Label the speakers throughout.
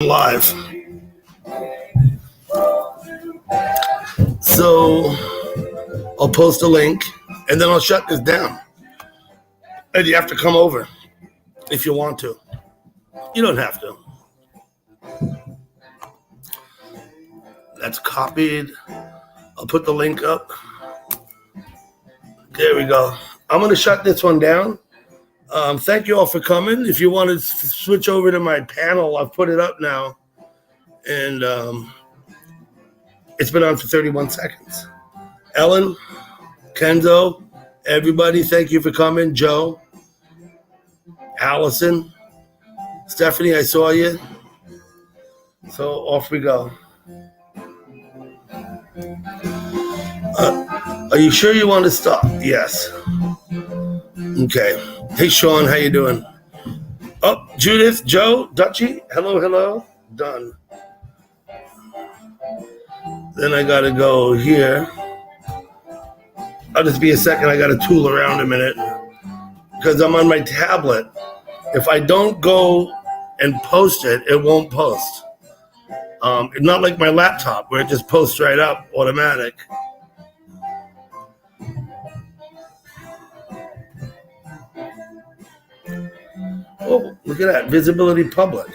Speaker 1: Live. So I'll post a link and then I'll shut this down. And you have to come over if you want to. You don't have to. That's copied. I'll put the link up. There we go. I'm going to shut this one down. Thank you all for coming. If you want to switch over to my panel, I've put it up now. And it's been on for 31 seconds. Ellen, Kenzo, everybody, thank you for coming. Joe, Allison, Stephanie, I saw you. So off we go. Are you sure you want to stop? Yes. Okay. Hey, Sean, how you doing? Oh, Judith, Joe, Dutchie, hello. Done. Then I got to go here. I'll just be a second. I got to tool around a minute because I'm on my tablet. If I don't go and post it, it won't post. It's not like my laptop where it just posts right up automatic. Oh, look at that. Visibility public.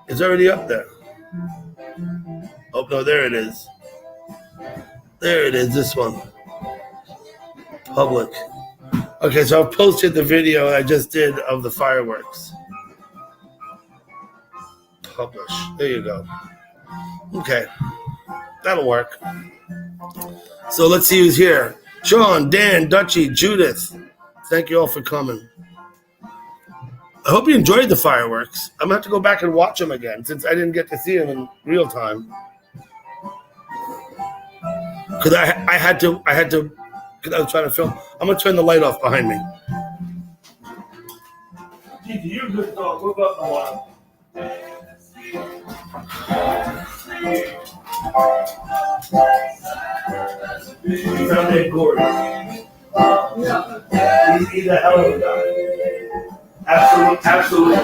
Speaker 1: It's already up there. Oh, no, there it is. There it is, this one. Public. Okay, so I've posted the video I just did of the fireworks. Publish. There you go. Okay. That'll work. So let's see who's here. Sean, Dan, Dutchie, Judith. Thank you all for coming. I hope you enjoyed the fireworks. I'm going to have to go back and watch them again since I didn't get to see them in real time. Because I had to, because I was trying to film. I'm going to turn the light off behind me. Gigi, you're a good dog. Move up a while. You found Ed Gordy. He's a hell of a guy. Absolutely.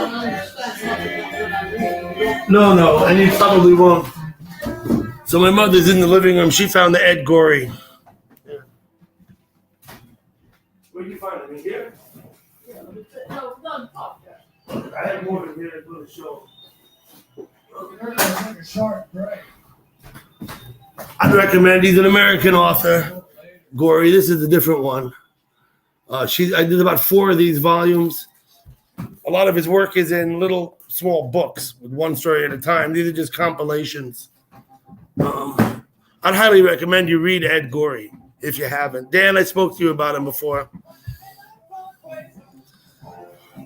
Speaker 1: No, and you probably won't. So my mother's in the living room. She found the Ed Gorey. Yeah. Where did you find it? In here? Yeah, no, none pop that. I had more in here for the show. I'd recommend. He's an American author. Gorey. This is a different one. I did about 4 of these volumes. A lot of his work is in little small books with one story at a time. These are just compilations. I'd highly recommend you read Ed Gorey if you haven't. Dan, I spoke to you about him before.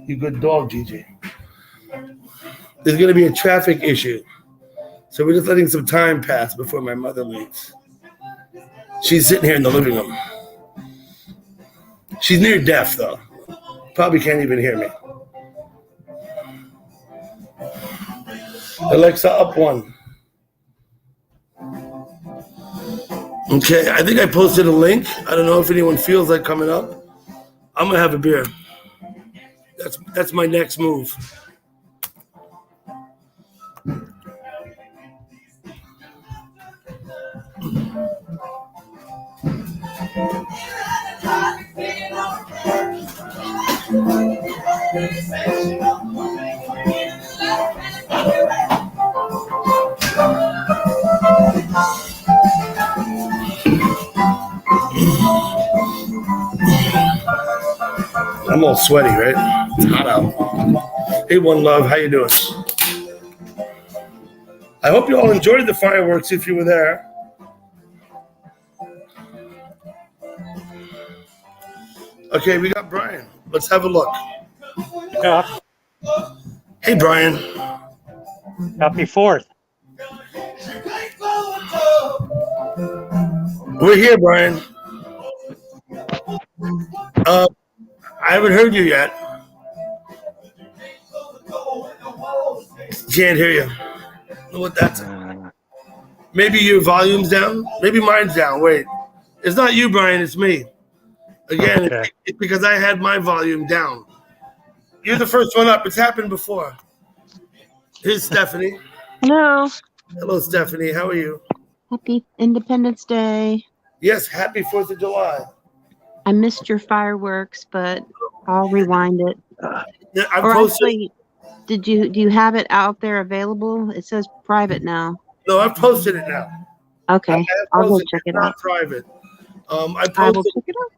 Speaker 1: You good dog, Gigi. There's going to be a traffic issue. So we're just letting some time pass before my mother leaves. She's sitting here in the living room. She's near deaf, though. Probably can't even hear me. Alexa, up 1. Okay, I think I posted a link. I don't know if anyone feels like coming up. I'm going to have a beer. That's my next move. I'm all sweaty, right? It's hot out. Hey, One Love, how you doing? I hope you all enjoyed the fireworks if you were there. Okay, we got Brian. Let's have a look.
Speaker 2: Yeah.
Speaker 1: Hey, Brian.
Speaker 2: Happy 4th.
Speaker 1: We're here, Brian. I haven't heard you yet. Can't hear you. I don't know what that's. Maybe your volume's down. Maybe mine's down. Wait. It's not you, Brian. It's me. Again, okay. It's because I had my volume down. You're the first one up. It's happened before. Here's Stephanie.
Speaker 3: Hello.
Speaker 1: Hello, Stephanie. How are you?
Speaker 3: Happy Independence Day.
Speaker 1: Yes, happy 4th of July.
Speaker 3: I missed your fireworks, but I'll rewind it.
Speaker 1: Yeah, I
Speaker 3: Or
Speaker 1: posted.
Speaker 3: actually, do you have it out there available? It says private now.
Speaker 1: No, I've posted it now.
Speaker 3: Okay, I'll go check it
Speaker 1: Not
Speaker 3: out.
Speaker 1: private. I
Speaker 3: I will
Speaker 1: posted.
Speaker 3: check it out.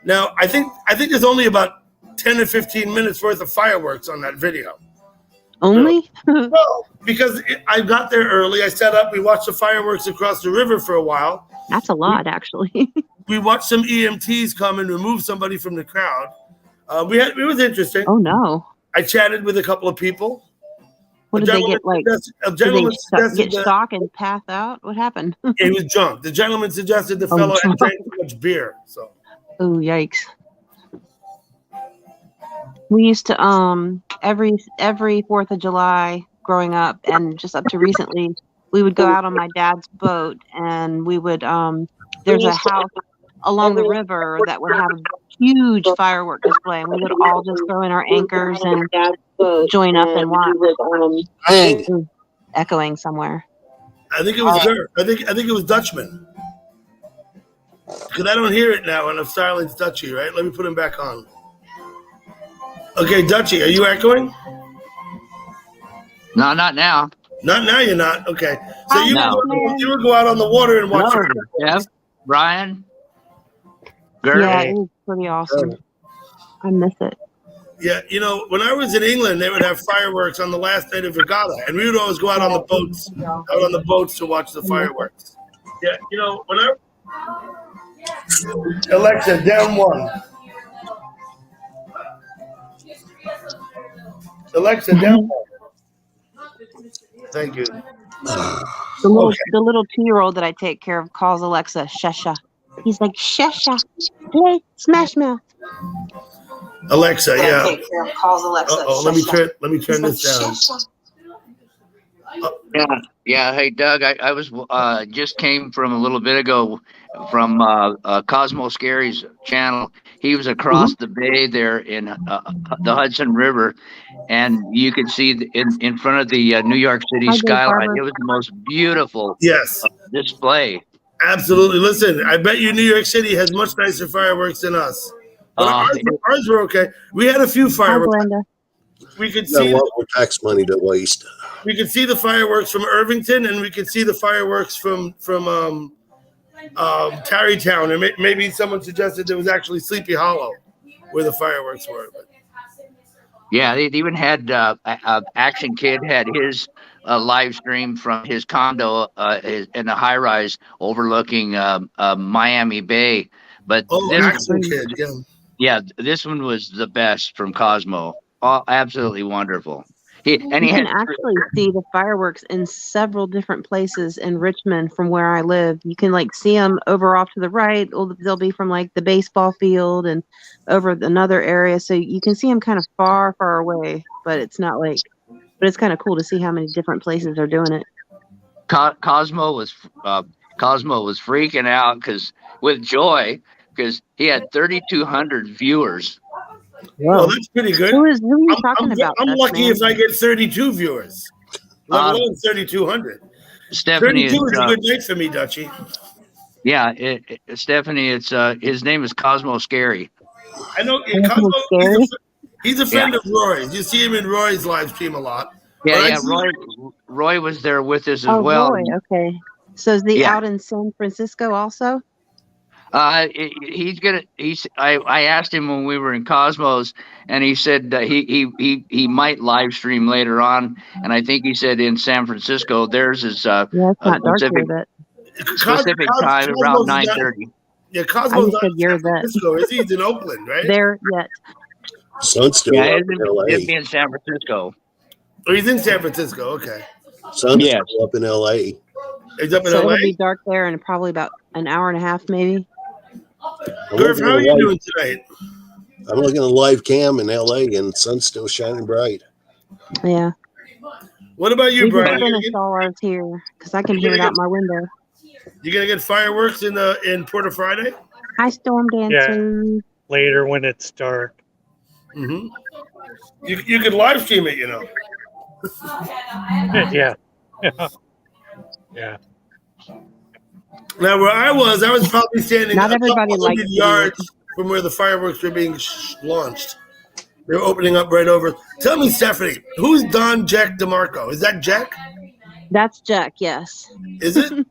Speaker 1: Now, I think there's only about 10 or 15 minutes worth of fireworks on that video.
Speaker 3: Only?
Speaker 1: Well, because I got there early, I set up. We watched the fireworks across the river for a while.
Speaker 3: That's a lot, actually.
Speaker 1: We watched some EMTs come and remove somebody from the crowd. It was interesting.
Speaker 3: Oh no!
Speaker 1: I chatted with a couple of people.
Speaker 3: What did they get? Like,
Speaker 1: A
Speaker 3: did
Speaker 1: gentleman
Speaker 3: they
Speaker 1: suggested
Speaker 3: get
Speaker 1: that
Speaker 3: shock and pass out? What happened?
Speaker 1: he was drunk. The gentleman suggested the
Speaker 3: Oh,
Speaker 1: fellow had
Speaker 3: drunk.
Speaker 1: drank too much beer. So
Speaker 3: Oh yikes! We used to every 4th of July growing up, and just up to recently, we would go out on my dad's boat, and we would there's a house along the river that would have a huge firework display, and we would all just throw in our anchors and join up and watch. Ooh, echoing somewhere.
Speaker 1: I think it was Gert. I think it was Dutchman. Because I don't hear it now, and I've silenced Dutchy. Right? Let me put him back on. Okay, Dutchy, are you echoing?
Speaker 4: No, not now.
Speaker 1: Not now. You're not. Okay. So you
Speaker 4: No.
Speaker 1: would go out on the water and watch.
Speaker 4: Jeff, Brian, Gert.
Speaker 3: Yeah, it was pretty awesome. I miss it.
Speaker 1: Yeah, when I was in England, they would have fireworks on the last night of regatta, and we would always go out on the boats, to watch the fireworks. Yeah, when I Alexa, down one. Alexa, down one. Thank you.
Speaker 3: The little 2-year-old that I take care of calls Alexa Shesha. He's like, Shesha, play Smash Mouth.
Speaker 1: Alexa, yeah.
Speaker 3: Take care of calls Alexa.
Speaker 1: Oh, let me turn this down.
Speaker 4: Yeah. Hey, Doug, I was just came from a little bit ago from Cosmo Scary's channel. He was across the bay there in the Hudson River, and you could see in front of the New York City
Speaker 3: Hi, Dave
Speaker 4: skyline.
Speaker 3: Barber.
Speaker 4: It was the most beautiful
Speaker 1: Yes,
Speaker 4: display.
Speaker 1: absolutely. Listen, I bet you New York City has much nicer fireworks than us. But ours were okay. We had a few
Speaker 3: Hi,
Speaker 1: fireworks.
Speaker 3: Glenda.
Speaker 1: We could
Speaker 5: Got a
Speaker 1: see.
Speaker 5: lot more tax money to waste.
Speaker 1: We could see the fireworks from Irvington, and we could see the fireworks from Tarrytown, and maybe someone suggested there was actually Sleepy Hollow where the fireworks were. But
Speaker 4: Yeah, they even had Action Kid had his live stream from his condo in a high rise overlooking Miami Bay. But
Speaker 1: Action Kid, yeah.
Speaker 4: This one was the best from Cosmo. Absolutely wonderful. He
Speaker 3: You
Speaker 4: had
Speaker 3: can actually see the fireworks in several different places in Richmond from where I live. You can see them over off to the right. They'll be from the baseball field and over another area. So you can see them kind of far, far away, but it's not but it's kind of cool to see how many different places are doing it.
Speaker 4: Cosmo was freaking out with joy because he had 3,200 viewers.
Speaker 1: Well, that's pretty good.
Speaker 3: Who are you talking about?
Speaker 1: I'm lucky if I get 32 viewers, let alone 3,200.
Speaker 4: Stephanie
Speaker 1: 32 is a good night for me, Dutchy.
Speaker 4: Yeah, Stephanie, it's his name is Cosmo Scary.
Speaker 1: I know Cosmo. He's a friend of Roy's. You see him in Roy's live stream a lot.
Speaker 4: Yeah. Roy was there with us as well.
Speaker 3: Roy, okay. So is he out in San Francisco also?
Speaker 4: He's gonna. I asked him when we were in Cosmos, and he said he might live stream later on, and I think he said in San Francisco theirs is
Speaker 3: It's not dark here, but
Speaker 4: specific time around 9:30.
Speaker 1: Yeah, Cosmo's not in
Speaker 3: you're
Speaker 1: San Francisco, is he? He's in Oakland, right?
Speaker 3: There yet.
Speaker 5: Sun's still up in LA.
Speaker 4: It'd be in San Francisco.
Speaker 1: Oh, he's in San Francisco. Okay.
Speaker 5: Sun's still up in LA.
Speaker 1: He's up in
Speaker 3: So
Speaker 1: LA.
Speaker 3: it'll be dark there in probably about an hour and a half, maybe.
Speaker 1: Gurf, how are you doing tonight?
Speaker 5: I'm looking at a live cam in LA, and sun's still shining bright.
Speaker 3: Yeah.
Speaker 1: What about you,
Speaker 3: We can
Speaker 1: Brian?
Speaker 3: finish all ours here because I can hear it out my window.
Speaker 1: You gonna get fireworks in Puerto Friday?
Speaker 3: Hi, Storm Dancer.
Speaker 2: Later when it's dark.
Speaker 1: Mm-hmm. You could live stream it,
Speaker 2: Yeah. Yeah.
Speaker 1: Now, where I was probably standing
Speaker 3: Not
Speaker 1: a
Speaker 3: everybody
Speaker 1: couple
Speaker 3: likes
Speaker 1: hundred
Speaker 3: idiots.
Speaker 1: yards from where the fireworks were being launched. They were opening up right over. Tell me, Stephanie, who's Don Jack DeMarco? Is that Jack?
Speaker 3: That's Jack. Yes.
Speaker 1: Is it?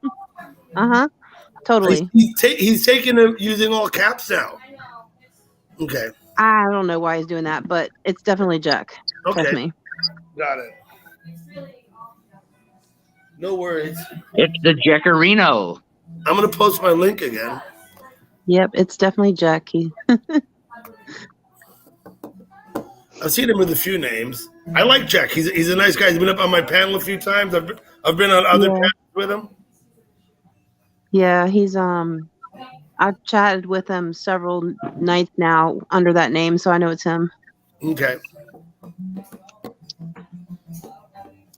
Speaker 3: Totally.
Speaker 1: He's taking them using all caps now. Okay.
Speaker 3: I don't know why he's doing that, but it's definitely Jack. Trust
Speaker 1: Okay.
Speaker 3: me.
Speaker 1: Got it. No worries.
Speaker 4: It's the Jackarino.
Speaker 1: I'm gonna post my link again.
Speaker 3: Yep, it's definitely Jack.
Speaker 1: I've seen him with a few names. I like Jack. He's a nice guy. He's been up on my panel a few times. I've been on other panels with him.
Speaker 3: Yeah, he's I've chatted with him several nights now under that name, so I know it's him.
Speaker 1: Okay.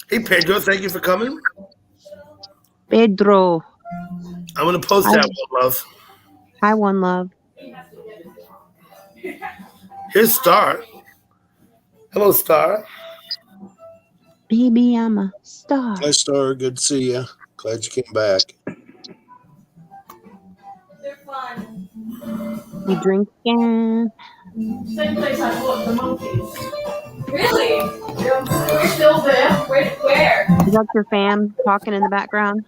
Speaker 1: Hey Pedro, thank you for coming.
Speaker 3: Pedro.
Speaker 1: I'm gonna post that one, love.
Speaker 3: Hi, One Love.
Speaker 1: Here's Star. Hello, Star.
Speaker 3: Baby, I'm a star.
Speaker 5: Hi, Star. Good to see you. Glad you came back.
Speaker 6: They're fun.
Speaker 3: You drinking?
Speaker 6: Same place I bought the monkeys. Really? You're still there? Where?
Speaker 3: Is that your fam talking in the background?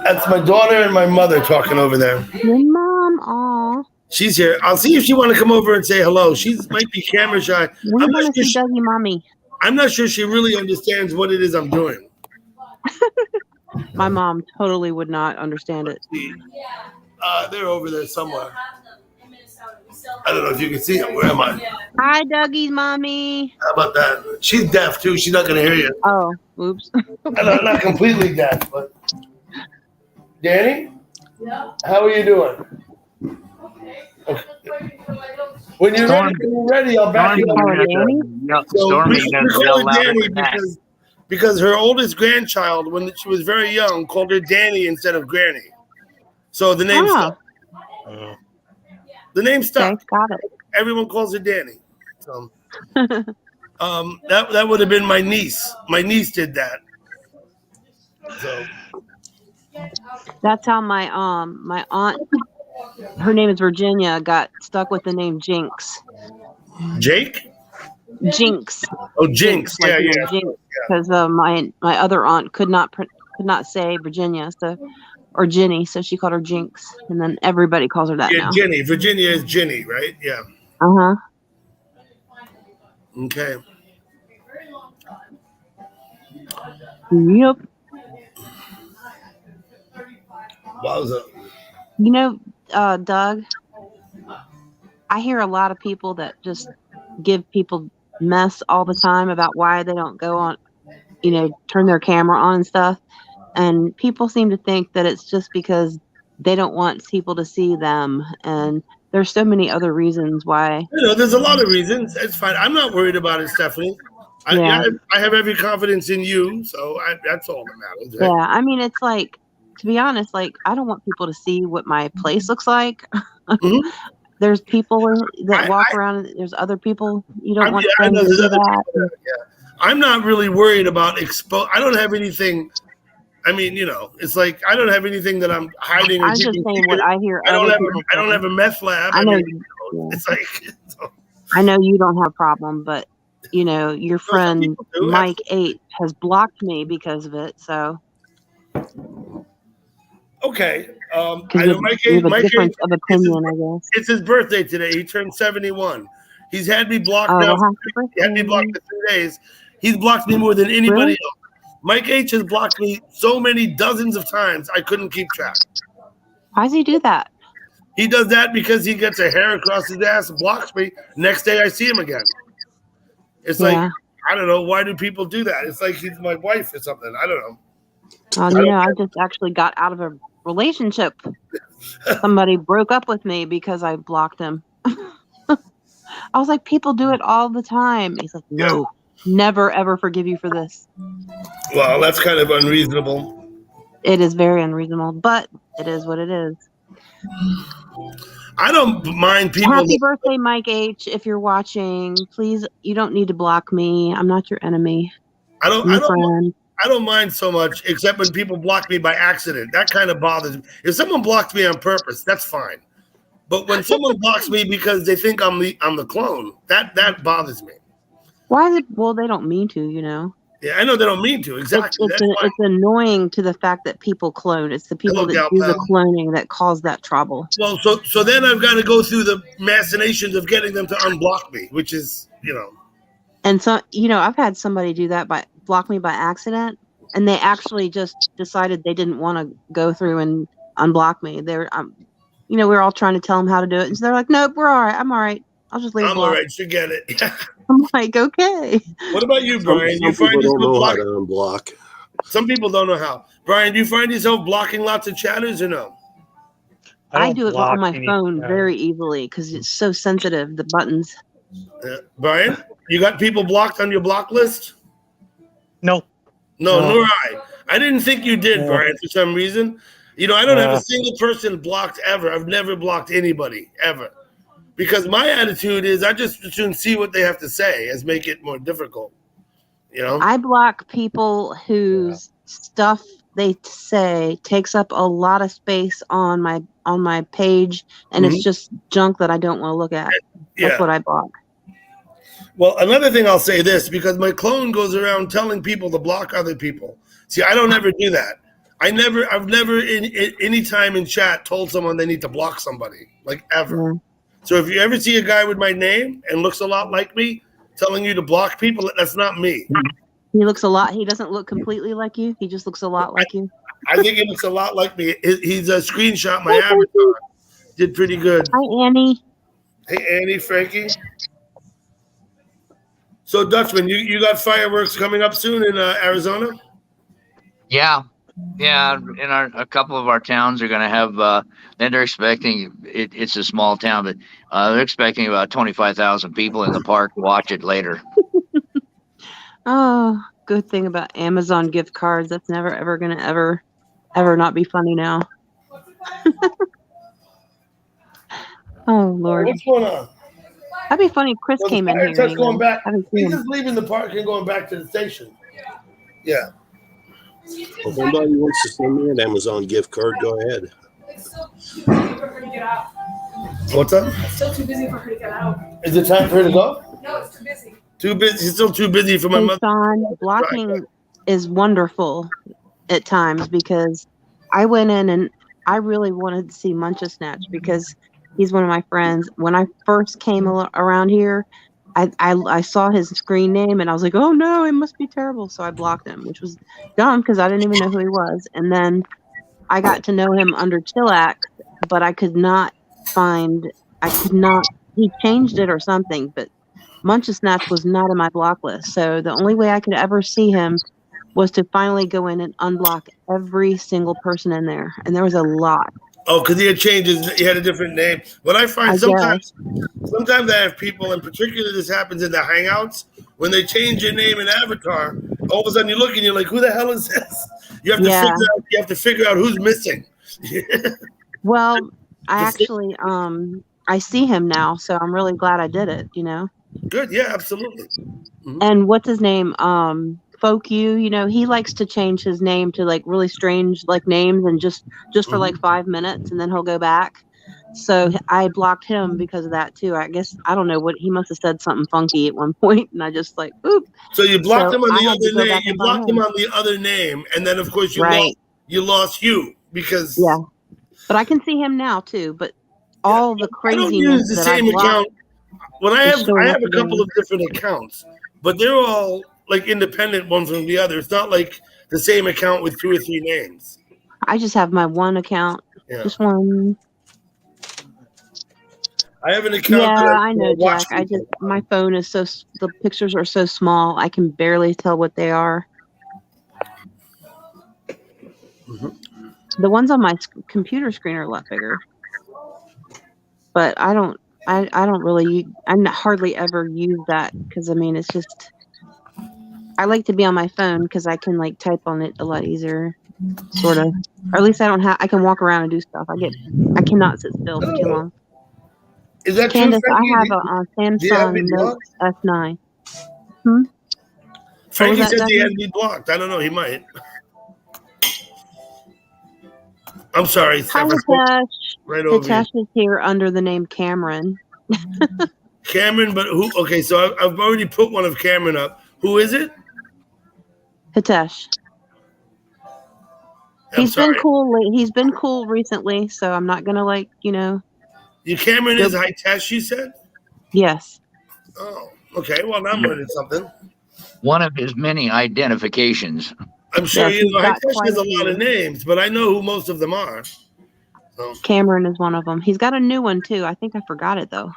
Speaker 1: That's my daughter and my mother talking over there.
Speaker 3: Your mom. Aw.
Speaker 1: She's here. I'll see if she want to come over and say hello. She might be camera shy.
Speaker 3: We want to see Dougie Mommy.
Speaker 1: I'm not sure she really understands what it is I'm doing.
Speaker 3: My mom totally would not understand it.
Speaker 1: They're over there somewhere. I don't know if you can see them. Where am I?
Speaker 3: Hi, Dougie's mommy.
Speaker 1: How about that? She's deaf too. She's not going to hear you.
Speaker 3: Oh, oops.
Speaker 1: I'm not completely deaf, but Danny, how are you doing? Okay. When you're ready, I'll back you up.
Speaker 4: Stormy
Speaker 1: We
Speaker 4: has
Speaker 1: call
Speaker 4: yelled
Speaker 1: her
Speaker 4: louder
Speaker 1: Danny
Speaker 4: than that.
Speaker 1: because her oldest grandchild, when she was very young, called her Danny instead of Granny. So the name stuck. The name stuck.
Speaker 3: Okay, got it.
Speaker 1: Everyone calls her Danny. So, that would have been my niece. My niece did that. So
Speaker 3: That's how my aunt, her name is Virginia, got stuck with the name Jinx.
Speaker 1: Jake?
Speaker 3: Jinx.
Speaker 1: Oh, Jinx. Yeah, yeah.
Speaker 3: Jinx. Because my other aunt could not say Virginia, or Ginny, so she called her Jinx, and then everybody calls her that
Speaker 1: Yeah,
Speaker 3: now.
Speaker 1: Ginny. Virginia is Ginny, right? Yeah.
Speaker 3: Uh-huh.
Speaker 1: Okay.
Speaker 3: Yep.
Speaker 1: Wowza.
Speaker 3: You know, Doug, I hear a lot of people that just give people mess all the time about why they don't go on, turn their camera on and stuff. And people seem to think that it's just because they don't want people to see them. And there's so many other reasons why.
Speaker 1: There's a lot of reasons. It's fine. I'm not worried about it, Stephanie. I have every confidence in you, so that's all that matters. Right?
Speaker 3: Yeah, I mean, it's like, to be honest, like, I don't want people to see what my place looks like.
Speaker 1: Mm-hmm.
Speaker 3: There's people that walk around, and there's other people you don't want them to see that.
Speaker 1: Yeah. I'm not really worried about I don't have anything. I mean, it's like I don't have anything that I'm hiding.
Speaker 3: I'm just saying what I hear.
Speaker 1: I don't have a meth lab.
Speaker 3: I know.
Speaker 1: It's like.
Speaker 3: I know you don't have a problem, but your friend Mike 8 has blocked me because of it. So.
Speaker 1: Okay. I
Speaker 3: Because
Speaker 1: know
Speaker 3: we have a difference of opinion, I guess.
Speaker 1: It's his birthday today. He turned 71. He's had me blocked now. He had me blocked for 3 days. He's blocked me more than anybody else. Mike H has blocked me so many dozens of times I couldn't keep track.
Speaker 3: Why does he do that?
Speaker 1: He does that because he gets a hair across his ass and blocks me. Next day I see him again. It's like, I don't know. Why do people do that? It's like he's my wife or something. I don't know.
Speaker 3: I just actually got out of a relationship. Somebody broke up with me because I blocked him. I was like, people do it all the time. He's like, no, never, ever forgive you for this.
Speaker 1: Well, that's kind of unreasonable.
Speaker 3: It is very unreasonable, but it is what it is.
Speaker 1: I don't mind people.
Speaker 3: Happy birthday, Mike H. If you're watching, please, you don't need to block me. I'm not your enemy.
Speaker 1: I don't.
Speaker 3: I'm
Speaker 1: I
Speaker 3: your
Speaker 1: don't.
Speaker 3: friend.
Speaker 1: I don't mind so much, except when people block me by accident. That kind of bothers me. If someone blocks me on purpose, that's fine. But when someone blocks me because they think I'm the clone, that bothers me.
Speaker 3: Why is it? Well, they don't mean to, you know.
Speaker 1: Yeah, I know they don't mean to. Exactly.
Speaker 3: It's annoying to the fact that people clone. It's the people
Speaker 1: Hello,
Speaker 3: that
Speaker 1: Gal
Speaker 3: do the
Speaker 1: Pal.
Speaker 3: cloning that cause that trouble.
Speaker 1: Well, so then I've got to go through the machinations of getting them to unblock me, which is,
Speaker 3: And so, I've had somebody do that by block me by accident, and they actually just decided they didn't want to go through and unblock me. They're, we're all trying to tell them how to do it, and so they're like, "Nope, we're all right. I'm all right. I'll just leave a
Speaker 1: I'm
Speaker 3: block."
Speaker 1: all right. Forget it.
Speaker 3: I'm like, "Okay."
Speaker 1: What about you, Brian?
Speaker 5: Some
Speaker 1: You find
Speaker 5: people don't
Speaker 1: yourself
Speaker 5: know how to
Speaker 1: blocking?
Speaker 5: unblock.
Speaker 1: Some people don't know how. Brian, do you find yourself blocking lots of chatters or no?
Speaker 3: I
Speaker 2: don't
Speaker 3: do it
Speaker 2: block
Speaker 3: on my
Speaker 2: any
Speaker 3: phone
Speaker 2: chatter.
Speaker 3: very easily because it's so sensitive. The buttons.
Speaker 1: Brian, you got people blocked on your block list?
Speaker 2: No.
Speaker 1: No,
Speaker 2: No.
Speaker 1: nor I. I didn't think you did,
Speaker 2: No.
Speaker 1: Brian, for some reason. I don't have
Speaker 2: Yeah.
Speaker 1: a single person blocked ever. I've never blocked anybody ever. Because my attitude is I just soon see what they have to say as make it more difficult.
Speaker 3: I block people whose stuff they say takes up a lot of space on my page, and it's just junk that I don't want to look at. That's
Speaker 1: Yeah.
Speaker 3: what I block.
Speaker 1: Well, another thing I'll say this, because my clone goes around telling people to block other people. See, I don't ever do that. I've never in any time in chat told someone they need to block somebody, like ever.
Speaker 3: Yeah.
Speaker 1: So if you ever see a guy with my name and looks a lot like me telling you to block people, that's not me.
Speaker 3: He doesn't look completely like you. He just looks a lot like you.
Speaker 1: I think he looks a lot like me. He's a screenshot my avatar. Did pretty good.
Speaker 3: Hi, Annie.
Speaker 1: Hey, Annie, Frankie. So, Dutchman, you got fireworks coming up soon in Arizona?
Speaker 4: Yeah. A couple of our towns are going to have, and they're expecting it's a small town, but they're expecting about 25,000 people in the park to watch it later.
Speaker 3: Oh, good thing about Amazon gift cards. That's never ever gonna ever not be funny now. Oh Lord,
Speaker 1: What's going on?
Speaker 3: that'd be funny if Chris
Speaker 1: Well, the
Speaker 3: came in
Speaker 1: fire
Speaker 3: here.
Speaker 1: truck's going back.
Speaker 3: I haven't seen
Speaker 1: He's
Speaker 3: him.
Speaker 1: just leaving the park and going back to the station. Yeah.
Speaker 5: If somebody wants to send me an Amazon gift card, go ahead.
Speaker 6: It's still too busy for her to get out.
Speaker 1: What's up?
Speaker 6: It's still too busy for her to get out.
Speaker 1: Is it time for her to go?
Speaker 6: No, it's too busy.
Speaker 1: Too busy. She's still too busy for my
Speaker 3: Hey,
Speaker 1: mother.
Speaker 3: Sean, blocking is wonderful at times because I went in and I really wanted to see Muncha Snatch because he's one of my friends. When I first came around here, I saw his screen name and I was like, oh no, it must be terrible. So I blocked him, which was dumb because I didn't even know who he was. And then I got to know him under Chillax, but he changed it or something, but Muncha Snatch was not in my block list. So the only way I could ever see him was to finally go in and unblock every single person in there. And there was a lot.
Speaker 1: Oh, because he had changes. He had a different name. What I find sometimes I have people, in particular, this happens in the Hangouts, when they change your name and avatar, all of a sudden you look and you're like, who the hell is this? You have to figure out who's missing.
Speaker 3: Well, I actually I see him now, so I'm really glad I did it,
Speaker 1: Good, yeah, absolutely.
Speaker 3: And what's his name? Folk you, he likes to change his name to like really strange like names and just for like 5 minutes and then he'll go back. So I blocked him because of that too. I guess I don't know what he must have said something funky at one point and I just like oop.
Speaker 1: So you blocked him on
Speaker 3: I
Speaker 1: the
Speaker 3: had to
Speaker 1: other
Speaker 3: go
Speaker 1: name.
Speaker 3: back
Speaker 1: You
Speaker 3: and find
Speaker 1: blocked him
Speaker 3: him.
Speaker 1: on the other name, and then of course you lost you because
Speaker 3: Yeah. But I can see him now too. But all the
Speaker 1: I don't
Speaker 3: craziness
Speaker 1: use the
Speaker 3: that
Speaker 1: same
Speaker 3: I blocked.
Speaker 1: account. When I
Speaker 3: is
Speaker 1: have
Speaker 3: showing
Speaker 1: I
Speaker 3: up
Speaker 1: have a couple
Speaker 3: again.
Speaker 1: of different accounts, but they're all like independent one from the other. It's not like the same account with 2 or 3 names.
Speaker 3: I just have my one account.
Speaker 1: Yeah.
Speaker 3: Just one.
Speaker 1: I have an account.
Speaker 3: Yeah,
Speaker 1: that
Speaker 3: I know,
Speaker 1: watch
Speaker 3: Jack.
Speaker 1: people.
Speaker 3: My phone is the pictures are so small. I can barely tell what they are. The ones on my computer screen are a lot bigger. But I don't really, I hardly ever use that because it's just, I like to be on my phone because I can like type on it a lot easier, sort of. Or at least I can walk around and do stuff. I cannot sit still for too long.
Speaker 1: Is that
Speaker 3: Candace,
Speaker 1: true,
Speaker 3: I
Speaker 1: Frankie?
Speaker 3: have a
Speaker 1: Do you have me
Speaker 3: Samsung Note
Speaker 1: blocked?
Speaker 3: S9.
Speaker 1: Frankie
Speaker 3: that,
Speaker 1: says he
Speaker 3: Stephanie?
Speaker 1: had me blocked. I don't know. He might. I'm sorry,
Speaker 3: Hi,
Speaker 1: Steph. I spoke
Speaker 3: Hitesh.
Speaker 1: right over you.
Speaker 3: Hitesh is here under the name Cameron.
Speaker 1: Cameron, but who? Okay, so I've already put one of Cameron up. Who is it?
Speaker 3: Hitesh.
Speaker 1: I'm
Speaker 3: He's
Speaker 1: sorry.
Speaker 3: been cool. He's been cool recently, so I'm not gonna like,
Speaker 1: Your Cameron
Speaker 3: Go-
Speaker 1: is Hitesh, you said?
Speaker 3: Yes.
Speaker 1: Oh, okay. Well, now I'm learning something.
Speaker 4: One of his many identifications.
Speaker 1: I'm sure
Speaker 3: Yes,
Speaker 1: you know
Speaker 3: he's got
Speaker 1: Hitesh
Speaker 3: quite
Speaker 1: has
Speaker 3: a
Speaker 1: a lot
Speaker 3: few.
Speaker 1: of names, but I know who most of them are. So,
Speaker 3: Cameron is one of them. He's got a new one too. I think I forgot it though.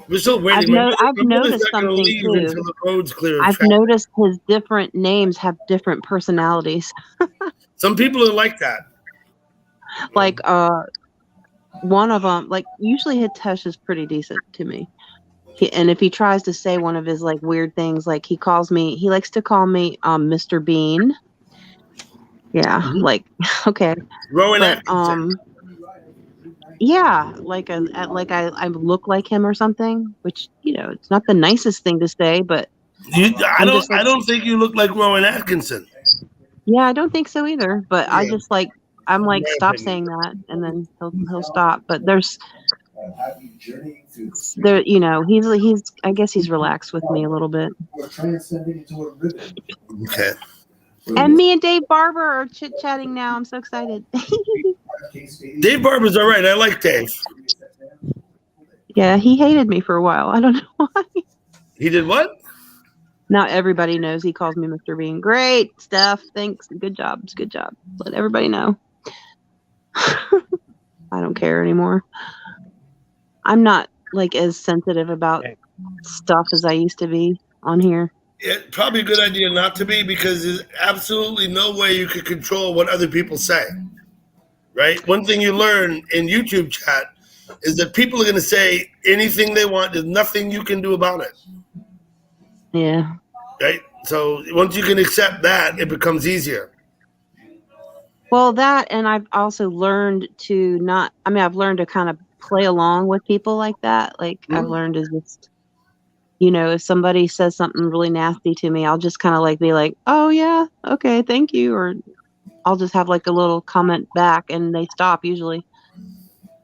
Speaker 1: we're still waiting.
Speaker 3: I've
Speaker 1: My
Speaker 3: noticed
Speaker 1: mother's not going to
Speaker 3: something
Speaker 1: leave
Speaker 3: too.
Speaker 1: until the road's clear of
Speaker 3: I've
Speaker 1: traffic.
Speaker 3: noticed his different names have different personalities.
Speaker 1: Some people are like that.
Speaker 3: Like one of them, like usually Hitesh is pretty decent to me. And if he tries to say one of his like weird things, like he likes to call me Mr. Bean. Yeah, like okay.
Speaker 1: Rowan
Speaker 3: But
Speaker 1: Atkinson.
Speaker 3: yeah, like I look like him or something, which it's not the nicest thing to say, but
Speaker 1: I don't think you look like Rowan Atkinson.
Speaker 3: yeah, I don't think so either. But I
Speaker 1: Yeah.
Speaker 3: just I'm like,
Speaker 1: My
Speaker 3: stop
Speaker 1: opinion.
Speaker 3: saying that, and then he'll stop. But he's I guess he's relaxed with me a little bit.
Speaker 1: Okay.
Speaker 3: And me and Dave Barber are chit chatting now. I'm so excited.
Speaker 1: Dave Barber's all right. I like Dave.
Speaker 3: Yeah, he hated me for a while. I don't know why.
Speaker 1: He did what?
Speaker 3: Not everybody knows he calls me Mr. Bean. Great stuff. Thanks. Good job. Good job. Let everybody know. I don't care anymore. I'm not like as sensitive about stuff as I used to be on here.
Speaker 1: Yeah, probably a good idea not to be, because there's absolutely no way you can control what other people say. Right? One thing you learn in YouTube chat is that people are going to say anything they want. There's nothing you can do about it.
Speaker 3: Yeah.
Speaker 1: Right? So once you can accept that, it becomes easier.
Speaker 3: Well, that, and I've also learned to I've learned to kind of play along with people like that. Like I've learned to just, if somebody says something really nasty to me, I'll just kind of like be like, oh yeah, okay, thank you. Or I'll just have like a little comment back and they stop usually.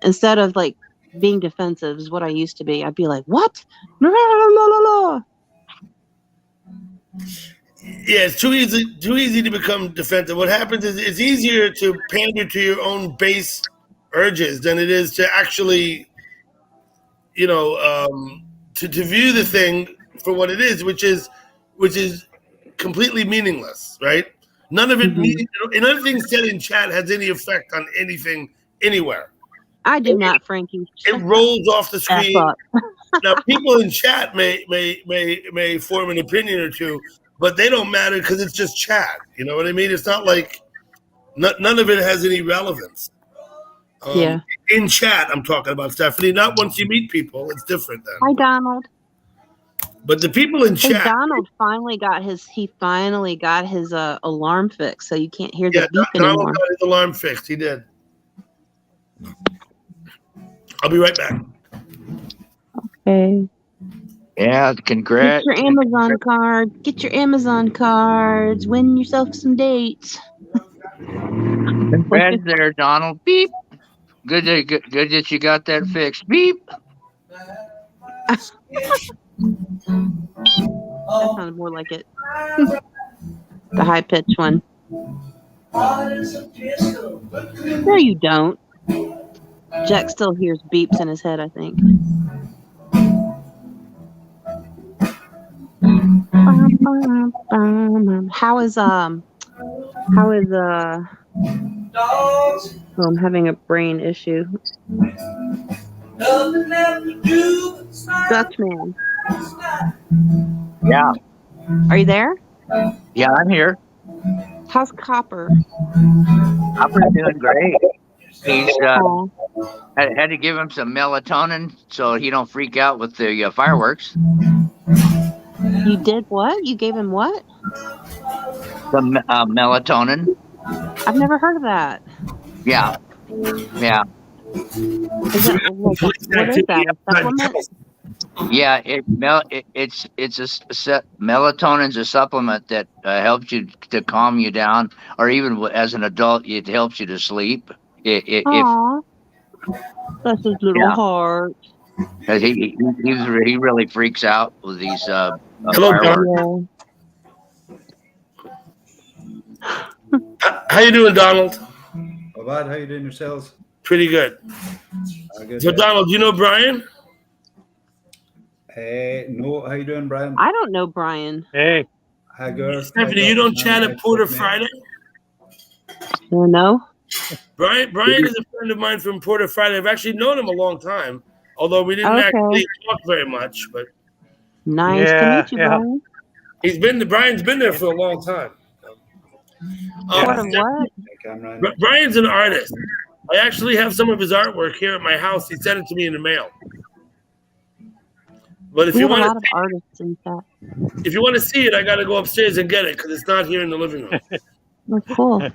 Speaker 3: Instead of like being defensive is what I used to be. I'd be like, what? La, la, la, la, la.
Speaker 1: Yeah, it's too easy to become defensive. What happens is it's easier to pander to your own base urges than it is to actually, to view the thing for what it is, which is completely meaningless, right? None of it nothing said in chat has any effect on anything anywhere.
Speaker 3: I do not, Frankie.
Speaker 1: It rolls off the
Speaker 3: Back
Speaker 1: screen.
Speaker 3: up.
Speaker 1: Now, people in chat may form an opinion or two, but they don't matter because it's just chat. You know what I mean? It's not like none of it has any relevance.
Speaker 3: Yeah.
Speaker 1: In chat, I'm talking about, Stephanie. Not once you meet people, it's different then.
Speaker 3: Hi, Donald.
Speaker 1: But the people in
Speaker 3: Hey,
Speaker 1: chat,
Speaker 3: Donald finally got his alarm fixed, so you can't hear the
Speaker 1: yeah,
Speaker 3: beep
Speaker 1: Donald
Speaker 3: anymore.
Speaker 1: got his alarm fixed. He did. I'll be right back.
Speaker 3: Okay.
Speaker 4: Yeah, congrats.
Speaker 3: Get your Amazon card. Get your Amazon cards. Win yourself some dates.
Speaker 4: Congrats there, Donald. Beep. Good that you got that fixed. Beep.
Speaker 3: That sounded more like it. The high pitched one. No, you don't. Jack still hears beeps in his head, I think. How is I'm having a brain issue. Dutchman,
Speaker 4: Yeah.
Speaker 3: are you there?
Speaker 4: Yeah, I'm here.
Speaker 3: How's Copper?
Speaker 4: Copper's doing great. He's
Speaker 3: Oh,
Speaker 4: had to give him some melatonin so he don't freak out with the fireworks.
Speaker 3: you did what? You gave him what?
Speaker 4: The melatonin.
Speaker 3: I've never heard of that.
Speaker 4: Yeah. Yeah,
Speaker 3: Is that like what is that? A supplement?
Speaker 4: yeah. It's melatonin's a supplement that helps you to calm you down, or even as an adult, it helps you to sleep. If
Speaker 3: Aw, bless his little
Speaker 4: Yeah.
Speaker 3: heart.
Speaker 4: 'cause he really freaks out with these
Speaker 1: Hello,
Speaker 4: fireworks.
Speaker 1: Donald.
Speaker 3: Yeah.
Speaker 1: How you doing, Donald?
Speaker 7: Not bad. How you doing yourselves?
Speaker 1: Pretty good.
Speaker 7: Good.
Speaker 1: So, Donald, you know Brian?
Speaker 7: No. How you doing, Brian?
Speaker 3: I don't know Brian.
Speaker 2: Hey,
Speaker 7: Hagar.
Speaker 1: Stephanie, you don't chat at Porter Friday?
Speaker 3: You know?
Speaker 1: Brian is a friend of mine from Porter Friday. I've actually known him a long time, although we didn't
Speaker 3: Okay.
Speaker 1: actually talk very much. But
Speaker 3: Nice
Speaker 2: Yeah,
Speaker 3: to meet you,
Speaker 2: yeah.
Speaker 3: Brian.
Speaker 1: Brian's been there for a long time.
Speaker 3: What a what?
Speaker 7: Cameron.
Speaker 1: Brian's an artist. I actually have some of his artwork here at my house. He sent it to me in the mail. But if
Speaker 3: We
Speaker 1: you
Speaker 3: have a lot
Speaker 1: want
Speaker 3: of artists in fact.
Speaker 1: to see it, I got to go upstairs and get it because it's not here in the living room.
Speaker 3: Oh, cool.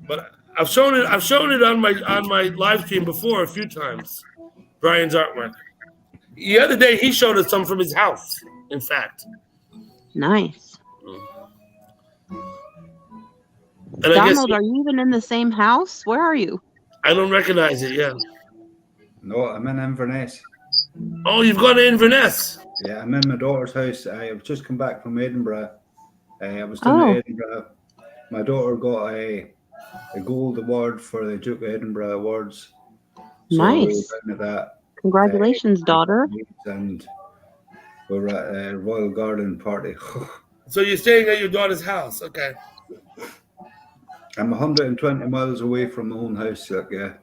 Speaker 1: But I've shown it on my live stream before a few times. Brian's artwork. The other day he showed us some from his house. In fact,
Speaker 3: Nice.
Speaker 1: and I guess
Speaker 3: Donald, are you even in the same house? Where are you?
Speaker 1: I don't recognize it. Yeah.
Speaker 7: No, I'm in Inverness.
Speaker 1: Oh, you've gone to Inverness.
Speaker 7: Yeah, I'm in my daughter's house. I've just come back from Edinburgh. I was doing Edinburgh. My daughter got a gold award for the Duke of Edinburgh Awards. So
Speaker 3: Nice.
Speaker 7: we were down at that.
Speaker 3: Congratulations, daughter.
Speaker 7: And we were at a Royal Garden party.
Speaker 1: So you're staying at your daughter's house. Okay.
Speaker 7: I'm 120 miles away from my own house, yeah.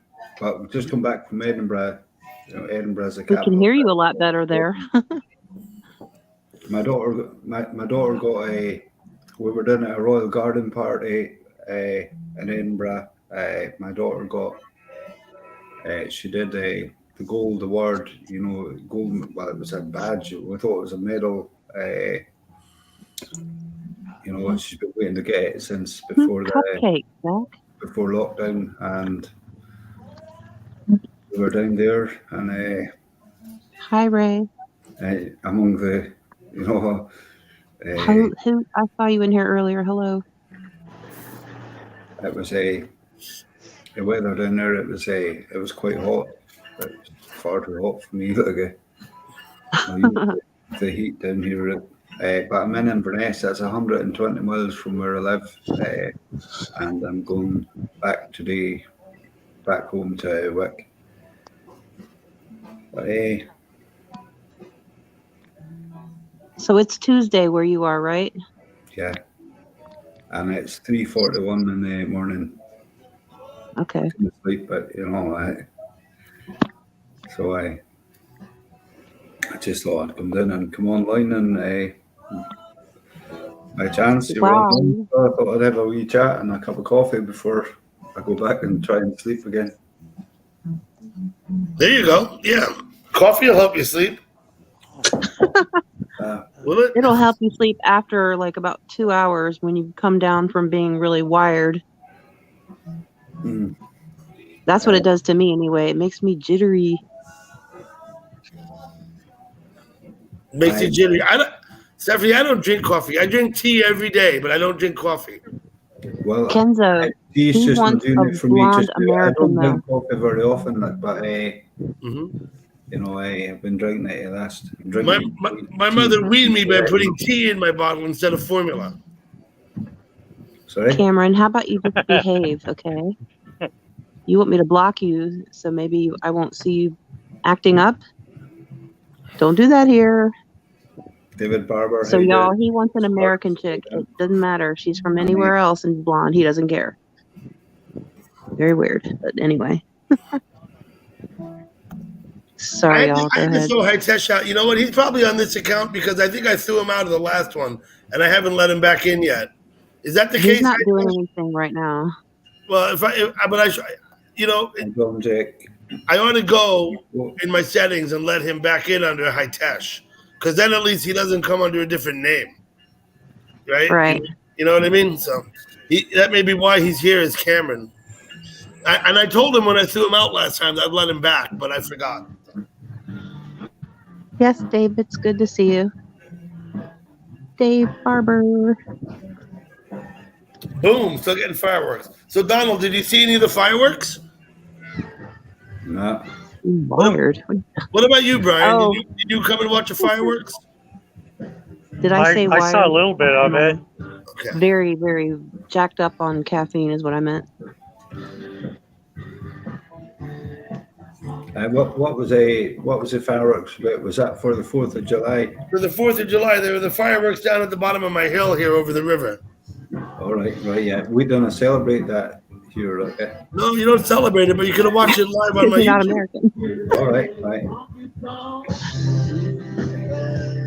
Speaker 7: But we've just come back from Edinburgh. You know, Edinburgh's the
Speaker 3: We
Speaker 7: capital.
Speaker 3: can hear you a lot better there.
Speaker 7: My daughter got a. We were doing a Royal Garden party in Edinburgh. My daughter got. She did the gold award. You know, gold. Well, it was a badge. We thought it was a medal. You know, she's been waiting to get it since before
Speaker 3: Cupcake, Zach.
Speaker 7: before lockdown, and we were down there, and
Speaker 3: Hi, Ray.
Speaker 7: among the, you know,
Speaker 3: Who? I saw you in here earlier. Hello.
Speaker 7: it was the weather down there. It was quite hot. It was far too hot for me. Like the heat down here. But I'm in Inverness. That's 120 miles from where I live, and I'm going back today, back home to Wick. But
Speaker 3: So it's Tuesday where you are, right?
Speaker 7: yeah, and it's 3:41 in the morning.
Speaker 3: Okay.
Speaker 7: To sleep, but you know, so I just thought I'd come down and come online and by chance you were
Speaker 3: Wow.
Speaker 7: on, so I thought I'd have a wee chat and a cup of coffee before I go back and try and sleep again.
Speaker 1: There you go. Yeah. Coffee will help you sleep. Will it?
Speaker 3: It'll help you sleep after like about 2 hours when you come down from being really wired.
Speaker 7: Mm.
Speaker 3: That's what it does to me anyway. It makes me jittery.
Speaker 1: Makes you jittery. Stephanie, I don't drink coffee. I drink tea every day, but I don't drink coffee.
Speaker 7: Well,
Speaker 3: Kenzo,
Speaker 7: he's
Speaker 3: he
Speaker 7: just not
Speaker 3: wants
Speaker 7: doing
Speaker 3: a
Speaker 7: it for me.
Speaker 3: blonde
Speaker 7: Just I
Speaker 3: American
Speaker 7: don't drink coffee very often, like, but
Speaker 1: Mm-hmm.
Speaker 7: you know, I've been drinking it last.
Speaker 1: My mother weaned me by putting tea in my bottle instead of formula.
Speaker 7: Sorry.
Speaker 3: Cameron, how about you just behave, okay? You want me to block you so maybe I won't see you acting up? Don't do that here.
Speaker 7: David Barber.
Speaker 3: So
Speaker 7: how you
Speaker 3: y'all,
Speaker 7: doing?
Speaker 3: he wants an American chick. It doesn't matter. She's from anywhere else and blonde. He doesn't care. Very weird. But anyway. Sorry, y'all. Go
Speaker 1: I
Speaker 3: ahead.
Speaker 1: throw Hitesh out. You know what? He's probably on this account because I think I threw him out of the last one, and I haven't let him back in yet. Is that the
Speaker 3: He's
Speaker 1: case?
Speaker 3: not doing anything right now.
Speaker 1: Well, you know,
Speaker 7: I'm going, Jake.
Speaker 1: I ought to go in my settings and let him back in under Hitesh, because then at least he doesn't come under a different name, right?
Speaker 3: Right.
Speaker 1: You know what I mean? So that may be why he's here as Cameron. And I told him when I threw him out last time that I'd let him back, but I forgot.
Speaker 3: Yes, Dave, it's good to see you. Dave Barber.
Speaker 1: Boom, still getting fireworks. So, Donald, did you see any of the fireworks?
Speaker 7: No.
Speaker 3: Wired.
Speaker 1: What about you, Brian?
Speaker 3: Oh.
Speaker 1: Did you come and watch the fireworks?
Speaker 3: Did I say
Speaker 2: I
Speaker 3: wired?
Speaker 2: saw a little bit of it.
Speaker 1: Okay.
Speaker 3: Very, very jacked up on caffeine is what I meant.
Speaker 7: What was the fireworks? Was that for the 4th of July?
Speaker 1: For the 4th of July, there were the fireworks down at the bottom of my hill here over the river.
Speaker 7: All right, yeah. We don't celebrate that here. Okay.
Speaker 1: No, you don't celebrate it, but you could have watched it live on
Speaker 3: Because
Speaker 1: my
Speaker 3: you're not
Speaker 1: YouTube.
Speaker 3: American.
Speaker 7: All right.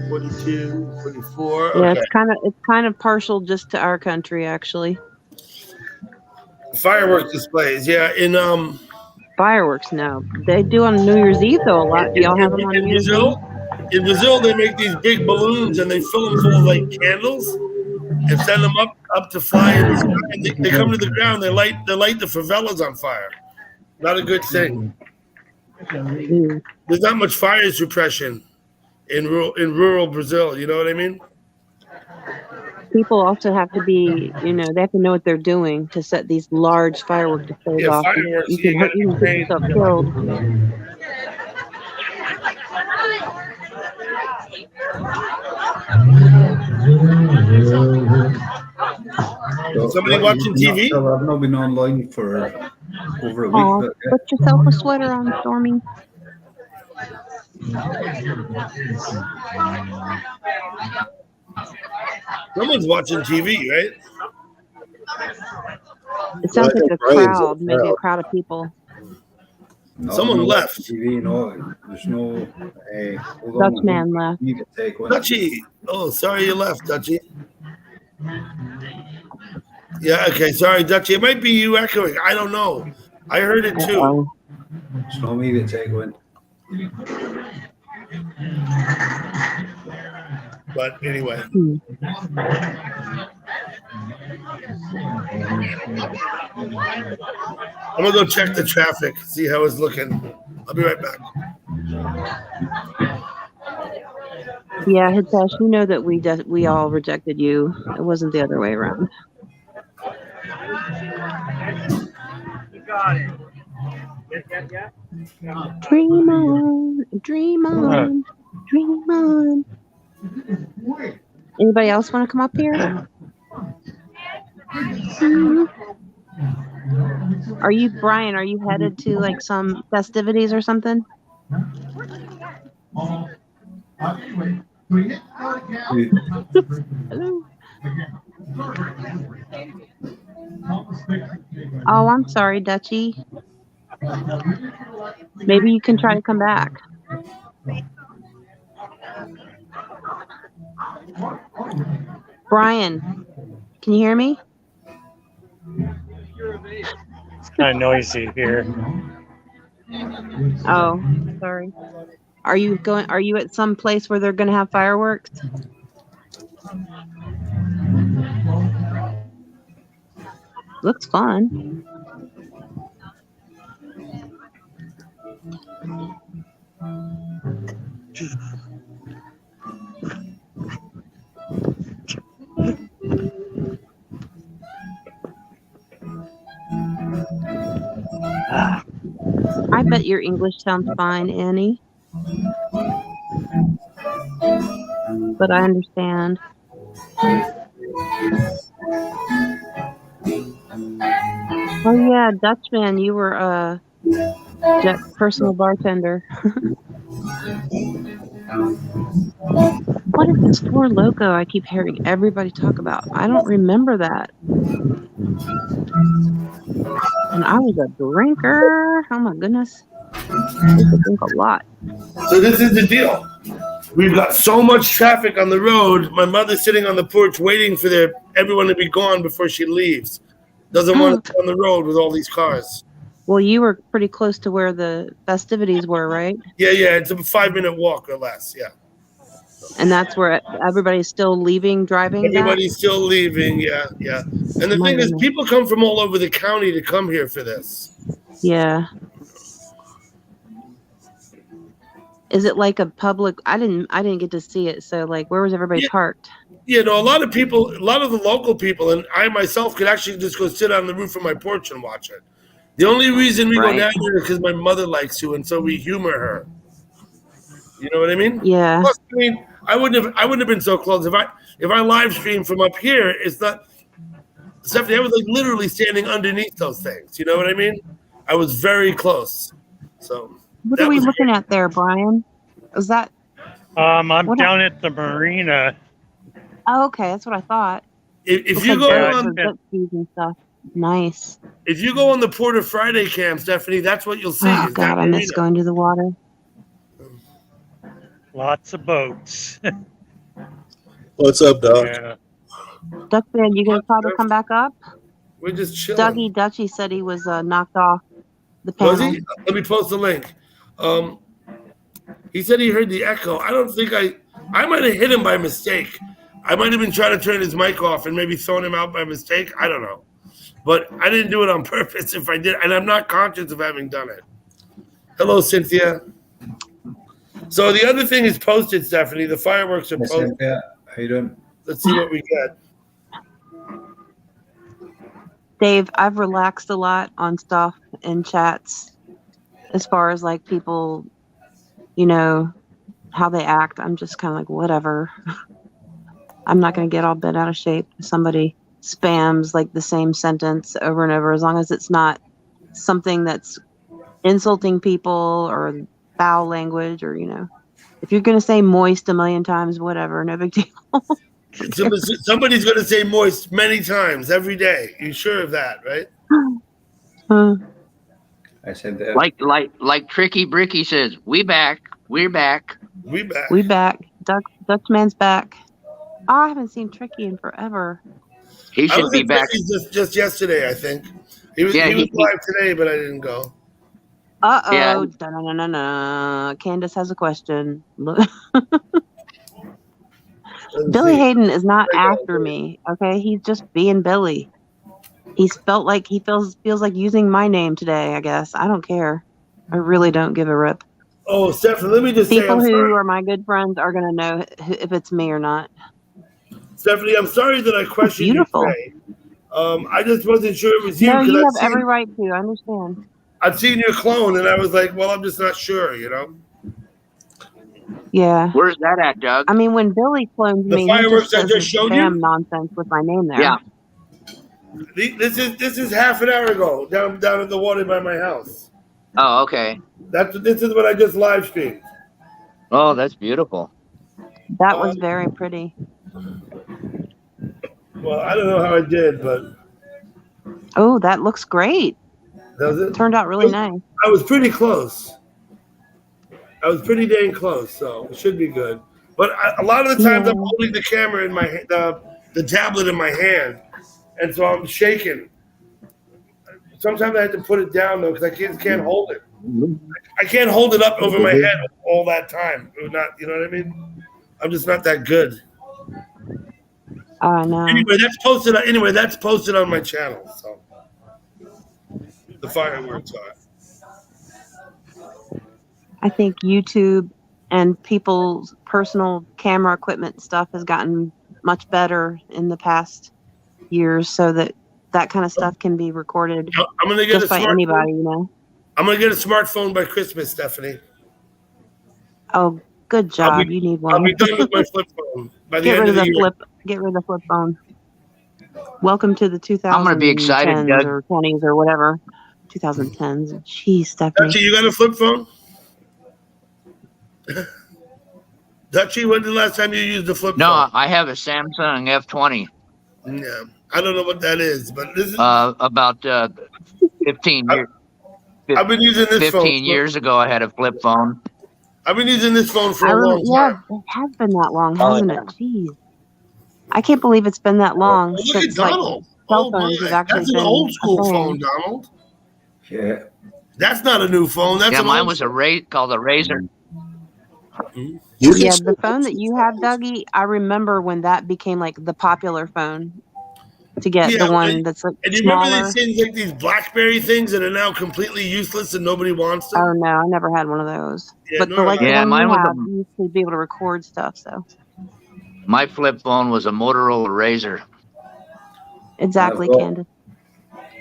Speaker 1: 42, 44.
Speaker 3: Yeah,
Speaker 1: Okay.
Speaker 3: it's kind of partial just to our country, actually.
Speaker 1: Firework displays, yeah. In
Speaker 3: Fireworks now. They do on New Year's Eve though a lot. Do y'all have them on New Year's Eve?
Speaker 1: In Brazil, they make these big balloons and they fill them full of like candles and send them up to fly in the sky. And they come to the ground. They light the favelas on fire. Not a good thing.
Speaker 3: Ooh.
Speaker 1: There's not much fire suppression in rural Brazil. You know what I mean?
Speaker 3: People also have to be, they have to know what they're doing to set these large firework displays
Speaker 1: Yeah,
Speaker 3: off.
Speaker 1: fireworks,
Speaker 3: You can
Speaker 1: you gotta
Speaker 3: get yourself killed.
Speaker 1: Somebody watching TV?
Speaker 7: I've not been online for over a week.
Speaker 3: Aw,
Speaker 7: But, yeah.
Speaker 3: put yourself a sweater on, Stormy.
Speaker 1: Someone's watching TV, right?
Speaker 3: It sounds
Speaker 5: I
Speaker 3: like
Speaker 5: think
Speaker 3: a
Speaker 5: Brian's
Speaker 3: crowd,
Speaker 5: in the
Speaker 3: maybe a
Speaker 5: crowd.
Speaker 3: crowd of people.
Speaker 7: No,
Speaker 1: Someone
Speaker 7: no,
Speaker 1: left.
Speaker 7: TV, no, there's no. Hold on,
Speaker 3: Dutchman left.
Speaker 7: You can take one.
Speaker 1: Dutchie. Oh, sorry you left, Dutchie. Yeah, okay. Sorry, Dutchie. It might be you echoing. I don't know. I heard it too.
Speaker 3: Uh-oh.
Speaker 7: It's not me that take one.
Speaker 1: But anyway. I'm going to go check the traffic, see how it's looking. I'll be right back.
Speaker 3: Yeah, Hitesh, you know that we all rejected you. It wasn't the other way around. Dream on, dream on, dream on. Anybody else want to come up here? Are you, Brian, are you headed to like some festivities or something? Hello? Oh, I'm sorry, Dutchie. Maybe you can try to come back. Brian, can you hear me?
Speaker 2: It's kind of noisy here.
Speaker 3: Oh, sorry. Are you at some place where they're going to have fireworks? Looks fun. I bet your English sounds fine, Annie. But I understand. Oh yeah, Dutchman, you were a personal bartender. What is this Four Loko I keep hearing everybody talk about? I don't remember that. And I was a drinker. Oh my goodness. I used to drink a lot.
Speaker 1: So this is the deal. We've got so much traffic on the road. My mother's sitting on the porch waiting for everyone to be gone before she leaves. Doesn't want to be on the road with all these cars.
Speaker 3: Well, you were pretty close to where the festivities were, right?
Speaker 1: Yeah. It's a 5-minute walk or less. Yeah.
Speaker 3: And that's where everybody's still leaving, driving back?
Speaker 1: Everybody's still leaving. Yeah. And the
Speaker 3: My
Speaker 1: thing is,
Speaker 3: goodness.
Speaker 1: people come from all over the county to come here for this.
Speaker 3: Yeah. Is it like a public? I didn't get to see it. So like, where was everybody
Speaker 1: Yeah.
Speaker 3: parked?
Speaker 1: You know, a lot of the local people, and I myself could actually just go sit on the roof of my porch and watch it. The only reason we
Speaker 3: Right.
Speaker 1: go down there is because my mother likes to, and so we humor her. You know what I mean?
Speaker 3: Yeah.
Speaker 1: Plus, I mean, I wouldn't have been so close if I live stream from up here. It's not, Stephanie. I was like literally standing underneath those things. You know what I mean? I was very close. So
Speaker 3: What
Speaker 1: that
Speaker 3: are we
Speaker 1: was
Speaker 3: looking at there, Brian? Is that?
Speaker 2: I'm
Speaker 3: What-
Speaker 2: down at the marina.
Speaker 3: Oh, okay, that's what I thought.
Speaker 1: if
Speaker 3: Looks
Speaker 1: you
Speaker 3: like
Speaker 1: go
Speaker 2: Yeah,
Speaker 3: boats
Speaker 1: on
Speaker 3: or jet skis and stuff. Nice.
Speaker 1: if you go on the Port of Friday cam, Stephanie, that's what you'll see.
Speaker 3: Oh
Speaker 1: is
Speaker 3: God,
Speaker 1: that
Speaker 3: I miss
Speaker 1: marina.
Speaker 3: going to the water.
Speaker 2: Lots of boats.
Speaker 5: What's up, Doc?
Speaker 2: Yeah.
Speaker 3: Duckman, you gonna try to come back up?
Speaker 1: We're just chilling.
Speaker 3: Dutchie said he was knocked off the
Speaker 1: Was
Speaker 3: panel.
Speaker 1: he? Let me post the link. He said he heard the echo. I don't think I might have hit him by mistake. I might have been trying to turn his mic off and maybe thrown him out by mistake. I don't know. But I didn't do it on purpose if I did, and I'm not conscious of having done it. Hello, Cynthia. So the other thing is posted, Stephanie. The fireworks are
Speaker 7: Hey,
Speaker 1: posted.
Speaker 7: Cynthia, how you doing?
Speaker 1: Let's see what we get.
Speaker 3: Dave, I've relaxed a lot on stuff in chats as far as like people, you know, how they act. I'm just kind of like, whatever. I'm not going to get all bent out of shape if somebody spams like the same sentence over and over, as long as it's not something that's insulting people or foul language, or, you know, if you're going to say moist a million times, whatever, no big deal.
Speaker 1: Somebody's going to say moist many times every day. You sure of that, right?
Speaker 7: I said that.
Speaker 4: Like Tricky Bricky says, we're back.
Speaker 1: We back.
Speaker 3: We back. Dutchman's back. Oh, I haven't seen Tricky in forever.
Speaker 4: He
Speaker 1: I
Speaker 4: should
Speaker 1: was
Speaker 4: be
Speaker 1: at
Speaker 4: back.
Speaker 1: Tricky's just yesterday, I think. He was
Speaker 4: Yeah,
Speaker 1: live today, but I didn't go.
Speaker 3: Uh-oh.
Speaker 4: Yeah.
Speaker 3: Da-na-na-na-na. Candace has a question.
Speaker 1: Let's
Speaker 3: Billy
Speaker 1: see.
Speaker 3: Hayden is not after me, okay? He's just being Billy. He feels like using my name today, I guess. I don't care. I really don't give a rip.
Speaker 1: Oh, Stephanie, let me just say,
Speaker 3: People
Speaker 1: I'm
Speaker 3: who
Speaker 1: sorry.
Speaker 3: are my good friends are going to know if it's me or not.
Speaker 1: Stephanie, I'm sorry that I questioned
Speaker 3: Beautiful.
Speaker 1: you today. I just wasn't sure it was you.
Speaker 3: No,
Speaker 1: 'cause
Speaker 3: you
Speaker 1: I'd
Speaker 3: have every right to. I understand.
Speaker 1: I'd seen your clone, and I was like, well, I'm just not sure, you know?
Speaker 3: Yeah.
Speaker 4: Where's that at, Doug?
Speaker 3: I mean, when Billy clones
Speaker 1: The
Speaker 3: me, he
Speaker 1: fireworks
Speaker 3: just
Speaker 1: I
Speaker 3: says
Speaker 1: just showed you?
Speaker 3: spam nonsense with my name there.
Speaker 4: Yeah.
Speaker 1: This is half an hour ago, down at the water by my house.
Speaker 4: Oh, okay.
Speaker 1: This is what I just live streamed.
Speaker 4: Oh, that's beautiful.
Speaker 3: That was very pretty.
Speaker 1: Well, I don't know how I did, but
Speaker 3: Oh, that looks great.
Speaker 1: does it?
Speaker 3: Turned out really nice.
Speaker 1: I was pretty close. I was pretty dang close, so it should be good. But a lot of the times I'm
Speaker 3: Yeah.
Speaker 1: holding the camera in my the tablet in my hand, and so I'm shaking. Sometimes I have to put it down though because I can't hold it. I can't hold it up over my head all that time. It would not, you know what I mean? I'm just not that good.
Speaker 3: No.
Speaker 1: Anyway, that's posted on my channel. So the fireworks are.
Speaker 3: I think YouTube and people's personal camera equipment stuff has gotten much better in the past years, so that kind of stuff can be recorded
Speaker 1: I'm gonna get
Speaker 3: just
Speaker 1: a
Speaker 3: by
Speaker 1: smartphone.
Speaker 3: anybody, you know.
Speaker 1: I'm gonna get a smartphone by Christmas, Stephanie.
Speaker 3: Oh, good job. You need
Speaker 1: I'll
Speaker 3: one.
Speaker 1: be done with my flip phone by the
Speaker 3: Get
Speaker 1: end
Speaker 3: rid
Speaker 1: of
Speaker 3: of
Speaker 1: the
Speaker 3: the
Speaker 1: year.
Speaker 3: flip. Get rid of the flip phone. Welcome to the 2010s
Speaker 4: I'm gonna be excited, Doug.
Speaker 3: or 20s or whatever. 2010s. Jeez, Stephanie.
Speaker 1: Dutchie, you got a flip phone? Dutchie, when the last time you used a flip
Speaker 4: No,
Speaker 1: phone?
Speaker 4: I have a Samsung F20.
Speaker 1: Yeah, I don't know what that is, but this is.
Speaker 4: About 15 years.
Speaker 1: I've been using this phone.
Speaker 4: 15 years ago, I had a flip phone.
Speaker 1: I've been using this phone for
Speaker 3: I
Speaker 1: a
Speaker 3: remember,
Speaker 1: long
Speaker 3: yeah,
Speaker 1: time.
Speaker 3: it has been that long,
Speaker 4: Oh,
Speaker 3: hasn't
Speaker 4: yeah.
Speaker 3: it? Jeez. I can't believe it's been that long
Speaker 1: Look at
Speaker 3: since like
Speaker 1: Donald.
Speaker 3: cell
Speaker 1: Oh
Speaker 3: phones
Speaker 1: my,
Speaker 3: have actually
Speaker 1: that's an
Speaker 3: been
Speaker 1: old school
Speaker 3: a thing.
Speaker 1: phone, Donald.
Speaker 7: Yeah.
Speaker 1: That's not a new phone. That's
Speaker 4: Yeah,
Speaker 1: an
Speaker 4: mine
Speaker 1: old
Speaker 4: was called a Razor.
Speaker 5: You can
Speaker 3: Yeah, the
Speaker 5: still
Speaker 3: phone that you have, Dougie, I remember when that became like the popular phone. to get
Speaker 1: Yeah,
Speaker 3: the one that's like
Speaker 1: And you remember
Speaker 3: smaller.
Speaker 1: these things like these BlackBerry things that are now completely useless and nobody wants them?
Speaker 3: Oh no, I never had one of those.
Speaker 1: Yeah,
Speaker 3: But
Speaker 1: nor
Speaker 3: like
Speaker 1: have
Speaker 3: the
Speaker 1: I.
Speaker 4: Yeah,
Speaker 3: one
Speaker 4: mine
Speaker 3: you
Speaker 4: was
Speaker 3: have, you used to be able to record stuff. So
Speaker 4: my flip phone was a Motorola Razr.
Speaker 3: exactly,
Speaker 7: I've got-
Speaker 3: Candace.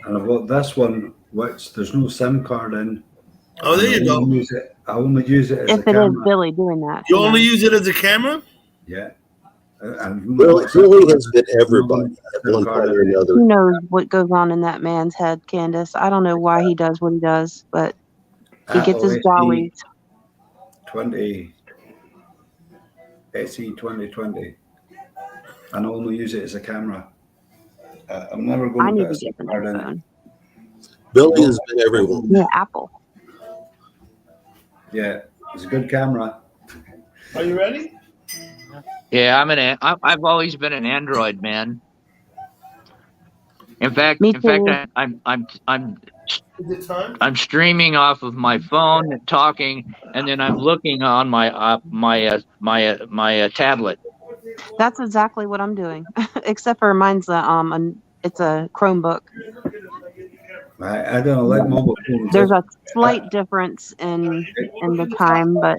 Speaker 7: And I've got this one, which there's no SIM card in.
Speaker 1: Oh, there you go.
Speaker 7: I only use it as
Speaker 3: If
Speaker 7: a
Speaker 3: it is
Speaker 7: camera.
Speaker 3: Billy doing that,
Speaker 1: You
Speaker 3: who
Speaker 1: only
Speaker 3: knows?
Speaker 1: use it as a camera?
Speaker 7: Yeah. And
Speaker 5: Billy has been everybody at one point or another.
Speaker 3: Who knows what goes on in that man's head, Candace? I don't know why he does what he does, but he gets his jollies.
Speaker 7: 20 SE 2020. And I only use it as a camera. I'm never
Speaker 3: I
Speaker 7: going to
Speaker 3: need
Speaker 7: put a
Speaker 3: to
Speaker 7: SIM
Speaker 3: get the
Speaker 7: card
Speaker 3: new
Speaker 7: in.
Speaker 3: phone.
Speaker 5: Billy has been everyone.
Speaker 3: Yeah, Apple.
Speaker 7: Yeah, it's a good camera.
Speaker 1: Are you ready?
Speaker 4: Yeah, I've always been an Android man. In fact,
Speaker 3: Me too.
Speaker 1: Is it time?
Speaker 4: I'm streaming off of my phone and talking, and then I'm looking on my tablet.
Speaker 3: That's exactly what I'm doing, except for mine's it's a Chromebook.
Speaker 7: I don't like mobile phones.
Speaker 3: There's a slight difference in the time, but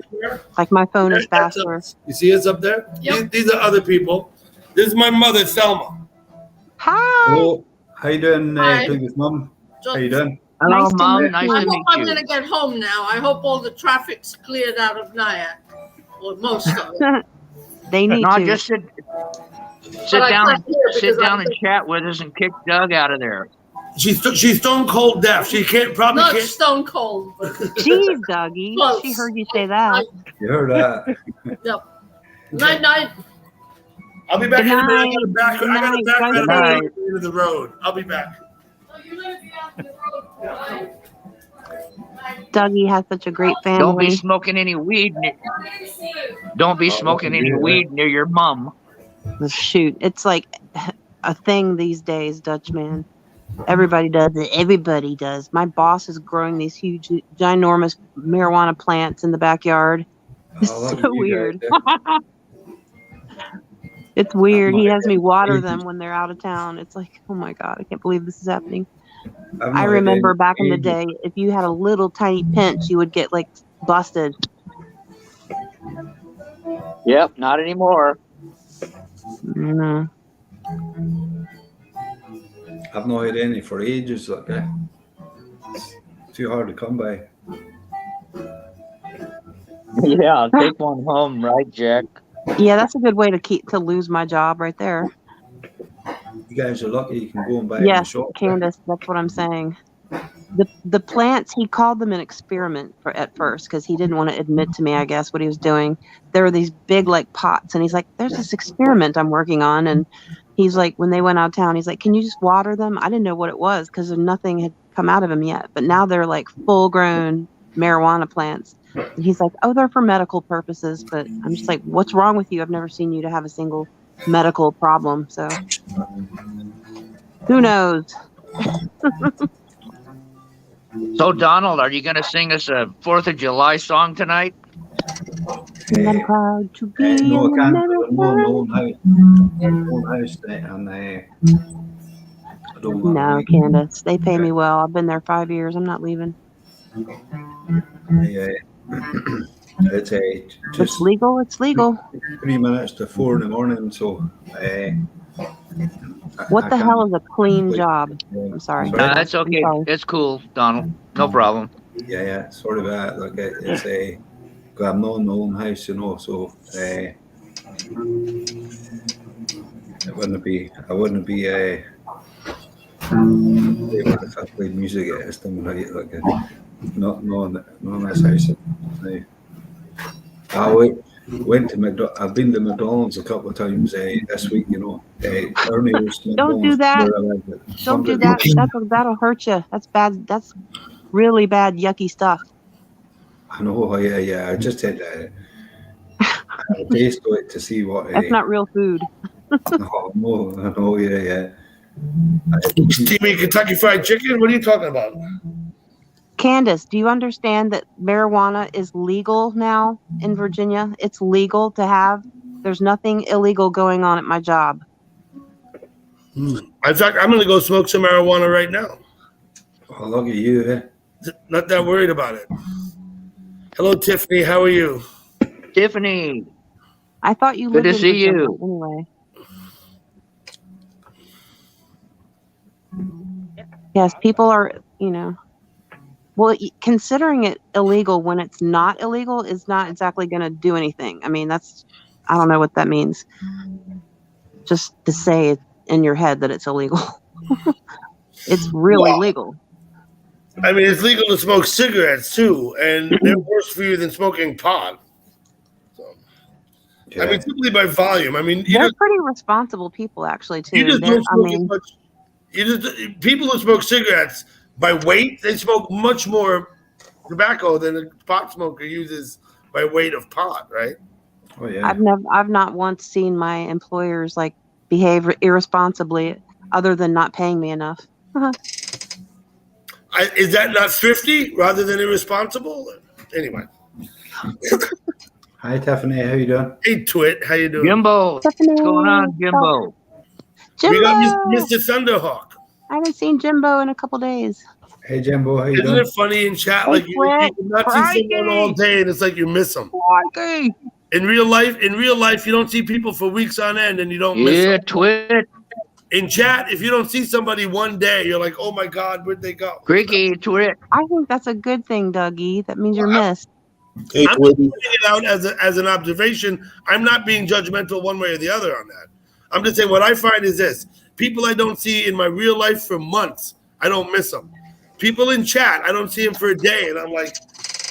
Speaker 3: like my phone is
Speaker 1: That's
Speaker 3: faster.
Speaker 1: up. You see it's up there?
Speaker 6: Yep.
Speaker 1: These are other people. This is my mother, Selma.
Speaker 3: Hi.
Speaker 7: Hello, how you doing,
Speaker 6: Hi.
Speaker 7: Douglas mum? How you
Speaker 6: Just,
Speaker 7: doing?
Speaker 4: Hello,
Speaker 3: Nice to
Speaker 4: Mom.
Speaker 3: meet
Speaker 4: Nice
Speaker 3: you.
Speaker 4: to
Speaker 6: I hope
Speaker 4: meet
Speaker 6: I'm
Speaker 4: you.
Speaker 6: gonna get home now. I hope all the traffic's cleared out of Nyack, or most of it.
Speaker 3: They need
Speaker 4: No,
Speaker 3: to.
Speaker 4: just sit
Speaker 6: But I
Speaker 4: down,
Speaker 6: can't hear because
Speaker 4: and
Speaker 6: I'm-
Speaker 4: chat with us and kick Doug out of there.
Speaker 1: She's stone cold deaf. She probably
Speaker 6: Not
Speaker 1: can't.
Speaker 6: stone cold. But
Speaker 3: Jeez, Dougie.
Speaker 6: Close.
Speaker 3: She heard you say that.
Speaker 7: You heard that?
Speaker 6: night, night.
Speaker 1: I'll be back in a minute. I got to
Speaker 3: Good
Speaker 1: back. I got to
Speaker 3: night.
Speaker 1: back
Speaker 3: Good
Speaker 1: right
Speaker 4: night.
Speaker 1: out into the road. I'll be back.
Speaker 6: Oh, you're gonna be out in the road.
Speaker 3: Dougie has such a great family.
Speaker 4: Don't be smoking any weed. Don't be smoking any weed near your mom.
Speaker 3: Shoot, it's like a thing these days, Dutchman. Everybody does it. Everybody does. My boss is growing these huge, ginormous marijuana plants in the backyard. It's
Speaker 7: I love
Speaker 3: so
Speaker 7: you
Speaker 3: weird.
Speaker 7: guys.
Speaker 3: It's weird. He has me water them when they're out of town. It's like, oh my God, I can't believe this is happening.
Speaker 7: I've not
Speaker 3: I
Speaker 7: had
Speaker 3: remember
Speaker 7: any
Speaker 3: back in the
Speaker 7: ages.
Speaker 3: day, if you had a little tiny pinch, you would get like busted.
Speaker 4: Yep, not anymore.
Speaker 3: No.
Speaker 7: I've not had any for ages. Like, too hard to come by.
Speaker 4: Yeah, take one home, right, Jack?
Speaker 3: Yeah, that's a good way to lose my job right there.
Speaker 7: You guys are lucky you can go and buy it in the
Speaker 3: Yes,
Speaker 7: shop.
Speaker 3: Candace, that's what I'm saying. The plants, he called them an experiment at first because he didn't want to admit to me, I guess, what he was doing. There were these big like pots, and he's like, "There's this experiment I'm working on," and he's like, when they went out of town, he's like, "Can you just water them?" I didn't know what it was because nothing had come out of them yet, but now they're like full-grown marijuana plants. And he's like, "Oh, they're for medical purposes," but I'm just like, "What's wrong with you? I've never seen you to have a single medical problem." So who knows?
Speaker 4: So, Donald, are you going to sing us a 4th of July song tonight?
Speaker 3: And I'm proud to be
Speaker 7: No, I
Speaker 3: an
Speaker 7: can't.
Speaker 3: American.
Speaker 7: My own house, and I don't want
Speaker 3: No,
Speaker 7: to
Speaker 3: Candace, they pay me well. I've been there 5 years. I'm not leaving.
Speaker 7: Yeah. It's
Speaker 3: It's
Speaker 7: just
Speaker 3: legal. It's legal.
Speaker 7: 3 minutes to 4 in the morning, so
Speaker 3: What the hell is a clean job? I'm sorry.
Speaker 4: That's okay.
Speaker 3: I'm sorry.
Speaker 4: It's cool, Donald. No problem.
Speaker 7: Yeah, sort of that. Like it's a, I'm not in my own house, you know, so it wouldn't be. I wouldn't be if I played music at this time, right? Like not in this house. I went to McDonald's. I've been to McDonald's a couple of times this week. You know, Ernie's.
Speaker 3: Don't do that. Don't do that. That'll hurt you. That's bad. That's really bad, yucky stuff.
Speaker 7: I know. Yeah. I just had a taste of it to see what.
Speaker 3: That's not real food.
Speaker 7: Oh, no, I know. Yeah.
Speaker 1: You mean Kentucky Fried Chicken? What are you talking about?
Speaker 3: Candace, do you understand that marijuana is legal now in Virginia? It's legal to have. There's nothing illegal going on at my job.
Speaker 1: In fact, I'm going to go smoke some marijuana right now.
Speaker 7: Oh, look at you, eh?
Speaker 1: Not that worried about it. Hello, Tiffany. How are you?
Speaker 4: Tiffany,
Speaker 3: I thought you
Speaker 4: Good
Speaker 3: lived
Speaker 4: to
Speaker 3: in
Speaker 4: see
Speaker 3: Virginia
Speaker 4: you.
Speaker 3: anyway. Yes, people are, well, considering it illegal when it's not illegal is not exactly going to do anything. I mean, I don't know what that means. Just to say it in your head that it's illegal. It's really
Speaker 1: Well,
Speaker 3: legal.
Speaker 1: I mean, it's legal to smoke cigarettes too, and they're worse for you than smoking pot.
Speaker 7: Yeah.
Speaker 1: I mean, simply by volume. I mean,
Speaker 3: They're pretty responsible people, actually, too.
Speaker 1: you just
Speaker 3: They're-
Speaker 1: don't smoke as much. People who smoke cigarettes by weight, they smoke much more tobacco than a pot smoker uses by weight of pot, right?
Speaker 7: Oh, yeah.
Speaker 3: I've not once seen my employers like behave irresponsibly, other than not paying me enough.
Speaker 1: Is that not thrifty rather than irresponsible? Anyway,
Speaker 7: Hi, Tiffany. How you doing?
Speaker 1: hey Twit, how you doing?
Speaker 4: Jimbo, what's going on, Jimbo?
Speaker 1: We got
Speaker 3: Jimbo!
Speaker 1: Mr. Thunderhawk.
Speaker 3: I haven't seen Jimbo in a couple days.
Speaker 7: Hey, Jimbo. How you
Speaker 1: Isn't
Speaker 7: doing?
Speaker 1: it funny in chat?
Speaker 3: Hey,
Speaker 1: Like you
Speaker 3: Twit.
Speaker 1: cannot see someone all day, and it's like you miss them.
Speaker 4: Okay.
Speaker 1: In real life, you don't see people for weeks on end, and you don't miss
Speaker 4: Yeah,
Speaker 1: them.
Speaker 4: Twit.
Speaker 1: In chat, if you don't see somebody one day, you're like, oh my God, where'd they go?
Speaker 4: Cricky, Twit.
Speaker 3: I think that's a good thing, Dougie. That means you're missed.
Speaker 5: Hey,
Speaker 1: I'm
Speaker 5: Twitty.
Speaker 1: putting it out as an observation. I'm not being judgmental one way or the other on that. I'm just saying what I find is this: people I don't see in my real life for months, I don't miss them. People in chat, I don't see them for a day, and I'm like,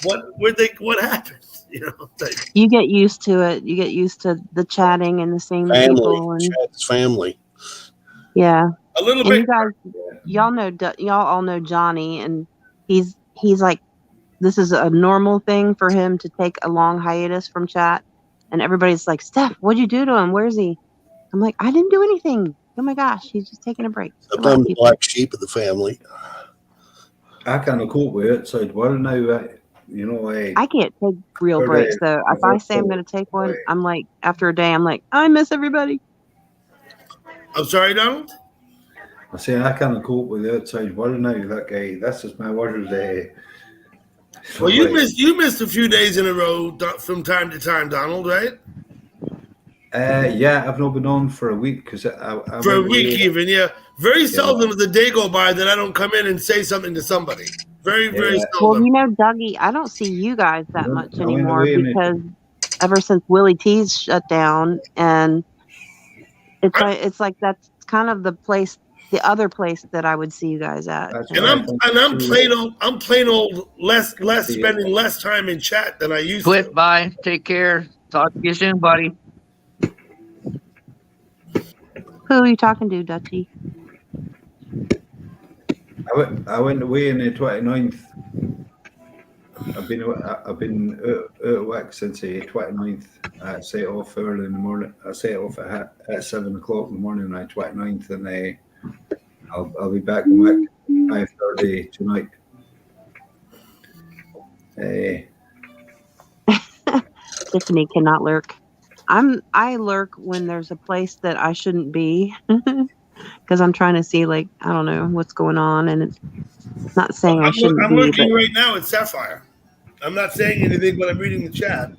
Speaker 1: what happened? You know, like,
Speaker 3: You get used to it. You get used to the chatting and the seeing the people,
Speaker 5: Family.
Speaker 3: and
Speaker 5: Chat's family.
Speaker 3: yeah.
Speaker 1: a little
Speaker 3: And
Speaker 1: bit.
Speaker 3: you guys, y'all all know Johnny, and he's like, this is a normal thing for him to take a long hiatus from chat, and everybody's like, Steph, what'd you do to him? Where's he? I'm like, I didn't do anything. Oh my gosh, he's just taking a break.
Speaker 5: Except I'm the black sheep of the family.
Speaker 7: I kind of cope with it. So, well, now,
Speaker 3: I can't take real
Speaker 7: Or
Speaker 3: breaks
Speaker 7: they-
Speaker 3: though. If I say I'm going to take one, I'm like, after a day, I'm like, I miss everybody.
Speaker 1: I'm sorry, Donald.
Speaker 7: I say I kind of cope with the outside world now. That guy, this is my world day.
Speaker 1: Well, you missed a few days in a row from time to time, Donald, right?
Speaker 7: Yeah, I've not been on for a week because I
Speaker 1: For a
Speaker 7: went
Speaker 1: week,
Speaker 7: away.
Speaker 1: even, yeah. Very seldom does a day go by that I don't come in and say something to somebody. Very
Speaker 7: Yeah.
Speaker 3: Well,
Speaker 1: seldom.
Speaker 3: Dougie, I don't see you guys that
Speaker 7: No,
Speaker 3: much
Speaker 7: I went
Speaker 3: anymore
Speaker 7: away and
Speaker 3: because ever since Willie T's shut down, and it's like that's kind of the other place that I would see you guys at.
Speaker 7: That's
Speaker 1: And
Speaker 7: what
Speaker 1: I'm plain old less spending less time in chat than I used
Speaker 4: Twit,
Speaker 1: to.
Speaker 4: bye. Take care. Talk to you soon, buddy.
Speaker 3: Who are you talking to, Dutchie?
Speaker 7: I went away on the 29th. I've been out of work since the 29th. I set off early in the morning. I set off at 7 o'clock in the morning on the 29th, and I'll be back in work 5:30 tonight.
Speaker 3: Tiffany cannot lurk. I lurk when there's a place that I shouldn't be because I'm trying to see, like, I don't know what's going on, and it's not saying I shouldn't
Speaker 1: I'm
Speaker 3: be.
Speaker 1: looking
Speaker 3: But
Speaker 1: right now at Sapphire. I'm not saying anything, but I'm reading the chat.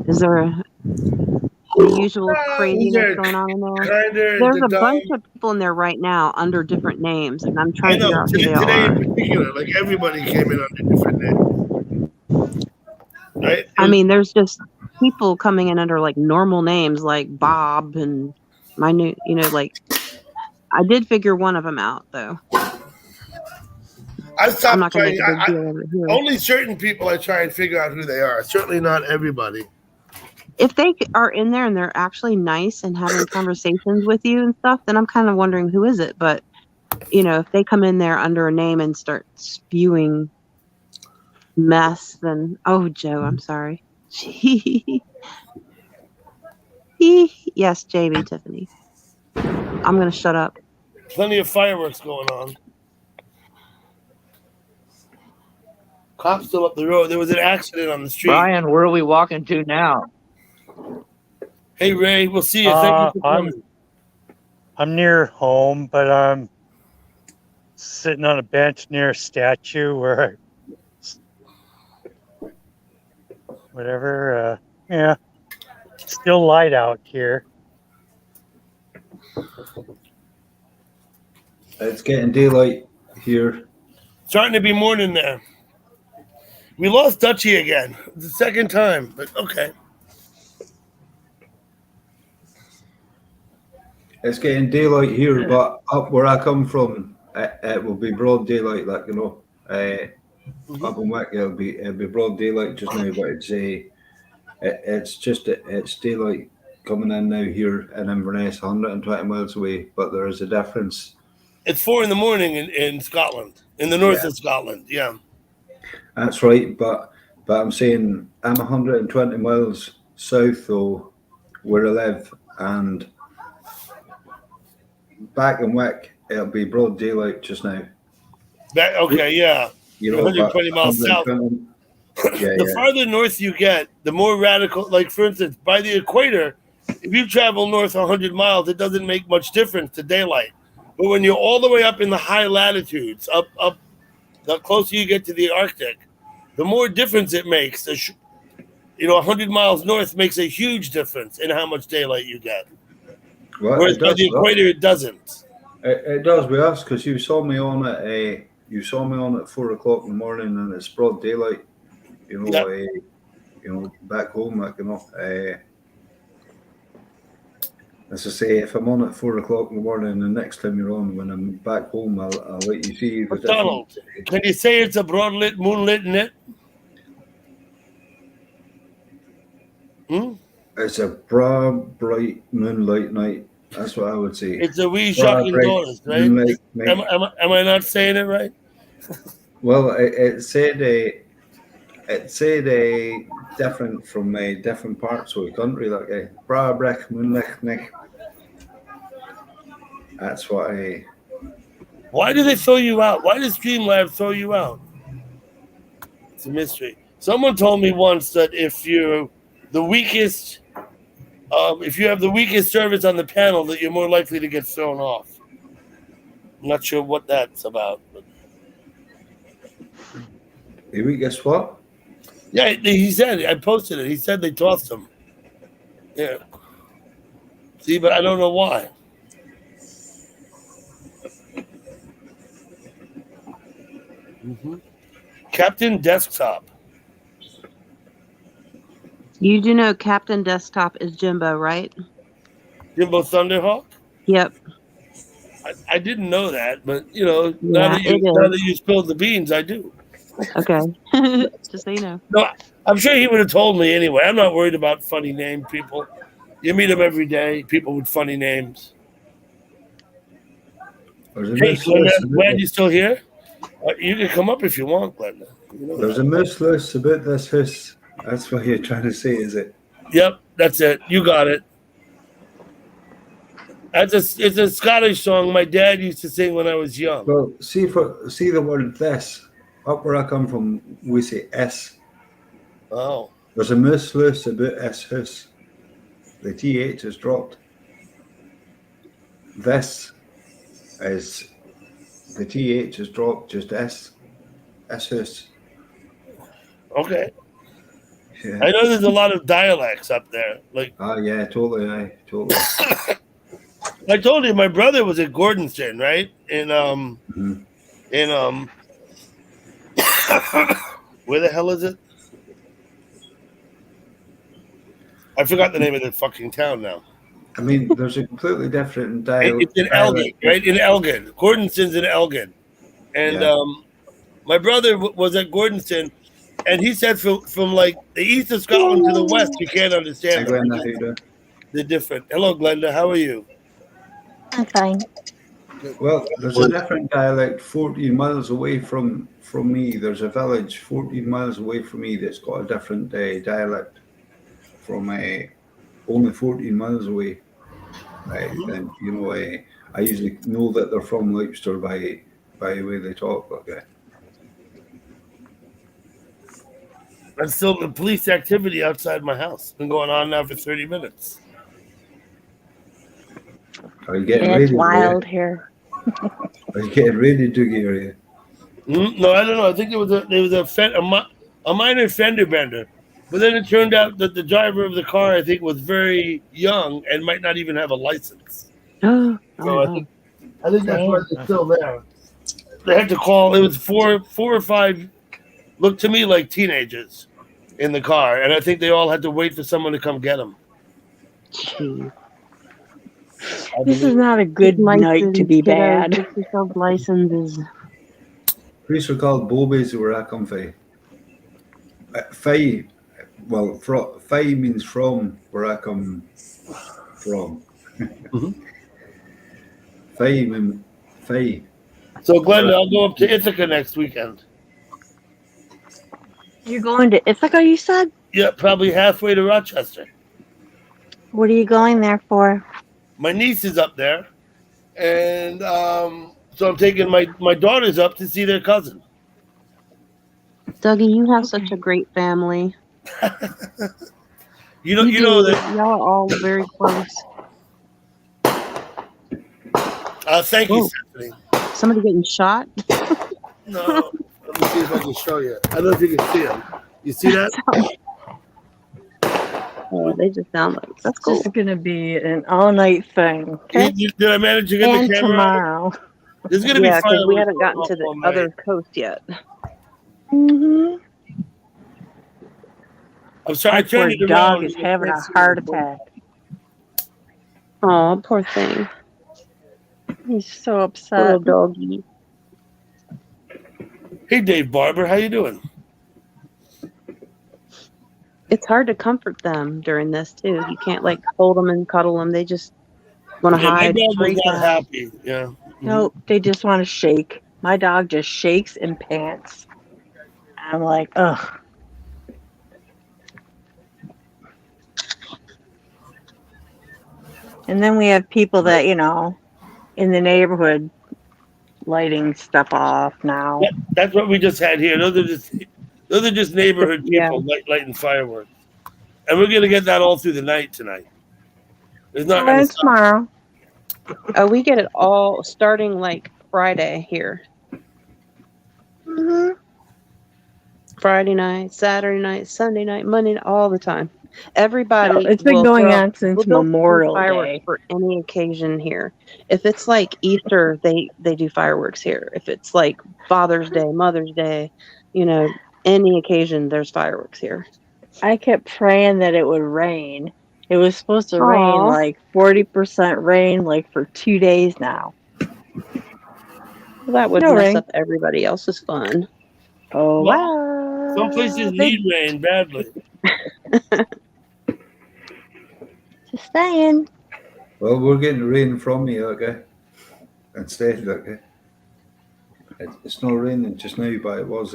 Speaker 3: is there the usual craziness
Speaker 1: they're
Speaker 3: going on in there?
Speaker 1: Kinda
Speaker 3: There's
Speaker 1: the
Speaker 3: a bunch
Speaker 1: dumb-
Speaker 3: of people in there right now under different names, and I'm
Speaker 1: I
Speaker 3: trying to figure
Speaker 1: know
Speaker 3: out who they
Speaker 1: today
Speaker 3: are.
Speaker 1: in particular, like everybody came in under different names, right?
Speaker 3: I mean, there's just people coming in under like normal names, like Bob and my new, like. I did figure one of them out, though.
Speaker 1: I stopped
Speaker 3: I'm not going to
Speaker 1: trying.
Speaker 3: make a big deal of it here.
Speaker 1: Only certain people I try and figure out who they are. Certainly not everybody.
Speaker 3: If they are in there and they're actually nice and having conversations with you and stuff, then I'm kind of wondering who is it. But, if they come in there under a name and start spewing mess, then, oh, Joe, I'm sorry. Yes, JB, Tiffany. I'm going to shut up.
Speaker 1: Plenty of fireworks going on. Cops still up the road. There was an accident on the street.
Speaker 4: Brian, where are we walking to now?
Speaker 1: Hey, Ray, we'll see you. Thank you for coming.
Speaker 2: I'm near home, but I'm sitting on a bench near a statue where whatever. Yeah, still light out here.
Speaker 7: It's getting daylight here.
Speaker 1: Starting to be morning there. We lost Dutchie again. It's the second time, but okay.
Speaker 7: It's getting daylight here, but up where I come from, it will be broad daylight. Like up in Wick, it'll be broad daylight just now. But it's daylight coming in now here in Inverness, 120 miles away. But there is a difference.
Speaker 1: It's 4 a.m. in Scotland, in the north of Scotland. Yeah.
Speaker 7: That's right, but I'm saying I'm 120 miles south though, where I live, and back in Wick, it'll be broad daylight just now.
Speaker 1: Okay, yeah.
Speaker 7: You know,
Speaker 1: 120 miles south. The farther north you get, the more radical. Like for instance, by the equator, if you travel north 100 miles, it doesn't make much difference to daylight. But when you're all the way up in the high latitudes, up, the closer you get to the Arctic, the more difference it makes. 100 miles north makes a huge difference in how much daylight you get.
Speaker 7: Well,
Speaker 1: whereas by the equator, it doesn't.
Speaker 7: It does with us because you saw me on at 4 o'clock in the morning, and it's broad daylight. Back home, like as I say, if I'm on at 4 o'clock in the morning, the next time you're on, when I'm back home, I'll let you see.
Speaker 1: McDonald, can you say it's a broad-lit, moonlit night?
Speaker 7: It's a broad, bright moonlight night. That's what I would say.
Speaker 1: It's a wee shocking doors, right? Am I not saying it right?
Speaker 7: Well, it said different from different parts of the country, like a bra brick moonlight. That's what I.
Speaker 1: Why do they throw you out? Why does Streamlab throw you out? It's a mystery. Someone told me once that if you have the weakest service on the panel, that you're more likely to get thrown off. I'm not sure what that's about. But...
Speaker 7: The weakest what?
Speaker 1: Yeah, he said, I posted it. He said they tossed him. Yeah. See, but I don't know why. Captain Desktop.
Speaker 3: You do know Captain Desktop is Jimbo, right?
Speaker 1: Jimbo Thunderhawk?
Speaker 3: Yep.
Speaker 1: I didn't know that, but now that you spilled the beans, I do.
Speaker 3: Okay. Just so you know.
Speaker 1: No, I'm sure he would have told me anyway. I'm not worried about funny name people. You meet them every day, people with funny names. Hey, Glenda, glad you're still here. You can come up if you want, Glenda.
Speaker 7: There's a moose loose about this house. That's what you're trying to say, is it?
Speaker 1: Yep, that's it. You got it. It's a Scottish song my dad used to sing when I was young.
Speaker 7: Well, see the word this. Up where I come from, we say S.
Speaker 1: Oh.
Speaker 7: There's a moose loose about S house. The TH is dropped. This is the TH is dropped, just S house.
Speaker 1: Okay.
Speaker 7: Yeah.
Speaker 1: I know there's a lot of dialects up there. Like.
Speaker 7: Yeah, totally.
Speaker 1: I told you my brother was at Gordonston, right? Where the hell is it? I forgot the name of the fucking town now.
Speaker 7: I mean, there's a completely different dialect.
Speaker 1: It's in Elgin, right? In Elgin. Gordonston's in Elgin. And my brother was at Gordonston, and he said from like the east of Scotland to the west, you can't understand them. They're different. Hello, Glenda. How are you?
Speaker 8: I'm fine.
Speaker 7: Well, there's a different dialect 14 miles away from me. There's a village 14 miles away from me that's got a different dialect from only 14 miles away. And I usually know that they're from Leicester by the way they talk. Okay.
Speaker 1: There's still the police activity outside my house. It's been going on now for 30 minutes.
Speaker 7: Are you getting
Speaker 8: Yeah,
Speaker 7: ready?
Speaker 8: it's wild here.
Speaker 7: Are you getting ready, Doogie? Are you?
Speaker 1: No, I don't know. I think there was a minor fender bender, but then it turned out that the driver of the car, I think, was very young and might not even have a license.
Speaker 3: Oh,
Speaker 1: So I
Speaker 3: no.
Speaker 1: think that's why
Speaker 8: Damn.
Speaker 1: they're still there. They had to call. It was four or five. Looked to me like teenagers in the car, and I think they all had to wait for someone to come get them.
Speaker 3: Jeez.
Speaker 8: This is not a good night to be bad.
Speaker 3: Get yourself licenses.
Speaker 7: Police were called Bobies where I come from. Faye, well, Faye means from where I come from.
Speaker 1: Mhm.
Speaker 7: Faye.
Speaker 1: So, Glenda, I'll go up to Ithaca next weekend.
Speaker 8: You're going to Ithaca, you said?
Speaker 1: Yeah, probably halfway to Rochester.
Speaker 8: What are you going there for?
Speaker 1: My niece is up there, and so I'm taking my daughters up to see their cousin.
Speaker 3: Dougie, you have such a great family.
Speaker 1: You know
Speaker 3: do.
Speaker 1: that.
Speaker 3: Y'all are all very close.
Speaker 1: Thank you,
Speaker 3: Whoa.
Speaker 1: Stephanie.
Speaker 3: Somebody getting shot?
Speaker 1: No, let me see if I can show you. I don't know if you can see them. You see that?
Speaker 3: Oh, they just sound like that's
Speaker 8: It's
Speaker 3: cool.
Speaker 8: just going to be an all-night thing. Okay?
Speaker 1: Did I manage to get
Speaker 8: And
Speaker 1: the camera?
Speaker 8: tomorrow.
Speaker 1: There's gonna
Speaker 3: Yeah,
Speaker 1: be
Speaker 3: because we
Speaker 1: fireworks
Speaker 3: haven't gotten
Speaker 1: going
Speaker 3: to
Speaker 1: off
Speaker 3: the
Speaker 1: all night.
Speaker 3: other coast yet.
Speaker 8: Mm-hmm.
Speaker 1: I'm sorry, I
Speaker 8: My poor
Speaker 1: turned it
Speaker 8: dog
Speaker 1: around.
Speaker 8: is having a heart attack.
Speaker 3: Oh, poor thing.
Speaker 8: He's so
Speaker 3: Little
Speaker 8: upset.
Speaker 3: doggy.
Speaker 1: Hey, Dave Barber, how you doing?
Speaker 3: It's hard to comfort them during this too. You can't like hold them and cuddle them. They just want to
Speaker 1: Yeah, my
Speaker 3: hide.
Speaker 1: dog was
Speaker 3: freak
Speaker 1: not
Speaker 3: out.
Speaker 1: happy. Yeah.
Speaker 8: Nope, they just want to shake. My dog just shakes and pants. I'm like, ugh. And then we have people that, in the neighborhood lighting stuff off now.
Speaker 1: That's what we just had here. Those are just neighborhood
Speaker 3: Yeah.
Speaker 1: people lighting fireworks, and we're gonna get that all through the night tonight. It's not gonna
Speaker 8: And
Speaker 1: stop.
Speaker 8: tomorrow.
Speaker 3: We get it all starting like Friday here.
Speaker 8: Mm-hmm.
Speaker 3: Friday night, Saturday night, Sunday night, Monday night, all the time. Everybody.
Speaker 8: It's been
Speaker 3: will
Speaker 8: going
Speaker 3: throw-
Speaker 8: on since
Speaker 3: they'll do
Speaker 8: Memorial
Speaker 3: fireworks
Speaker 8: Day.
Speaker 3: for any occasion here. If it's like Easter, they do fireworks here. If it's like Father's Day, Mother's Day, any occasion, there's fireworks here.
Speaker 8: I kept praying that it would rain. It was supposed to rain
Speaker 3: Aw.
Speaker 8: like 40% rain like for 2 days now.
Speaker 3: Well, that would
Speaker 8: No
Speaker 3: mess
Speaker 8: rain.
Speaker 3: up everybody else's fun.
Speaker 8: Oh,
Speaker 1: Well,
Speaker 8: wow.
Speaker 1: Some places need rain badly.
Speaker 8: Just saying.
Speaker 7: Well, we're getting rain from you, okay? Instead, okay? It's not raining just now, but it was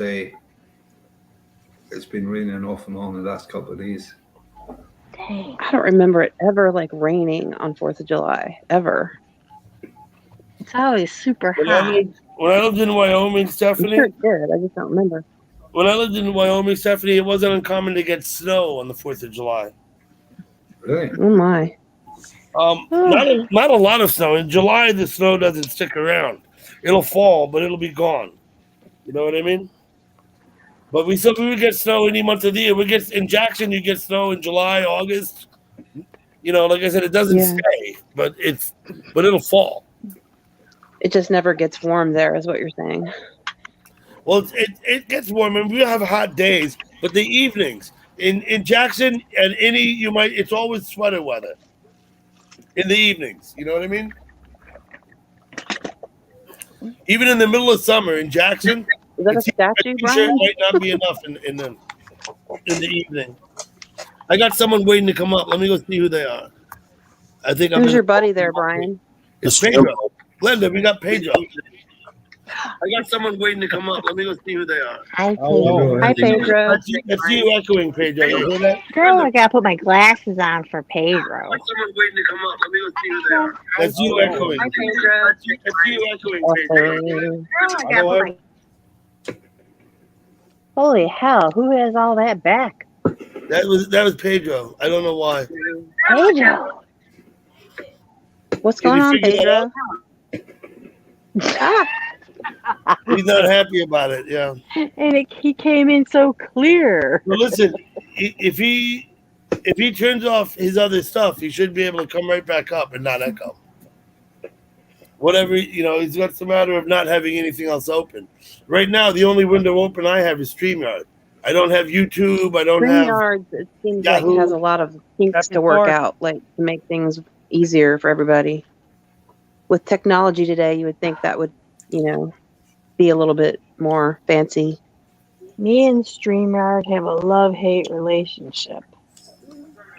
Speaker 7: it's been raining off and on the last couple of days.
Speaker 8: Dang.
Speaker 3: I don't remember it ever like raining on 4th of July, ever.
Speaker 8: It's always super
Speaker 1: When I
Speaker 8: hot.
Speaker 1: lived in Wyoming,
Speaker 3: I'm
Speaker 1: Stephanie.
Speaker 3: sure it did. I just don't remember.
Speaker 1: When I lived in Wyoming, Stephanie, it wasn't uncommon to get snow on the 4th of July.
Speaker 7: Really?
Speaker 3: Oh my.
Speaker 1: Not a lot of snow. In July, the snow doesn't stick around. It'll fall, but it'll be gone. You know what I mean? But we would get snow any month of the year. We get in Jackson, you get snow in July, August. Like I said, it doesn't
Speaker 3: Yeah.
Speaker 1: stay, but it'll fall.
Speaker 3: It just never gets warm there, is what you're saying.
Speaker 1: Well, it gets warm, and we have hot days, but the evenings in Jackson and it's always sweater weather in the evenings. You know what I mean? Even in the middle of summer in Jackson,
Speaker 3: Is that a statue,
Speaker 1: t-shirt
Speaker 3: Brian?
Speaker 1: might not be enough in the evening. I got someone waiting to come up. Let me go see who they are. I think
Speaker 3: Who's your buddy there, Brian?
Speaker 1: It's
Speaker 5: The
Speaker 1: Pedro.
Speaker 5: Stampo.
Speaker 1: Glenda, we got Pedro. I got someone waiting to come up. Let me go see who they are.
Speaker 8: Hi,
Speaker 7: Oh,
Speaker 3: Hi,
Speaker 8: Pedro.
Speaker 3: Pedro.
Speaker 1: That's you echoing, Pedro. You hear that?
Speaker 8: Girl, I gotta put my glasses on for Pedro.
Speaker 1: Someone waiting to come up. Let me go see who they are. That's you echoing.
Speaker 3: Hi, Pedro.
Speaker 1: That's you echoing, Pedro.
Speaker 3: Okay.
Speaker 8: Holy hell, who has all that back?
Speaker 1: That was Pedro. I don't know why.
Speaker 8: Pedro.
Speaker 3: What's
Speaker 1: Can
Speaker 3: going
Speaker 1: you
Speaker 3: on,
Speaker 1: figure that
Speaker 3: Pedro? Ah,
Speaker 1: He's not happy about it. Yeah.
Speaker 8: And he came in so clear.
Speaker 1: Well, listen, if he turns off his other stuff, he should be able to come right back up and not echo. Whatever, it's got the matter of not having anything else open. Right now, the only window open I have is StreamYard. I don't have YouTube. I don't have
Speaker 3: StreamYard, it seems like
Speaker 1: Yahoo.
Speaker 3: it has a lot of kinks
Speaker 2: Happy
Speaker 3: to work
Speaker 2: Fourth.
Speaker 3: out, like to make things easier for everybody. With technology today, you would think that would, be a little bit more fancy.
Speaker 8: Me and StreamYard have a love-hate relationship.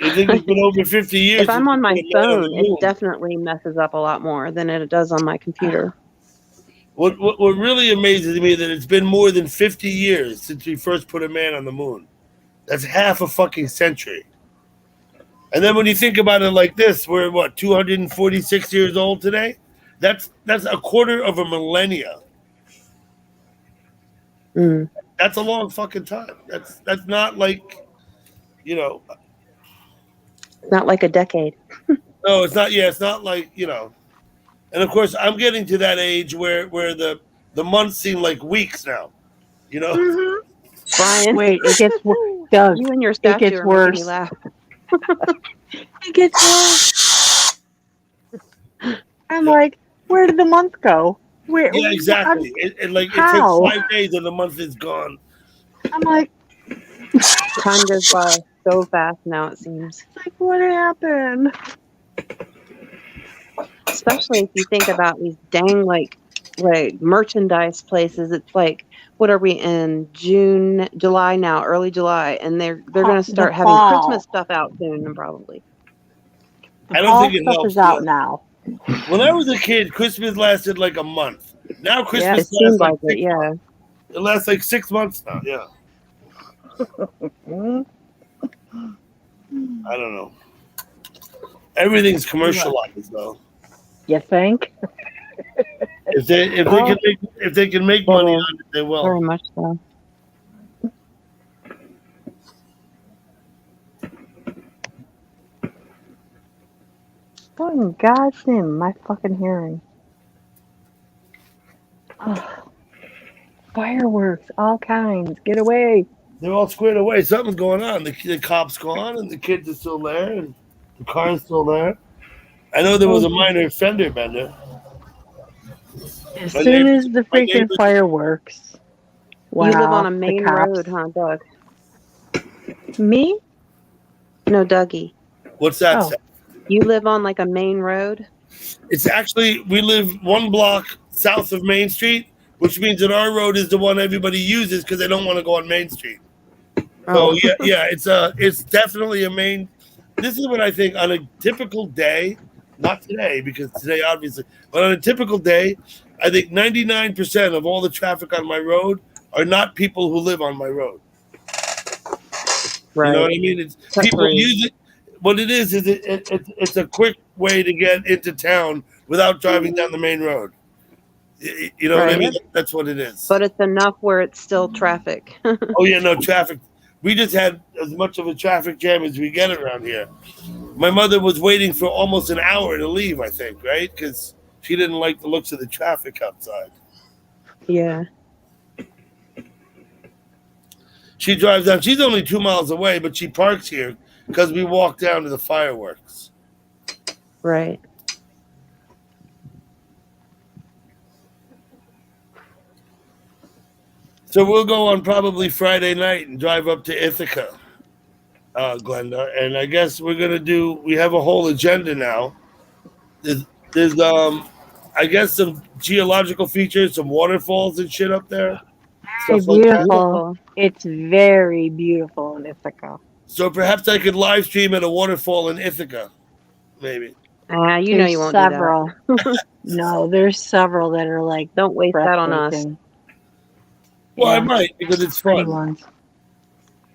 Speaker 1: I think it's been over 50 years.
Speaker 3: If I'm
Speaker 1: since
Speaker 3: on my
Speaker 1: we put a man on
Speaker 3: phone,
Speaker 1: the
Speaker 3: it
Speaker 1: moon.
Speaker 3: definitely messes up a lot more than it does on my computer.
Speaker 1: What really amazes me that it's been more than 50 years since we first put a man on the moon. That's half a fucking century. And then when you think about it like this, we're 246 years old today? That's a quarter of a millennia.
Speaker 3: Mm.
Speaker 1: That's a long fucking time. That's not like,
Speaker 3: Not like a decade.
Speaker 1: no, it's not. Yeah, it's not like, And of course, I'm getting to that age where the months seem like weeks now.
Speaker 3: Brian,
Speaker 8: Wait, it gets worse. Doug,
Speaker 3: you and your
Speaker 8: it
Speaker 3: statue
Speaker 8: gets
Speaker 3: are making me
Speaker 8: worse.
Speaker 3: laugh.
Speaker 8: It gets worse. I'm like, where did the month go? Where?
Speaker 1: Yeah, exactly. It
Speaker 8: How?
Speaker 1: takes 5 days and the month is gone.
Speaker 8: I'm like,
Speaker 3: Time goes by so fast now, it seems.
Speaker 8: it's like, what happened?
Speaker 3: Especially if you think about these dang like merchandise places. It's like, what are we in July now, early July, and they're going to start
Speaker 8: The
Speaker 3: having
Speaker 8: fall.
Speaker 3: Christmas stuff out soon, probably.
Speaker 1: I don't
Speaker 8: All
Speaker 1: think it
Speaker 8: stuff
Speaker 1: helps.
Speaker 8: is out now.
Speaker 1: When I was a kid, Christmas lasted like a month. Now
Speaker 3: Yeah,
Speaker 1: Christmas
Speaker 3: it seems
Speaker 1: lasts like
Speaker 3: like it.
Speaker 1: 6
Speaker 3: Yeah.
Speaker 1: months. It lasts like 6 months now. Yeah. I don't know. Everything's commercialized though.
Speaker 8: You think?
Speaker 1: If they can make money on it, they will.
Speaker 3: Very much so.
Speaker 8: What in God's name am I fucking hearing? Oh, fireworks, all kinds. Get away.
Speaker 1: They're all squared away. Something's going on. The cop's gone, and the kids are still there, and the car's still there. I know there was a minor fender bender.
Speaker 8: As
Speaker 1: My
Speaker 8: soon
Speaker 1: neighbor-
Speaker 8: as the
Speaker 1: my
Speaker 8: freaking
Speaker 1: neighbor-
Speaker 8: fireworks went
Speaker 3: You live
Speaker 8: off,
Speaker 3: on a
Speaker 8: the
Speaker 3: main
Speaker 8: cops-
Speaker 3: road, huh, Doug?
Speaker 8: Me?
Speaker 3: No, Dougie.
Speaker 1: What's that?
Speaker 8: Oh.
Speaker 1: Steph?
Speaker 3: You live on like a main road?
Speaker 1: It's actually, we live 1 block south of Main Street, which means that our road is the one everybody uses because they don't want to go on Main Street.
Speaker 3: Oh.
Speaker 1: So yeah, it's definitely a main. This is what I think on a typical day, not today because today obviously, but on a typical day, I think 99% of all the traffic on my road are not people who live on my road.
Speaker 3: Right.
Speaker 1: You know what I mean? It's
Speaker 3: That's
Speaker 1: people
Speaker 3: right.
Speaker 1: use it. What it is it's a quick way to get into town without driving down the main road. You know what I
Speaker 3: Right.
Speaker 1: mean? That's what it is.
Speaker 3: But it's enough where it's still traffic.
Speaker 1: Oh yeah, no traffic. We just had as much of a traffic jam as we get around here. My mother was waiting for almost an hour to leave, I think, right? Because she didn't like the looks of the traffic outside.
Speaker 3: Yeah.
Speaker 1: She drives down. She's only 2 miles away, but she parks here because we walk down to the fireworks.
Speaker 3: Right.
Speaker 1: So we'll go on probably Friday night and drive up to Ithaca, Glenda. And I guess we have a whole agenda now. There's I guess some geological features, some waterfalls and shit up there.
Speaker 8: It's
Speaker 1: Stuff like that.
Speaker 8: beautiful. It's very beautiful in Ithaca.
Speaker 1: So perhaps I could live stream at a waterfall in Ithaca, maybe.
Speaker 3: You know
Speaker 8: There's
Speaker 3: you won't
Speaker 8: several.
Speaker 3: do that.
Speaker 8: No, there's several that are like
Speaker 3: Don't waste that on us.
Speaker 8: breathtaking.
Speaker 1: Well, I
Speaker 8: Yeah,
Speaker 1: might because it's
Speaker 8: pretty
Speaker 1: fun.
Speaker 8: ones.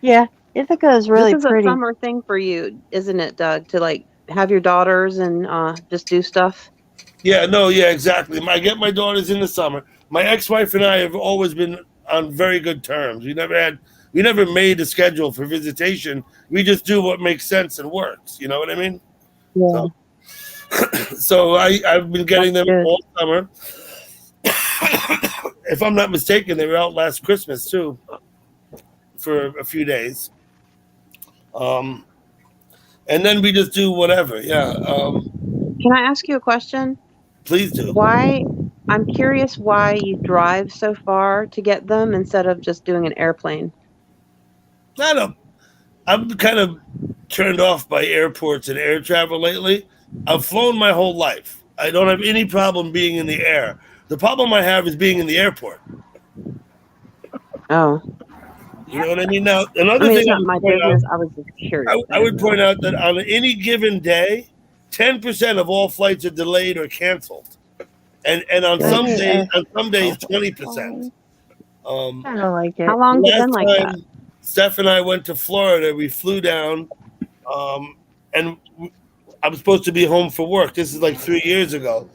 Speaker 8: Yeah, Ithaca is really
Speaker 3: This is
Speaker 8: pretty.
Speaker 3: a summer thing for you, isn't it, Doug? To like have your daughters and just do stuff.
Speaker 1: Yeah, no, yeah, exactly. I get my daughters in the summer. My ex-wife and I have always been on very good terms. We never made a schedule for visitation. We just do what makes sense and works. You know what I mean?
Speaker 3: Yeah.
Speaker 1: So, So I've been getting them
Speaker 3: That's good.
Speaker 1: all summer. If I'm not mistaken, they were out last Christmas too, for a few days. And then we just do whatever. Yeah.
Speaker 3: Can I ask you a question?
Speaker 1: Please do.
Speaker 3: Why? I'm curious why you drive so far to get them instead of just doing an airplane.
Speaker 1: I'm kind of turned off by airports and air travel lately. I've flown my whole life. I don't have any problem being in the air. The problem I have is being in the airport.
Speaker 3: Oh,
Speaker 1: You know what I mean? Now,
Speaker 3: I
Speaker 1: another
Speaker 3: mean,
Speaker 1: thing
Speaker 3: it's
Speaker 1: I
Speaker 3: not my
Speaker 1: would point out,
Speaker 3: business. I was just curious.
Speaker 1: I would point out that on any given day, 10% of all flights are delayed or canceled, and on some days, 20%.
Speaker 8: I don't like it.
Speaker 3: How long has it
Speaker 1: Last
Speaker 3: been like that?
Speaker 1: time Steph and I went to Florida, we flew down, and I was supposed to be home for work. This is like 3 years ago,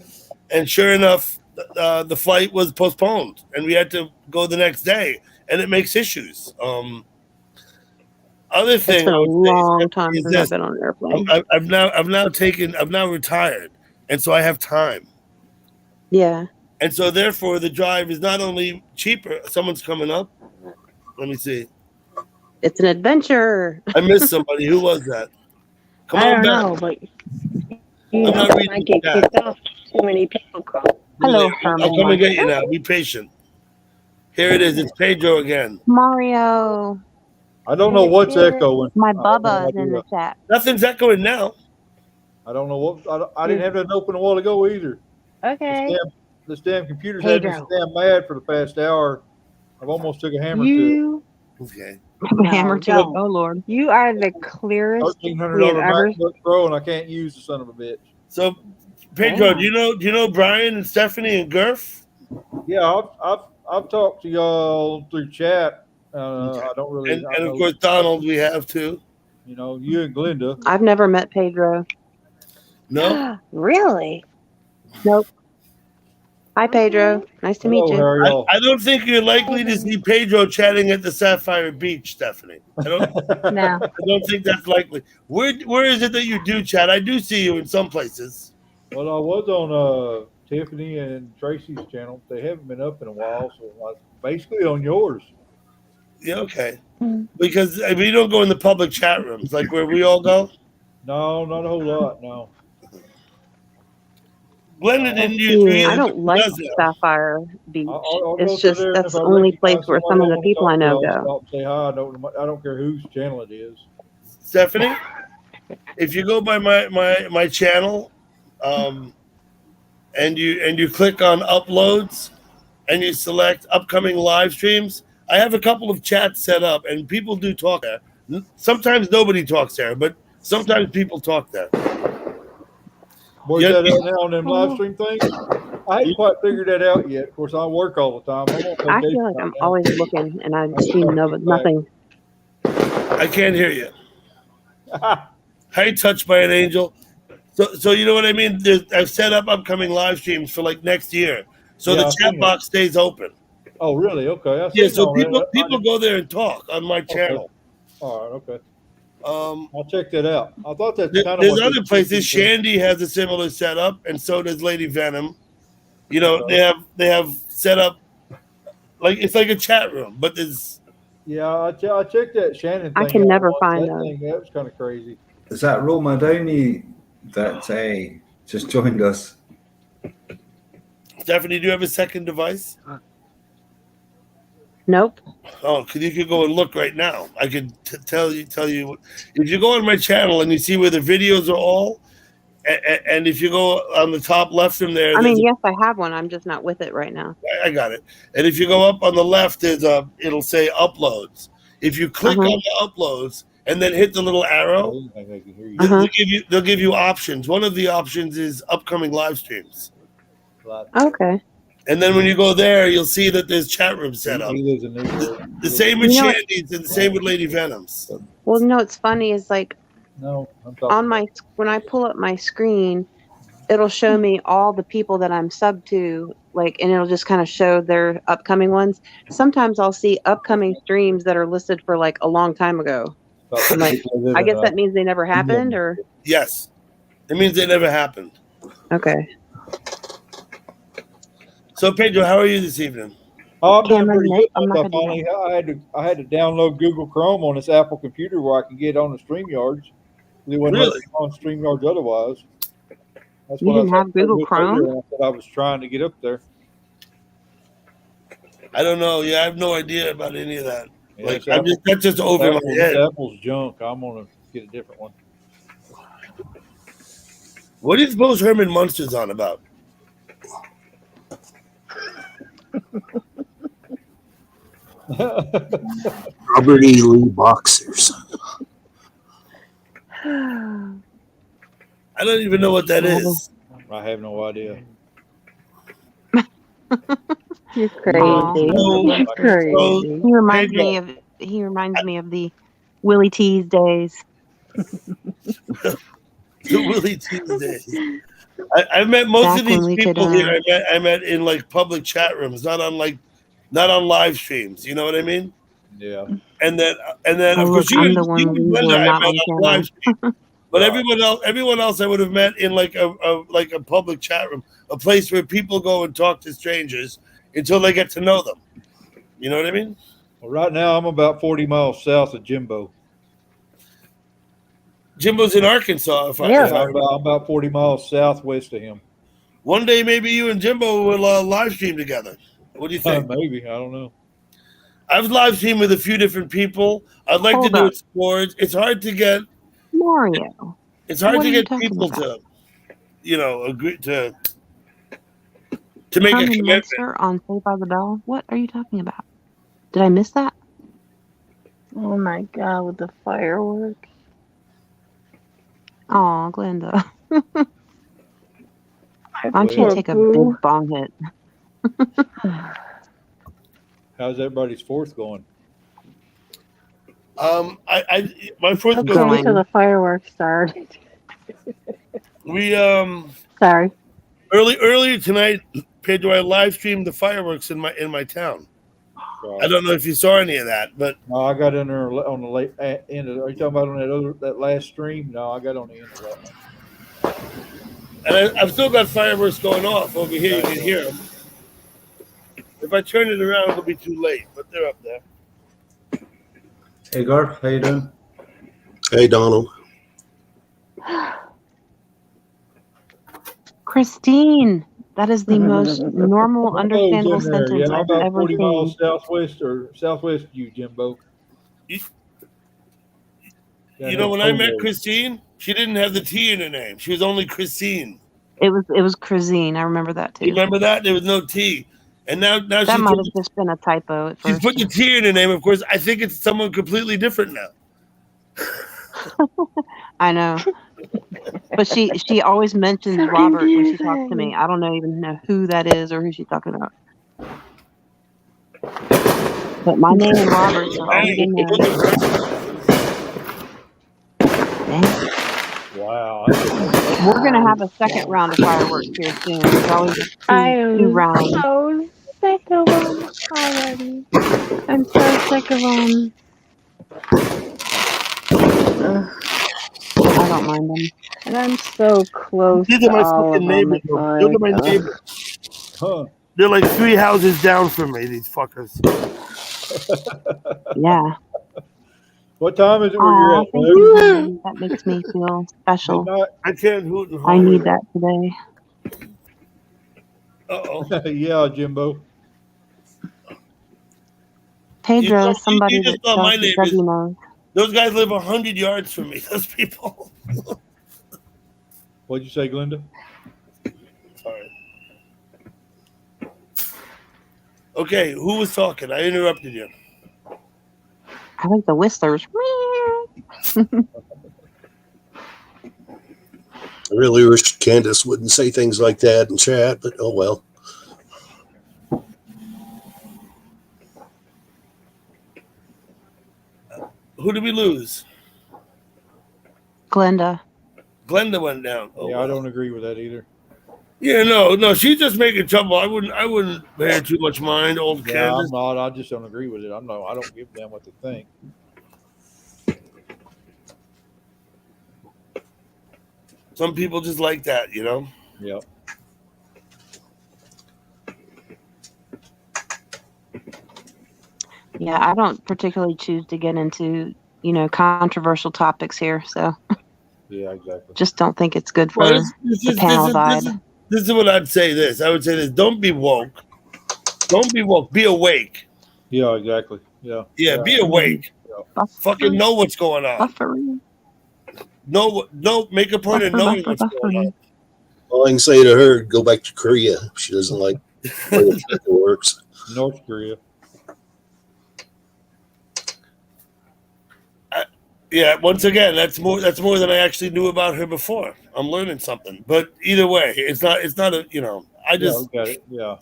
Speaker 1: and sure enough, the flight was postponed, and we had to go the next day, and it makes issues. Other
Speaker 3: It's
Speaker 1: thing
Speaker 3: been
Speaker 1: I
Speaker 3: a
Speaker 1: would say
Speaker 3: long time
Speaker 1: is
Speaker 3: since I've
Speaker 1: this:
Speaker 3: been on an airplane.
Speaker 1: I've now retired, and so I have time,
Speaker 3: Yeah.
Speaker 1: and so therefore the drive is not only cheaper. Someone's coming up. Let me see.
Speaker 3: It's an adventure.
Speaker 1: I missed somebody. Who was that? Come
Speaker 8: I
Speaker 1: on
Speaker 8: don't
Speaker 1: back.
Speaker 8: know, but
Speaker 1: I'm
Speaker 8: you
Speaker 1: not
Speaker 8: know,
Speaker 1: reading
Speaker 8: I get
Speaker 1: the chat.
Speaker 8: kicked off. Too many people come.
Speaker 3: Hello,
Speaker 1: I'll come and
Speaker 3: Herman.
Speaker 1: get you now. Be patient. Here it is. It's Pedro again.
Speaker 3: Mario.
Speaker 9: I don't know what's echoing.
Speaker 3: My
Speaker 9: I have no
Speaker 3: Bubba is in
Speaker 9: idea.
Speaker 3: the chat.
Speaker 1: Nothing's echoing now.
Speaker 9: I don't know what. I didn't have that open a while ago either.
Speaker 8: Okay.
Speaker 9: This damn computer's had me
Speaker 8: Pedro.
Speaker 9: so damn mad for the past hour. I've almost took a hammer to it.
Speaker 8: You,
Speaker 1: Okay.
Speaker 3: Hammer to it.
Speaker 8: don't.
Speaker 3: Oh, Lord.
Speaker 8: you are the clearest we have
Speaker 9: $1,300
Speaker 8: ever.
Speaker 9: MacBook Pro, and I can't use the son of a bitch.
Speaker 1: So, Pedro,
Speaker 8: Damn.
Speaker 1: do you know Brian and Stephanie and Gurf?
Speaker 9: Yeah, I've talked to y'all through chat.
Speaker 1: Okay.
Speaker 9: I don't really.
Speaker 1: And
Speaker 9: I
Speaker 1: of
Speaker 9: know,
Speaker 1: course Donald we have too.
Speaker 9: you know, you and Glinda.
Speaker 3: I've never met Pedro.
Speaker 1: No?
Speaker 8: Really?
Speaker 3: Nope. Hi, Pedro. Nice to meet
Speaker 9: Hello,
Speaker 3: you.
Speaker 9: how are y'all?
Speaker 1: I don't think you're likely to see Pedro chatting at the Sapphire Beach, Stephanie. I
Speaker 8: No.
Speaker 1: don't think that's likely. Where is it that you do chat? I do see you in some places.
Speaker 9: Well, I was on Tiffany and Tracy's channel. They haven't been up in a while, so I was basically on yours.
Speaker 1: Yeah, okay.
Speaker 8: Mm.
Speaker 1: Because I mean, you don't go in the public chat rooms like where we all go.
Speaker 9: No, not a whole lot. No.
Speaker 1: Glenda didn't use me
Speaker 3: I
Speaker 1: either,
Speaker 3: don't
Speaker 1: but
Speaker 3: like
Speaker 1: does now.
Speaker 3: Sapphire Beach.
Speaker 9: I'll go
Speaker 3: It's
Speaker 9: through
Speaker 3: just
Speaker 9: there, and
Speaker 3: that's
Speaker 9: if
Speaker 3: the
Speaker 9: I
Speaker 3: only place
Speaker 9: recognize
Speaker 3: where
Speaker 9: somebody
Speaker 3: some of the
Speaker 9: wanna
Speaker 3: people I
Speaker 9: talk to,
Speaker 3: know
Speaker 9: I'll
Speaker 3: go.
Speaker 9: stop and say hi. I don't care whose channel it is.
Speaker 1: Stephanie, if you go by my channel, and you click on uploads, and you select upcoming live streams, I have a couple of chats set up, and people do talk there. Sometimes nobody talks there, but sometimes people talk there.
Speaker 9: Where's
Speaker 1: Yeah.
Speaker 9: that at now on them live stream things? I hadn't quite figured that out yet. Of course, I work all the time. I'm on
Speaker 3: I
Speaker 9: vacation
Speaker 3: feel like
Speaker 9: right
Speaker 3: I'm
Speaker 9: now.
Speaker 3: always looking and I see nothing.
Speaker 1: I can't hear you. Hey, touched by an angel. So you know what I mean? I've set up upcoming live streams for like next year, so
Speaker 9: Yeah,
Speaker 1: the
Speaker 9: I've
Speaker 1: chat
Speaker 9: seen
Speaker 1: box stays open.
Speaker 9: Oh, really? Okay. I
Speaker 1: Yeah,
Speaker 9: seen
Speaker 1: so
Speaker 9: all that.
Speaker 1: people go there and talk on my channel.
Speaker 9: All right. Okay.
Speaker 1: Um,
Speaker 9: I'll check that out. I thought that's kind of
Speaker 1: there's
Speaker 9: what
Speaker 1: other
Speaker 9: this
Speaker 1: places.
Speaker 9: is.
Speaker 1: Shandy has a similar setup, and so does Lady Venom. You know, they have set up like it's like a chat room, but there's
Speaker 9: Yeah, I checked that Shannon thing.
Speaker 3: I can
Speaker 9: out
Speaker 3: never
Speaker 9: once.
Speaker 3: find
Speaker 9: that
Speaker 3: those.
Speaker 9: thing. That was kind of crazy.
Speaker 7: Is that Roma Downey that just joined us?
Speaker 1: Stephanie. Do you have a second device?
Speaker 3: Nope.
Speaker 1: Oh, you could go and look right now. I could tell you. If you go on my channel and you see where the videos are all, and if you go on the top left from there,
Speaker 3: I mean, yes, I have one. I'm just not with it right now.
Speaker 1: I got it. And if you go up on the left, it'll say uploads. If you click on the uploads and then hit the little
Speaker 9: I
Speaker 1: arrow,
Speaker 9: didn't think I could hear you.
Speaker 1: they'll give you options. One of the options is upcoming live streams.
Speaker 3: Okay.
Speaker 1: And then when you go there, you'll see that there's chat rooms set up.
Speaker 9: He lives in Newport.
Speaker 1: The same with
Speaker 3: You know what-
Speaker 1: Shandy's and the same with Lady Venom's.
Speaker 3: Well, you know what's funny is like
Speaker 9: No, I'm talking
Speaker 3: on my when I pull up my screen, it'll show me all the people that I'm subbed to, like, and it'll just kind of show their upcoming ones. Sometimes I'll see upcoming streams that are listed for like a long time ago.
Speaker 9: about
Speaker 3: I'm like,
Speaker 9: people that live
Speaker 3: I
Speaker 9: in,
Speaker 3: guess that means they never happened, or
Speaker 1: Yes. It means they never happened.
Speaker 3: Okay.
Speaker 1: So Pedro, how are you this evening?
Speaker 9: Oh, I'm doing
Speaker 3: Cameron,
Speaker 9: pretty
Speaker 3: nope,
Speaker 9: good.
Speaker 3: I'm not
Speaker 9: I
Speaker 3: gonna do
Speaker 9: finally I had to download Google Chrome on this Apple computer where I can get on the StreamYards. It wouldn't let
Speaker 1: Really?
Speaker 9: me on StreamYards otherwise. That's
Speaker 3: You
Speaker 9: what I
Speaker 3: didn't
Speaker 9: said
Speaker 3: have Google Chrome?
Speaker 9: earlier. I said I was trying to get up there.
Speaker 1: I don't know. Yeah, I have no idea about any of that.
Speaker 9: Yeah,
Speaker 1: Like,
Speaker 9: it's Apple,
Speaker 1: that's just over my
Speaker 9: this
Speaker 1: head.
Speaker 9: Apple's junk. I'm gonna get a different one.
Speaker 1: What do you suppose Herman Munster's on about?
Speaker 5: Robert E. Lee boxers.
Speaker 1: I don't even know what that is.
Speaker 9: I have no idea.
Speaker 8: You're crazy.
Speaker 1: Oh,
Speaker 8: You're crazy.
Speaker 3: He reminds me of the Willie T's days.
Speaker 1: The Willie Tuesdays. I've met most
Speaker 3: Back
Speaker 1: of these
Speaker 3: when we could,
Speaker 1: people here. I met in like public chat rooms, not on live streams. You know what I mean?
Speaker 9: Yeah.
Speaker 1: And then
Speaker 3: Oh,
Speaker 1: of course
Speaker 3: look, I'm
Speaker 1: you
Speaker 3: the one
Speaker 1: and
Speaker 3: loser,
Speaker 1: Glenda I
Speaker 3: not
Speaker 1: met
Speaker 3: on
Speaker 1: on
Speaker 3: camera.
Speaker 1: live stream. But
Speaker 9: Right.
Speaker 1: everyone else I would have met in like a public chat room, a place where people go and talk to strangers until they get to know them. You know what I mean?
Speaker 9: Well, right now I'm about 40 miles south of Jimbo.
Speaker 1: Jimbo's in Arkansas.
Speaker 8: Yeah.
Speaker 9: I'm about 40 miles southwest of him.
Speaker 1: One day maybe you and Jimbo will live stream together. What do you think?
Speaker 9: Maybe. I don't know.
Speaker 1: I've live streamed with a few different people. I'd like
Speaker 3: Hold
Speaker 1: to do
Speaker 3: up.
Speaker 1: it sports. It's hard to get.
Speaker 3: Mario.
Speaker 1: It's hard
Speaker 3: What
Speaker 1: to
Speaker 3: are you
Speaker 1: get
Speaker 3: talking
Speaker 1: people
Speaker 3: about?
Speaker 1: to, agree to make a
Speaker 3: Herman
Speaker 1: commitment.
Speaker 3: Munster on Saved by the Bell? What are you talking about? Did I miss that?
Speaker 8: Oh my god, with the fireworks.
Speaker 3: Oh, Glenda. Why don't you
Speaker 8: Poor
Speaker 3: take a
Speaker 8: Boo.
Speaker 3: big bong hit?
Speaker 9: How's everybody's fourth going?
Speaker 1: My fourth
Speaker 8: Okay,
Speaker 1: goes.
Speaker 8: until the fireworks started.
Speaker 1: We
Speaker 8: Sorry.
Speaker 1: earlier tonight, Pedro, I live streamed the fireworks in my town. I don't know if you saw any of that, but
Speaker 9: No, I got in there on the late end of. Are you talking about on that last stream? No, I got on the end of that one.
Speaker 1: and I've still got fireworks going off over here. You can hear them. If I turn it around, it'll be too late, but they're up there.
Speaker 7: Hey Garth, how you doing?
Speaker 5: Hey, Donald.
Speaker 3: Christine, that is the most normal, understandable
Speaker 9: Jimbo's in there.
Speaker 3: sentence
Speaker 9: Yeah, I'm
Speaker 3: I've
Speaker 9: about
Speaker 3: ever
Speaker 9: 40
Speaker 3: seen.
Speaker 9: miles southwest of you, Jimbo.
Speaker 1: You know, when I met Christine, she didn't have the T in her name. She was only Christine.
Speaker 3: It was Christine. I remember that too.
Speaker 1: You remember that? There was no T. And now
Speaker 3: That
Speaker 1: she's
Speaker 3: might have just been a typo at
Speaker 1: she's
Speaker 3: first.
Speaker 1: put the T in her name. Of course, I think it's someone completely different now.
Speaker 3: I know. But she always mentions Robert when she talks to me. I don't even know who that is or who she's talking about. But my name and Robert's are always in there. Dang.
Speaker 9: Wow.
Speaker 3: We're gonna have a second round of fireworks here soon. There's always
Speaker 8: I
Speaker 3: two
Speaker 8: am
Speaker 3: rounds.
Speaker 8: so sick of them already. I'm so sick of them.
Speaker 3: I don't mind them.
Speaker 8: And I'm so close
Speaker 1: These
Speaker 8: to
Speaker 1: are my
Speaker 8: all of
Speaker 1: fucking
Speaker 8: them.
Speaker 1: neighbors.
Speaker 8: It's
Speaker 1: Look at my
Speaker 8: like,
Speaker 1: neighbors.
Speaker 9: Huh.
Speaker 1: They're like 3 houses down from me, these fuckers.
Speaker 3: Yeah.
Speaker 9: What time is it where
Speaker 3: Aw,
Speaker 9: you're at?
Speaker 3: thank
Speaker 9: Bud?
Speaker 3: you, honey. That makes me feel special.
Speaker 9: Midnight?
Speaker 1: I can't hoot and
Speaker 3: I
Speaker 1: holler.
Speaker 3: need that today.
Speaker 1: Uh-oh.
Speaker 9: Yeah, Jimbo.
Speaker 3: Pedro is somebody
Speaker 1: you
Speaker 3: that
Speaker 1: just saw my
Speaker 3: sells
Speaker 1: neighbors.
Speaker 3: Debbie knows.
Speaker 1: Those guys live 100 yards from me, those people.
Speaker 9: What'd you say, Glenda?
Speaker 1: Sorry. Okay, who was talking? I interrupted you.
Speaker 3: I like the whistlers.
Speaker 5: I really wish Candace wouldn't say things like that in chat, but oh well.
Speaker 1: Who did we lose?
Speaker 3: Glenda.
Speaker 1: Glenda went down. Oh,
Speaker 9: Yeah, I don't agree with that either.
Speaker 1: Yeah, no, she's just making trouble. I wouldn't pay her too much mind, old
Speaker 9: Yeah, I'm
Speaker 1: Candace.
Speaker 9: not. I just don't agree with it. I don't give them what they think.
Speaker 1: Some people just like that, you know.
Speaker 9: Yep.
Speaker 3: Yeah, I don't particularly choose to get into, controversial topics here, so
Speaker 9: Yeah, exactly.
Speaker 3: just don't think it's good
Speaker 1: Well,
Speaker 3: for the panel vibe.
Speaker 1: this is what I'd say. I would say this: don't be woke. Don't be woke. Be awake.
Speaker 9: Yeah, exactly. Yeah.
Speaker 1: Yeah, be awake. Fucking know what's going on.
Speaker 3: Buffering.
Speaker 1: No, make a point of knowing what's going on.
Speaker 5: All I can say to her, go back to Korea. She doesn't like the way it works.
Speaker 9: North Korea.
Speaker 1: Yeah, once again, that's more than I actually knew about her before. I'm learning something. But either way, it's not a I just
Speaker 9: got it. Yeah.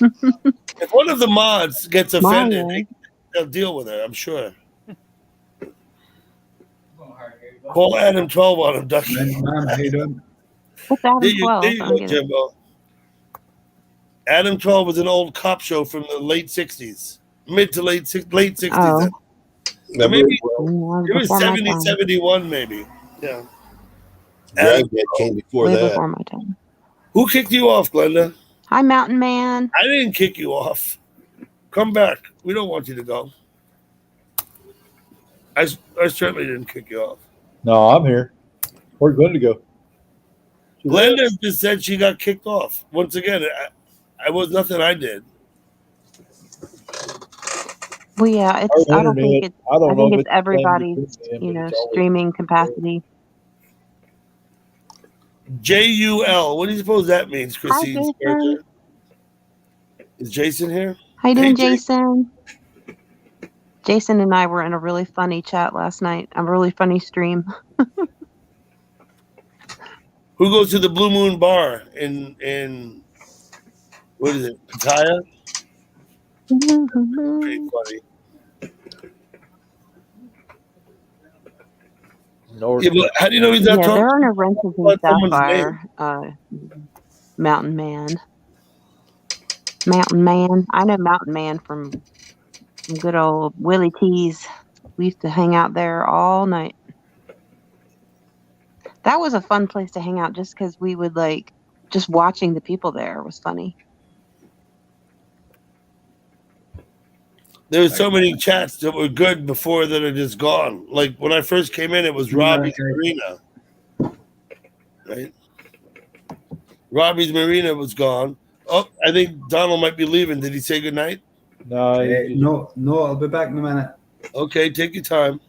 Speaker 1: if one of the mods gets offended, they'll deal with it, I'm sure. Call Adam 12 on him, Ducky.
Speaker 7: Man, how you doing?
Speaker 3: What's Adam
Speaker 1: There you
Speaker 3: 12?
Speaker 1: go, Jimbo. Adam 12 was an old cop show from the late 60s. Mid to late 60s.
Speaker 3: Oh.
Speaker 1: Maybe
Speaker 3: Well,
Speaker 1: it was
Speaker 3: before my
Speaker 1: 70,
Speaker 3: time.
Speaker 1: 71, maybe. Yeah.
Speaker 5: Dragnet came before
Speaker 3: Way
Speaker 5: that.
Speaker 3: before my time.
Speaker 1: Who kicked you off, Glenda?
Speaker 3: Hi, Mountain Man.
Speaker 1: I didn't kick you off. Come back. We don't want you to go. I certainly didn't kick you off.
Speaker 9: No, I'm here. Where'd Glenda go?
Speaker 1: Glenda just said she got kicked off. Once again, I was nothing I did.
Speaker 3: Well, yeah, it's.
Speaker 9: Our
Speaker 3: I don't think
Speaker 9: internet,
Speaker 3: it's.
Speaker 9: I don't
Speaker 3: I
Speaker 9: know
Speaker 3: think
Speaker 9: if
Speaker 3: it's
Speaker 9: it's
Speaker 3: everybody's,
Speaker 9: but it's always-
Speaker 3: streaming capacity.
Speaker 1: JUL. What do you suppose that means, Christine?
Speaker 3: Hi, Jason.
Speaker 1: Is Jason here?
Speaker 3: How you doing,
Speaker 1: Hey,
Speaker 3: Jason? Jason and I were in a really funny chat last night. A really funny stream.
Speaker 1: Who goes to the Blue Moon Bar in what is it, Pattaya? Pretty funny.
Speaker 9: North.
Speaker 1: Yeah, but how do you know he's not
Speaker 3: Yeah,
Speaker 1: talking?
Speaker 3: there are no rentals in
Speaker 1: about someone's
Speaker 3: Sapphire. Mountain Man. Mountain Man. I know Mountain Man from good old Willie T's. We used to hang out there all night. That was a fun place to hang out just because we would just watching the people there was funny.
Speaker 1: There were so many chats that were good before that are just gone. Like when I first came in, it was Robbie's Marina. Right? Robbie's Marina was gone. Oh, I think Donald might be leaving. Did he say goodnight?
Speaker 9: No,
Speaker 7: No, I'll be back in a minute.
Speaker 1: Okay, take your time.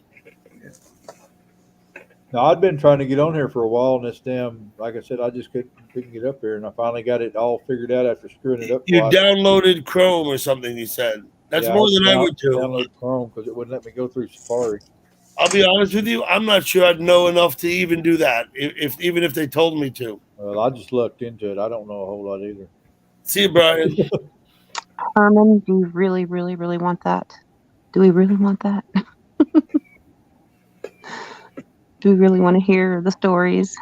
Speaker 9: no, I'd been trying to get on here for a while, and this damn, like I said, I just couldn't get up here, and I finally got it all figured out after screwing it up.
Speaker 1: You
Speaker 9: twice.
Speaker 1: downloaded Chrome or something, you said. That's
Speaker 9: Yeah,
Speaker 1: more than I would do.
Speaker 9: Download Chrome because it wouldn't let me go through Safari.
Speaker 1: I'll be honest with you. I'm not sure I'd know enough to even do that, even if they told me to.
Speaker 9: Well, I just looked into it. I don't know a whole lot either.
Speaker 1: See you, Brian.
Speaker 3: Herman, do you really, really, really want that? Do we really want that? Do we really want to hear the stories?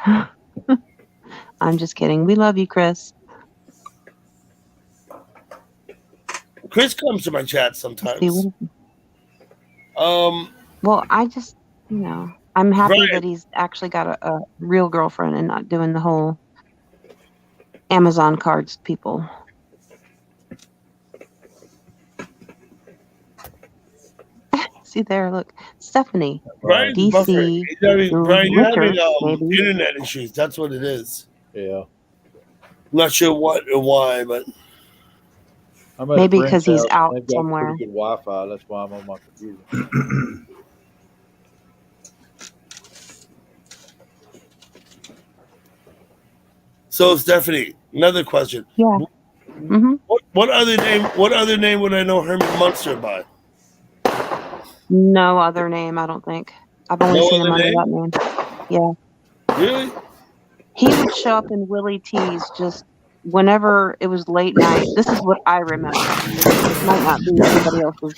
Speaker 3: I'm just kidding. We love you, Chris.
Speaker 1: Chris comes to my chat sometimes.
Speaker 3: Well, I just, I'm happy
Speaker 1: Brian.
Speaker 3: that he's actually got a real girlfriend and not doing the whole Amazon cards people. See there, look, Stephanie,
Speaker 1: Brian's
Speaker 3: DC,
Speaker 1: buffering. Brian, you're having
Speaker 3: Richard, maybe.
Speaker 1: internet issues. That's what it is.
Speaker 9: Yeah.
Speaker 1: I'm not sure what or why, but
Speaker 9: I'm at a
Speaker 3: Maybe
Speaker 9: friend's
Speaker 3: 'cause he's
Speaker 9: house, and
Speaker 3: out
Speaker 9: they've got
Speaker 3: somewhere.
Speaker 9: Pretty good Wi-Fi. That's why I'm on my computer.
Speaker 1: so Stephanie, another question.
Speaker 3: Yeah. Mm-hmm.
Speaker 1: What other name would I know Herman Munster by?
Speaker 3: No other name, I don't think. I've only
Speaker 1: No
Speaker 3: seen him
Speaker 1: other
Speaker 3: under that name. Yeah.
Speaker 1: Really?
Speaker 3: He would show up in Willie T's just whenever it was late night. This is what I remember. It might not be somebody else's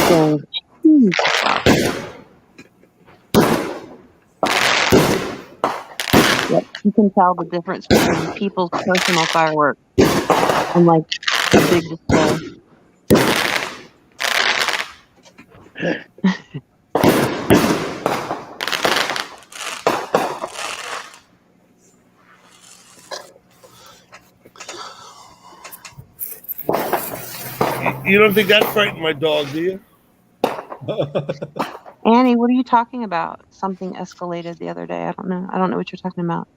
Speaker 3: thing. Yep, you can tell the difference between people's personal fireworks and like the big display.
Speaker 1: You don't think that frightened my dog, do you?
Speaker 3: Annie, what are you talking about? Something escalated the other day. I don't know. I don't know what you're talking about.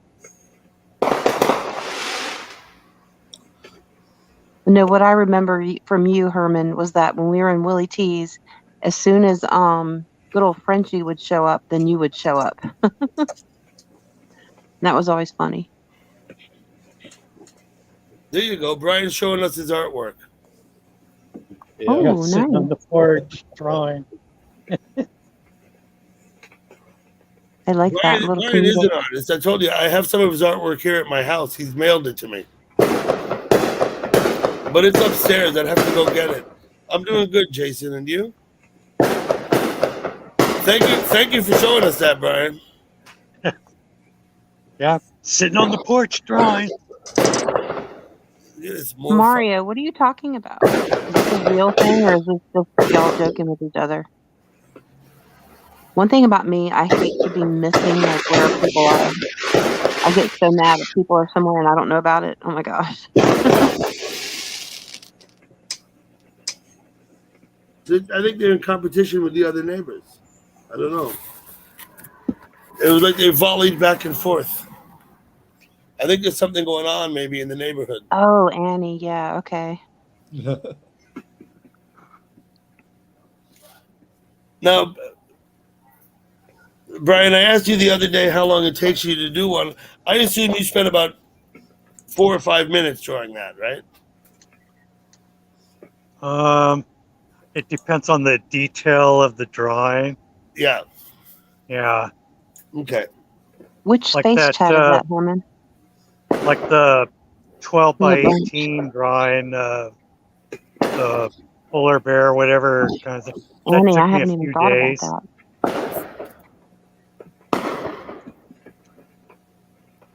Speaker 3: No, what I remember from you, Herman, was that when we were in Willie T's, as soon as good old Frenchie would show up, then you would show up. That was always funny.
Speaker 1: There you go. Brian's showing us his artwork.
Speaker 9: Yeah.
Speaker 3: Oh,
Speaker 2: Yeah, sitting on
Speaker 3: nice.
Speaker 2: the porch drawing.
Speaker 3: I like that little
Speaker 1: Brian is
Speaker 3: comedic.
Speaker 1: an artist. I told you, I have some of his artwork here at my house. He's mailed it to me. But it's upstairs. I'd have to go get it. I'm doing good, Jason. And you? Thank you for showing us that, Brian.
Speaker 2: Yeah, sitting on the porch drawing.
Speaker 1: It's more
Speaker 3: Mario, what are you talking about? Is this a real thing or is this just y'all joking with each other? One thing about me, I hate to be missing like where people are. I get so mad if people are somewhere and I don't know about it. Oh my gosh.
Speaker 1: I think they're in competition with the other neighbors. I don't know. It was like they volleyed back and forth. I think there's something going on maybe in the neighborhood.
Speaker 3: Oh, Annie, yeah, okay.
Speaker 1: Now, Brian, I asked you the other day how long it takes you to do one. I assume you spent about 4 or 5 minutes drawing that, right?
Speaker 2: It depends on the detail of the drawing.
Speaker 1: Yeah.
Speaker 2: Yeah,
Speaker 1: Okay.
Speaker 3: Which
Speaker 2: Like
Speaker 3: space
Speaker 2: that,
Speaker 3: chat is that, Herman?
Speaker 2: like the 12 by
Speaker 3: Yeah, bunch.
Speaker 2: 18 drawing, the polar bear, whatever kind of thing. That
Speaker 3: Annie,
Speaker 2: took
Speaker 3: I
Speaker 2: me a
Speaker 3: haven't even
Speaker 2: few
Speaker 3: thought
Speaker 2: days.
Speaker 3: about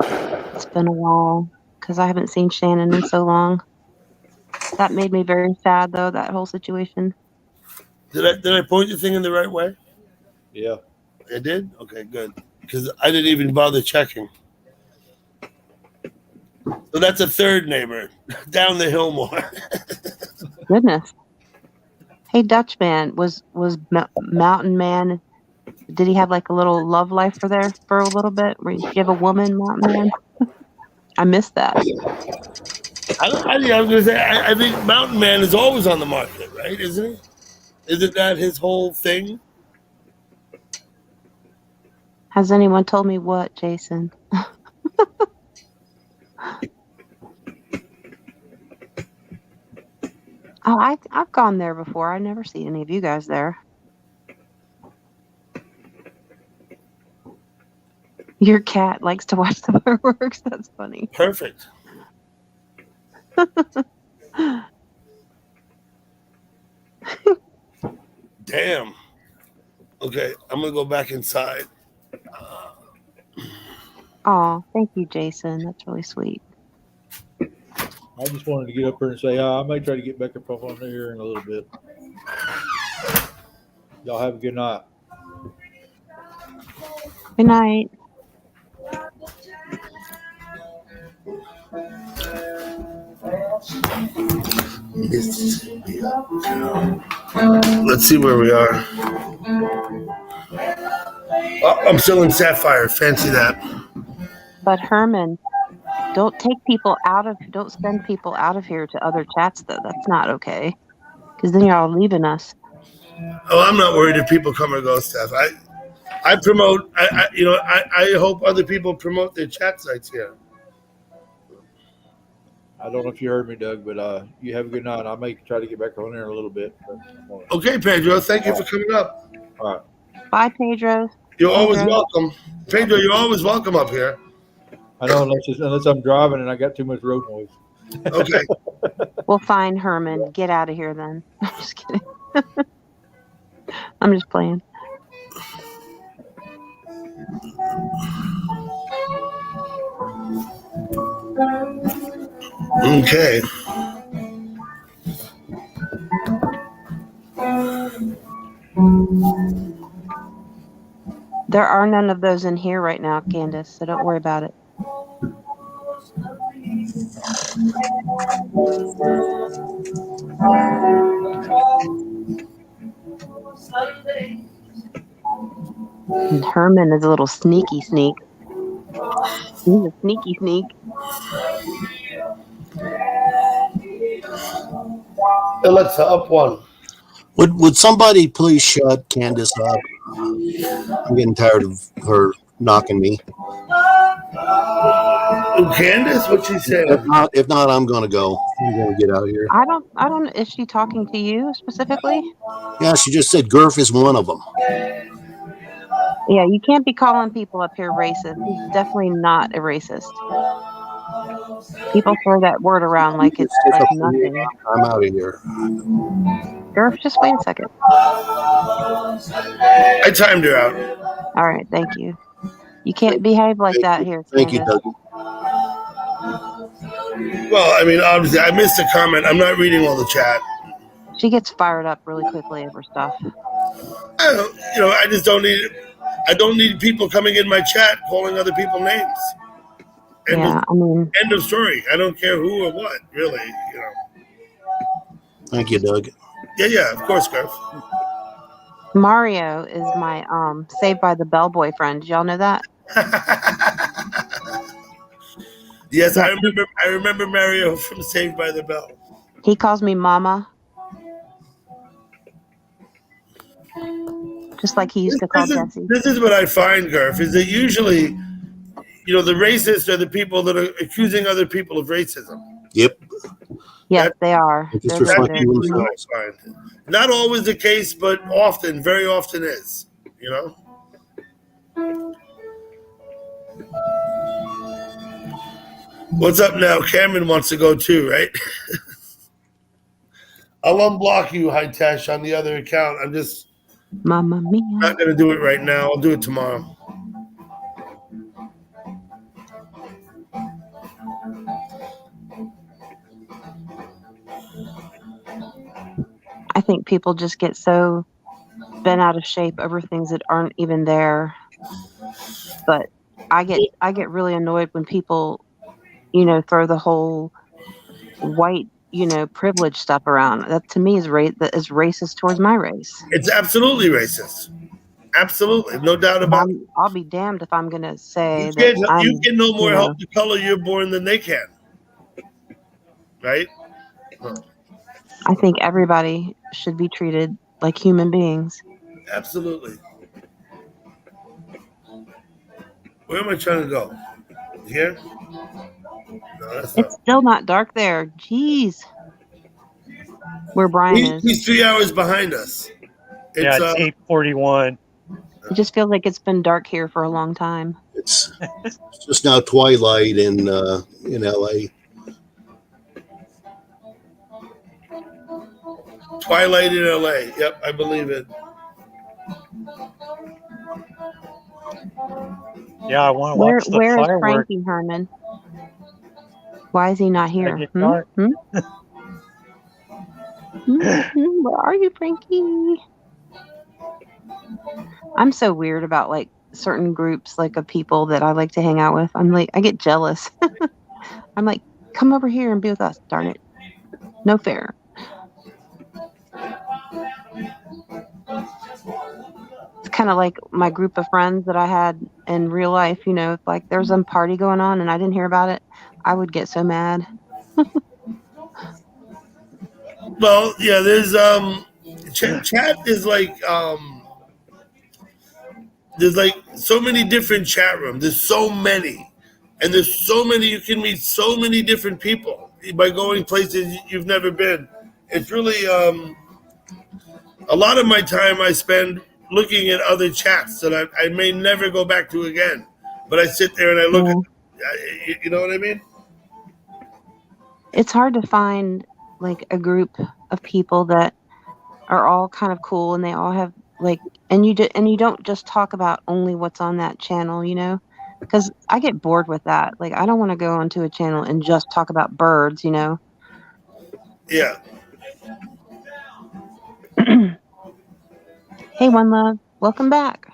Speaker 3: that. It's been a while because I haven't seen Shannon in so long. That made me very sad, though, that whole situation.
Speaker 1: Did I point the thing in the right way?
Speaker 9: Yeah.
Speaker 1: I did? Okay, good. Because I didn't even bother checking. So that's a third neighbor down the hill more.
Speaker 3: Goodness. Hey, Dutchman, was Mountain Man? Did he have like a little love life for there for a little bit? Where you have a woman, Mountain Man? I missed that.
Speaker 1: I was going to say, I think Mountain Man is always on the market, right? Isn't he? Isn't that his whole thing?
Speaker 3: Has anyone told me what, Jason? Oh, I've gone there before. I never see any of you guys there. Your cat likes to watch the fireworks. That's funny.
Speaker 1: Perfect. Damn. Okay, I'm going to go back inside.
Speaker 3: Oh, thank you, Jason. That's really sweet.
Speaker 9: I just wanted to get up here and say, I may try to get back up on here in a little bit. Y'all have a good night.
Speaker 3: Good night.
Speaker 1: Let's see where we are. Oh, I'm still in Sapphire. Fancy that.
Speaker 3: But Herman, don't send people out of here to other chats though. That's not okay. Because then you're all leaving us.
Speaker 1: Oh, I'm not worried if people come or go, Steph. I promote. I hope other people promote their chat sites here.
Speaker 9: I don't know if you heard me, Doug, but you have a good night. I may try to get back on there in a little bit.
Speaker 1: Okay, Pedro. Thank you for coming up.
Speaker 9: All right.
Speaker 3: Bye, Pedro.
Speaker 1: You're always
Speaker 3: Pedro.
Speaker 1: welcome. Pedro, you're always welcome up here.
Speaker 9: I know, unless I'm driving and I got too much road noise.
Speaker 1: Okay.
Speaker 3: Well, fine, Herman. Get out of here then. I'm just kidding. I'm just playing.
Speaker 1: Okay.
Speaker 3: There are none of those in here right now, Candace, so don't worry about it.
Speaker 6: Sunday.
Speaker 3: And Herman is a little sneaky sneak. He's a sneaky sneak.
Speaker 1: Alexa, up one.
Speaker 5: Would somebody please shut Candace up? I'm getting tired of her knocking me.
Speaker 1: Oh, Candace, what she said?
Speaker 5: If not, I'm gonna go. I'm gonna get out of here.
Speaker 3: I don't. Is she talking to you specifically?
Speaker 5: Yeah, she just said Gurf is one of them.
Speaker 3: Yeah, you can't be calling people up here racist. He's definitely not a racist. People throw that word around like it's
Speaker 5: It's
Speaker 3: like
Speaker 5: up to me.
Speaker 3: nothing.
Speaker 5: I'm out of here.
Speaker 3: Gurf, just wait a second.
Speaker 1: I timed her out.
Speaker 3: All right, thank you. You can't behave like that here,
Speaker 5: Thank you,
Speaker 3: Candace.
Speaker 5: Doug.
Speaker 1: Well, I mean, obviously, I missed a comment. I'm not reading all the chat.
Speaker 3: She gets fired up really quickly over stuff.
Speaker 1: I just don't need. I don't need people coming in my chat calling other people names.
Speaker 3: Yeah, I mean,
Speaker 1: End of story. I don't care who or what, really.
Speaker 5: Thank you, Doug.
Speaker 1: Yeah, of course, Garth.
Speaker 3: Mario is my Saved by the Bell boyfriend. Did y'all know that?
Speaker 1: Yes,
Speaker 3: Yeah.
Speaker 1: I remember Mario from Saved by the Bell.
Speaker 3: He calls me Mama. Just like he used to call Jesse.
Speaker 1: This is what I find, Garth, is that usually, the racists are the people that are accusing other people of racism.
Speaker 5: Yep.
Speaker 3: Yes, they are.
Speaker 5: It's
Speaker 3: They're
Speaker 5: just
Speaker 3: very,
Speaker 5: like
Speaker 3: very
Speaker 5: you
Speaker 3: mean.
Speaker 1: Fine. Not always the case, but often, very often is. What's up now? Cameron wants to go too, right? I'll unblock you, Hitesh, on the other account. I'm just
Speaker 3: Mamma mia.
Speaker 1: not going to do it right now. I'll do it tomorrow.
Speaker 3: I think people just get so bent out of shape over things that aren't even there. But I get really annoyed when people, throw the whole white, privilege stuff around. That to me is that is racist towards my race.
Speaker 1: It's absolutely racist. Absolutely, no doubt about it.
Speaker 3: I'll be damned if I'm gonna say
Speaker 1: You
Speaker 3: that
Speaker 1: can no more help the color you're born than they can. Right?
Speaker 3: I think everybody should be treated like human beings.
Speaker 1: Absolutely. Where am I trying to go? Here? No, that's not.
Speaker 3: It's still not dark there. Jeez. Where Brian is.
Speaker 1: He's 3 hours behind us.
Speaker 2: Yeah, it's 8:41.
Speaker 3: It just feels like it's been dark here for a long time.
Speaker 5: It's just now twilight in LA.
Speaker 1: Twilight in LA. Yep, I believe it.
Speaker 2: Yeah, I want to watch the
Speaker 3: Where is
Speaker 2: fireworks.
Speaker 3: Frankie Herman? Why is he not here?
Speaker 2: Get dark.
Speaker 3: Where are you, Frankie? I'm so weird about like certain groups like of people that I like to hang out with. I'm like, I get jealous. I'm like, come over here and be with us. Darn it. No fair. It's kind of like my group of friends that I had in real life. If like there's some party going on and I didn't hear about it, I would get so mad.
Speaker 1: Well, yeah, there's chat is like there's like so many different chat rooms. There's so many, and there's so many. You can meet so many different people by going places you've never been. It's really a lot of my time I spend looking at other chats that I may never go back to again. But I sit there and I look at, you know what I mean?
Speaker 3: It's hard to find like a group of people that are all kind of cool and they all have like, and you don't just talk about only what's on that channel, because I get bored with that. Like, I don't want to go onto a channel and just talk about birds,
Speaker 1: Yeah.
Speaker 3: Hey, One Love, welcome back.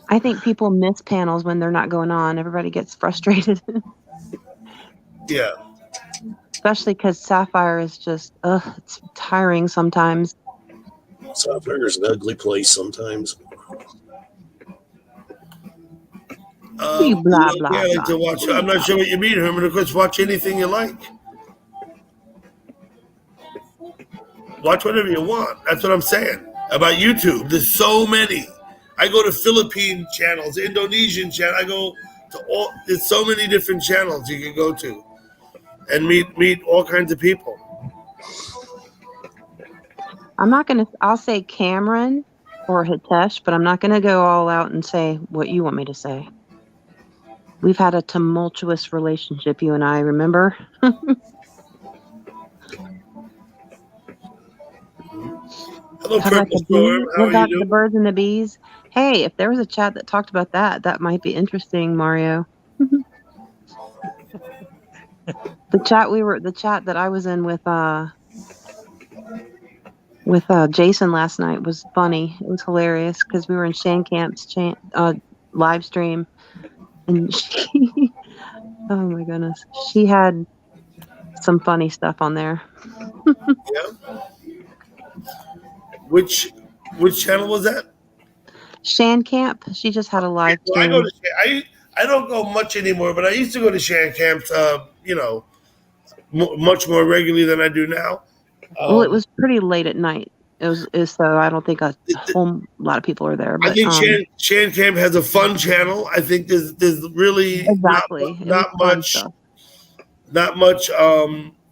Speaker 3: I think people miss panels when they're not going on. Everybody gets frustrated.
Speaker 1: Yeah.
Speaker 3: Especially because Sapphire is just, it's tiring sometimes.
Speaker 5: Sapphire's an ugly place sometimes.
Speaker 3: You blah,
Speaker 1: Yeah,
Speaker 3: blah,
Speaker 1: I like to
Speaker 3: blah.
Speaker 1: watch. I'm not sure what you mean, Herman. Of course, watch anything you like. Watch whatever you want. That's what I'm saying about YouTube. There's so many. I go to Philippine channels, Indonesian channel. I go to all. There's so many different channels you can go to, and meet all kinds of people.
Speaker 3: I'll say Cameron or Hitesh, but I'm not gonna go all out and say what you want me to say. We've had a tumultuous relationship, you and I, remember?
Speaker 1: Hello,
Speaker 3: How about
Speaker 1: Purple
Speaker 3: the
Speaker 1: Storm.
Speaker 3: bees?
Speaker 1: How
Speaker 3: What
Speaker 1: are you
Speaker 3: about the
Speaker 1: doing?
Speaker 3: birds and the bees? Hey, if there was a chat that talked about that, that might be interesting, Mario. The chat that I was in with Jason last night was funny. It was hilarious because we were in Shan Camp's live stream, and she, oh my goodness, she had some funny stuff on there.
Speaker 1: Yeah. Which channel was that?
Speaker 3: Shan Camp, she just had a live
Speaker 1: Well, I go
Speaker 3: stream.
Speaker 1: to. I don't go much anymore, but I used to go to Shan Camps. Much more regularly than I do now.
Speaker 3: Well, it was pretty late at night. It was so I don't think a whole lot of people are there.
Speaker 1: I
Speaker 3: But
Speaker 1: think Shan Camp has a fun channel. I think there's really
Speaker 3: exactly,
Speaker 1: not much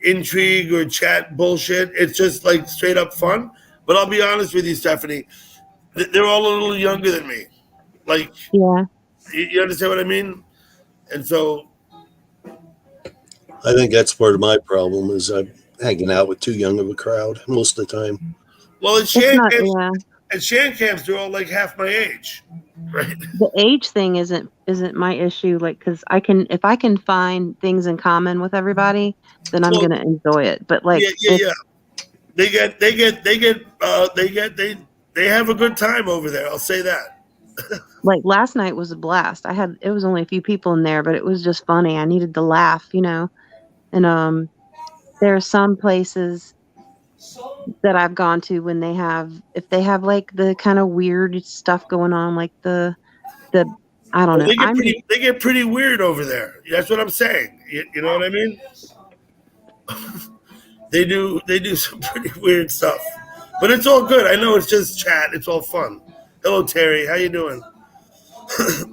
Speaker 1: intrigue or chat bullshit. It's just like straight up fun. But I'll be honest with you, Stephanie, they're all a little younger than me. Like,
Speaker 3: yeah,
Speaker 1: you understand what I mean? And so
Speaker 5: I think that's part of my problem is I'm hanging out with too young of a crowd most of the time.
Speaker 1: well, at
Speaker 3: it's
Speaker 1: Shan
Speaker 3: not.
Speaker 1: Camps,
Speaker 3: Yeah,
Speaker 1: at Shan Camps, they're all like half my age, right?
Speaker 3: the age thing isn't my issue. Like, because if I can find things in common with everybody, then I'm
Speaker 1: Well,
Speaker 3: gonna enjoy it. But like,
Speaker 1: yeah. They have a good time over there. I'll say that.
Speaker 3: like last night was a blast. It was only a few people in there, but it was just funny. I needed to laugh, And there are some places that I've gone to when if they have like the kind of weird stuff going on, like the I don't know.
Speaker 1: They get pretty weird over there. That's what I'm saying. You know what I mean? They do some pretty weird stuff, but it's all good. I know it's just chat. It's all fun. Hello, Terry. How you doing?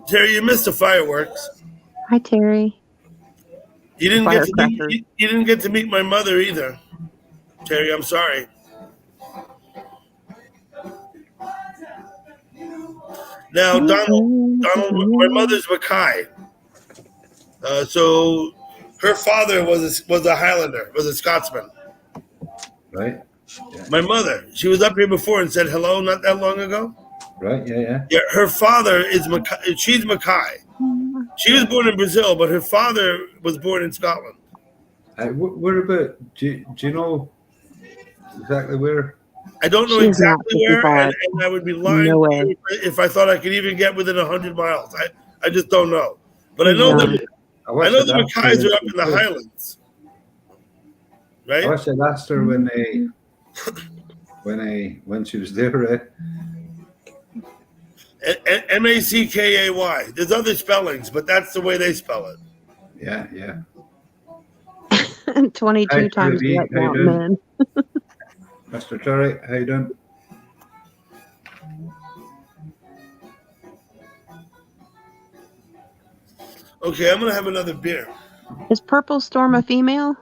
Speaker 1: Terry, you missed the fireworks.
Speaker 3: Hi, Terry.
Speaker 1: You didn't get to meet my mother either, Terry. I'm sorry. Now, Donald, my mother's Mackay. So her father was a Highlander, was a Scotsman.
Speaker 7: Right.
Speaker 1: Yeah. My mother, she was up here before and said hello not that long ago.
Speaker 7: Right. Yeah.
Speaker 1: Yeah. Her father is Mackay. She's Mackay. She was born in Brazil, but her father was born in Scotland.
Speaker 7: Where about? Do you know exactly where?
Speaker 1: I don't know exactly where, and I would be lying if I thought I could even get within 100 miles. I just don't know. But I know the Mackays are up in the Highlands. Right?
Speaker 7: I wish I'd asked her when she was there.
Speaker 1: Mackay. There's other spellings, but that's the way they spell it.
Speaker 7: Yeah.
Speaker 3: 22 times right now, man.
Speaker 7: Mr. Terry, how you doing?
Speaker 1: Okay, I'm gonna have another beer.
Speaker 3: Is Purple Storm a female?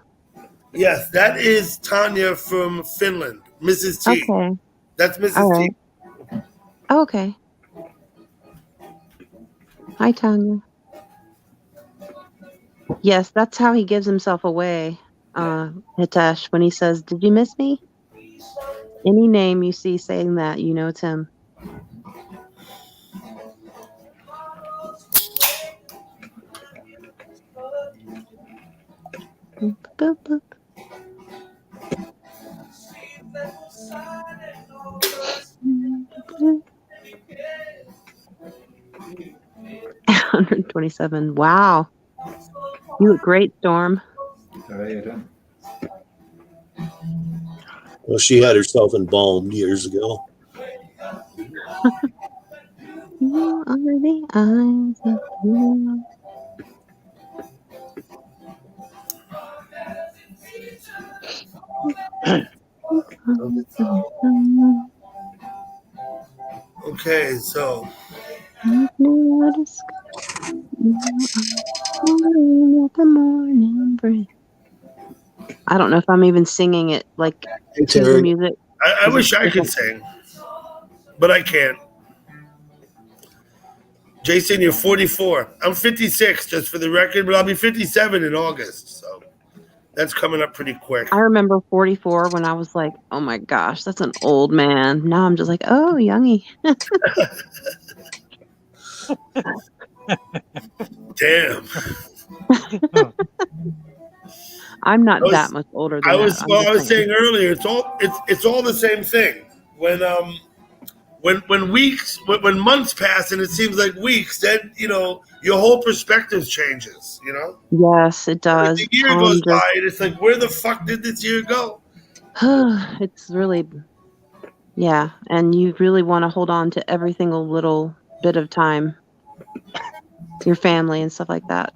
Speaker 1: Yes, that is Tanya from Finland, Mrs. T.
Speaker 3: Okay.
Speaker 1: That's Mrs. T.
Speaker 3: Okay. Hi, Tanya. Yes, that's how he gives himself away, Hitesh, when he says, "Did you miss me?" Any name you see saying that, you know it's him. Boop, boop, boop. $127. Wow. You look great, Storm.
Speaker 7: All right, then.
Speaker 5: Well, she had herself embalmed years ago.
Speaker 3: You are the eyes of love.
Speaker 1: Okay, so
Speaker 3: The morning breeze. I don't know if I'm even singing it like
Speaker 5: Hey,
Speaker 3: to the
Speaker 5: Terry.
Speaker 3: music.
Speaker 1: I wish I could sing, but I can't. Jason, you're 44. I'm 56, just for the record, but I'll be 57 in August. So that's coming up pretty quick.
Speaker 3: I remember 44 when I was like, oh my gosh, that's an old man. Now I'm just like, oh, youngie.
Speaker 1: Damn.
Speaker 3: I'm not
Speaker 1: I was-
Speaker 3: that much older than
Speaker 1: I
Speaker 3: that.
Speaker 1: was
Speaker 3: I'm
Speaker 1: well,
Speaker 3: just
Speaker 1: I was
Speaker 3: saying.
Speaker 1: saying earlier, it's all the same thing. When months pass and it seems like weeks, then your whole perspective changes.
Speaker 3: Yes, it does.
Speaker 1: The year
Speaker 3: Time
Speaker 1: goes
Speaker 3: just-
Speaker 1: by and it's like, where the fuck did this year go?
Speaker 3: It's really, yeah. And you really want to hold on to every single little bit of time, your family and stuff like that.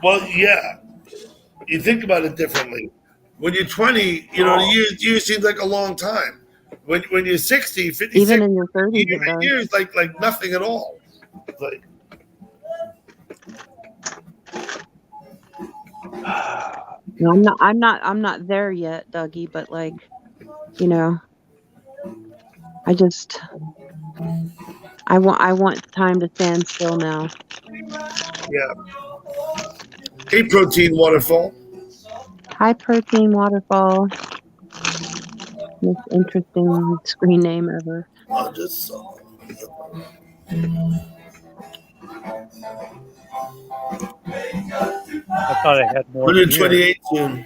Speaker 1: Well, yeah. You think about it differently. When you're 20, the year seems like a long time. When you're 60, 56,
Speaker 3: Even in your 30s, it does.
Speaker 1: year is like nothing at all. It's like,
Speaker 3: No, I'm not there yet, Dougie, but like, I want time to stand still now.
Speaker 1: yeah. Hey, Protein Waterfall.
Speaker 3: High protein waterfall. Most interesting screen name ever.
Speaker 1: I just saw.
Speaker 2: I thought I had more. beer.
Speaker 1: 128 soon.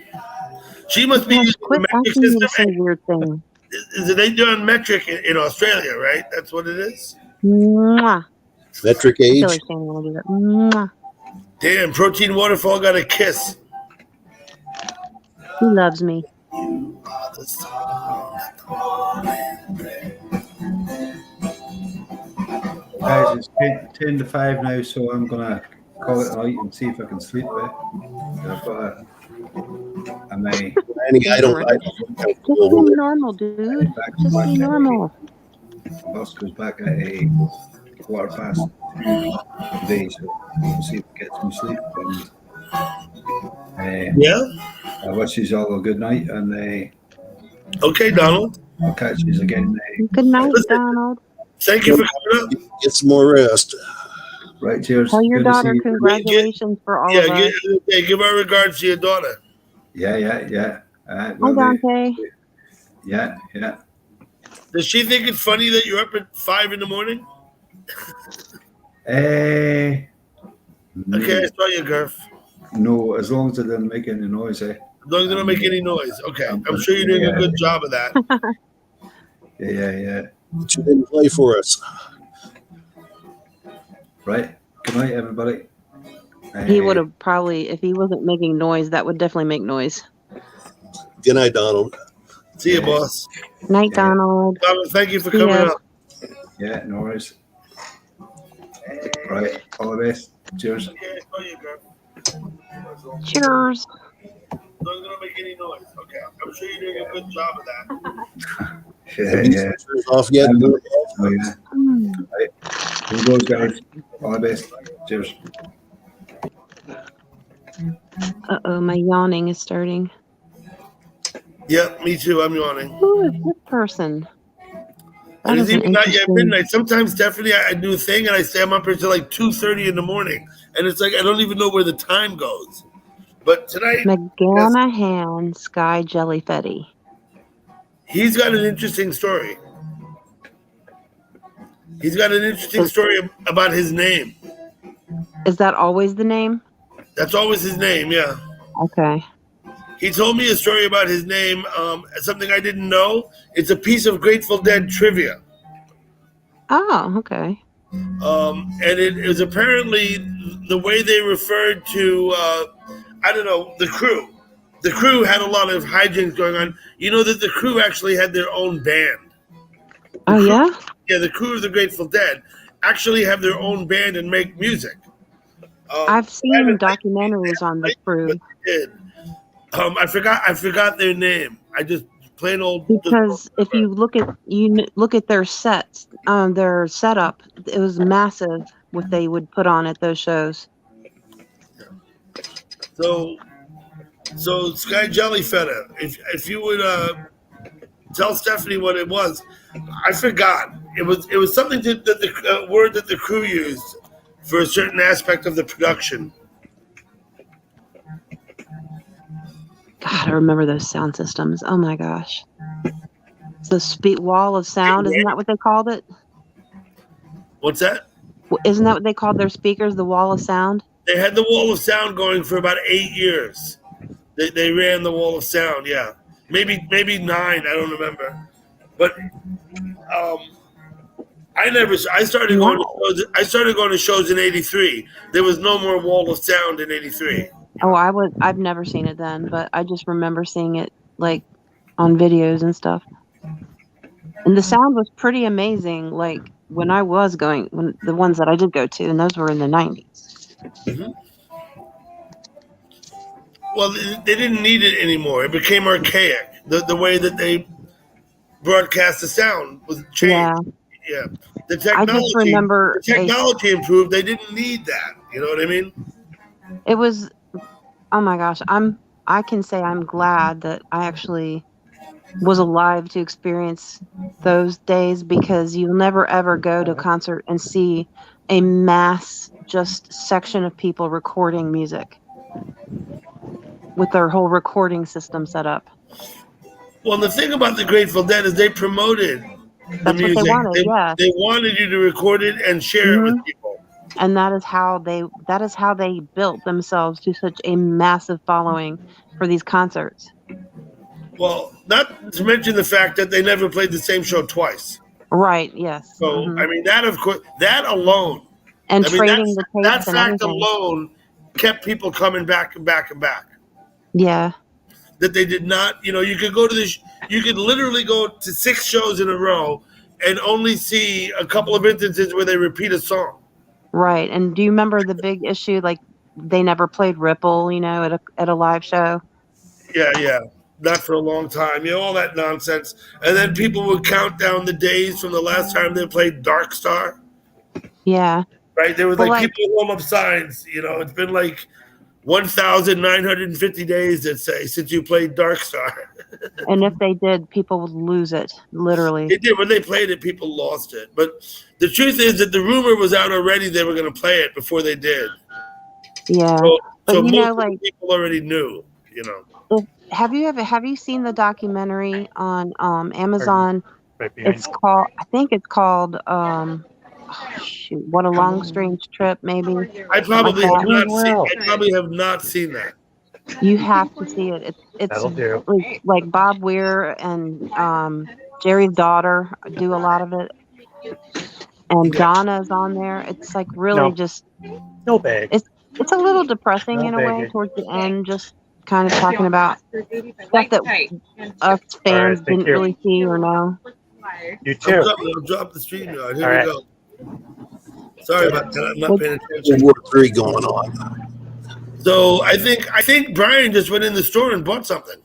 Speaker 1: She must be
Speaker 3: Gosh,
Speaker 1: using
Speaker 3: quit
Speaker 1: the metric
Speaker 3: asking me to
Speaker 1: system.
Speaker 3: say weird things.
Speaker 1: Is it they do on metric in Australia, right? That's what it is.
Speaker 3: Mwah.
Speaker 5: Metric
Speaker 3: I
Speaker 5: age.
Speaker 3: feel like saying I want to do that. Mwah.
Speaker 1: Damn, Protein Waterfall got a kiss.
Speaker 3: He loves me.
Speaker 7: Guys, it's 10 to 5 now, so I'm going to call it a night and see if I can sleep. I've got a my
Speaker 5: Annie, I don't.
Speaker 3: Just be normal, dude. Just be normal.
Speaker 7: bus goes back at a 4:15 today, so we'll see if we get some sleep. And,
Speaker 1: Yeah.
Speaker 7: I wish you all a good night, and
Speaker 1: Okay, Donald.
Speaker 7: I'll catch you again.
Speaker 3: Good night,
Speaker 1: Listen.
Speaker 3: Donald.
Speaker 1: Thank you for coming up.
Speaker 5: Get some more rest.
Speaker 7: Right, cheers.
Speaker 3: Tell your
Speaker 7: Good to
Speaker 3: daughter
Speaker 7: see you.
Speaker 3: congratulations for all
Speaker 1: Yeah,
Speaker 3: of us.
Speaker 1: give our regards to your daughter.
Speaker 7: Yeah.
Speaker 3: Hi,
Speaker 7: Well,
Speaker 3: Dante.
Speaker 7: yeah.
Speaker 1: Does she think it's funny that you're up at 5 in the morning?
Speaker 7: Okay,
Speaker 1: Okay, I saw you, Garth.
Speaker 7: No, as long as it doesn't make any noise,
Speaker 1: As long as they don't make any noise. Okay, I'm sure you're doing a good job of that.
Speaker 7: Yeah.
Speaker 5: But you didn't play for us.
Speaker 7: Right. Good night, everybody.
Speaker 3: He would have probably, if he wasn't making noise, that would definitely make noise.
Speaker 5: Good night, Donald.
Speaker 1: See you, boss.
Speaker 3: Night, Donald.
Speaker 1: Donald, thank you for
Speaker 3: See
Speaker 1: coming
Speaker 3: ya.
Speaker 1: up.
Speaker 7: Yeah, no worries. Right, all the best. Cheers.
Speaker 1: Okay, I saw you, Garth.
Speaker 3: Cheers.
Speaker 1: As long as they don't make any noise. Okay, I'm sure you're doing a good job of that.
Speaker 7: Yeah.
Speaker 5: Off yet?
Speaker 7: Oh, yeah.
Speaker 3: Hmm.
Speaker 7: Right. Here goes, guys. All the best. Cheers.
Speaker 3: Uh-oh, my yawning is starting.
Speaker 1: Yep, me too. I'm yawning.
Speaker 3: Who is this person?
Speaker 1: And it's
Speaker 3: is an
Speaker 1: even not yet
Speaker 3: interesting-
Speaker 1: midnight. Sometimes, Stephanie, I do a thing and I stay up until like 2:30 in the morning, and it's like I don't even know where the time goes. But tonight,
Speaker 3: McGanahan Sky Jellyfetti.
Speaker 1: he's got an interesting story. He's got an interesting story about his name.
Speaker 3: Is that always the name?
Speaker 1: That's always his name, yeah.
Speaker 3: Okay.
Speaker 1: He told me a story about his name, something I didn't know. It's a piece of Grateful Dead trivia.
Speaker 3: Oh, okay.
Speaker 1: and it is apparently the way they referred to, I don't know, the crew. The crew had a lot of hijinks going on. You know that the crew actually had their own band.
Speaker 3: Oh yeah.
Speaker 1: Yeah, the crew of the Grateful Dead actually have their own band and make music.
Speaker 3: I've seen documentaries on the crew.
Speaker 1: Did. I forgot their name. I just plain old.
Speaker 3: Because if you look at their sets, their setup, it was massive what they would put on at those shows.
Speaker 1: So Sky Jellyfeta, if you would tell Stephanie what it was, I forgot. It was something that the word that the crew used for a certain aspect of the production.
Speaker 3: God, I remember those sound systems. Oh my gosh. The wall of sound, isn't that what they called it?
Speaker 1: What's that?
Speaker 3: Isn't that what they called their speakers, the wall of sound?
Speaker 1: They had the wall of sound going for about 8 years. They ran the wall of sound, yeah. Maybe 9, I don't remember. But I started going to shows in 83. There was no more wall of sound in 83.
Speaker 3: Oh, I've never seen it then, but I just remember seeing it like on videos and stuff. And the sound was pretty amazing, like when the ones that I did go to, and those were in the 90s.
Speaker 1: Mm-hmm. Well, they didn't need it anymore. It became archaic. The way that they broadcast the sound was changed. Yeah. The technology,
Speaker 3: I just remember
Speaker 1: improved. They didn't need that. You know what I mean?
Speaker 3: It was, oh my gosh, I can say I'm glad that I actually was alive to experience those days, because you'll never ever go to a concert and see a mass just section of people recording music with their whole recording system set up.
Speaker 1: Well, the thing about the Grateful Dead is they promoted the music.
Speaker 3: What they wanted, yeah.
Speaker 1: They wanted you to record it and share it with people.
Speaker 3: And that is how they built themselves to such a massive following for these concerts.
Speaker 1: Well, not to mention the fact that they never played the same show twice.
Speaker 3: Right, yes.
Speaker 1: So, I mean, that of course, that alone.
Speaker 3: And trading the tapes
Speaker 1: that
Speaker 3: and
Speaker 1: fact
Speaker 3: everything.
Speaker 1: alone kept people coming back and back and back.
Speaker 3: Yeah.
Speaker 1: That they did not, you could go to you could literally go to 6 shows in a row and only see a couple of instances where they repeat a song.
Speaker 3: Right. And do you remember the big issue, like they never played Ripple, at a live show?
Speaker 1: Yeah. Not for a long time, all that nonsense. And then people would count down the days from the last time they played Dark Star.
Speaker 3: Yeah.
Speaker 1: Right? There was people hold up signs, it's been like 1,950 days, that say, since you played Dark Star.
Speaker 3: And if they did, people would lose it, literally.
Speaker 1: They did. When they played it, people lost it. But the truth is that the rumor was out already they were going to play it before they did.
Speaker 3: Yeah.
Speaker 1: So most people already knew,
Speaker 3: Have you seen the documentary on Amazon? It's called What a Long Strange Trip, maybe.
Speaker 1: I probably have not seen that.
Speaker 3: You have to see it. It's like Bob Weir and Jerry's daughter do a lot of it, and Donna's on there. It's like really just
Speaker 2: no bag.
Speaker 3: It's a little depressing in a way towards the end, just kind of talking about stuff that us fans didn't really see or know.
Speaker 2: You too.
Speaker 1: I'll drop the stream yard. Here we go. Sorry about that. I'm not paying attention.
Speaker 5: World War III going on.
Speaker 1: So I think Brian just went in the store and bought something,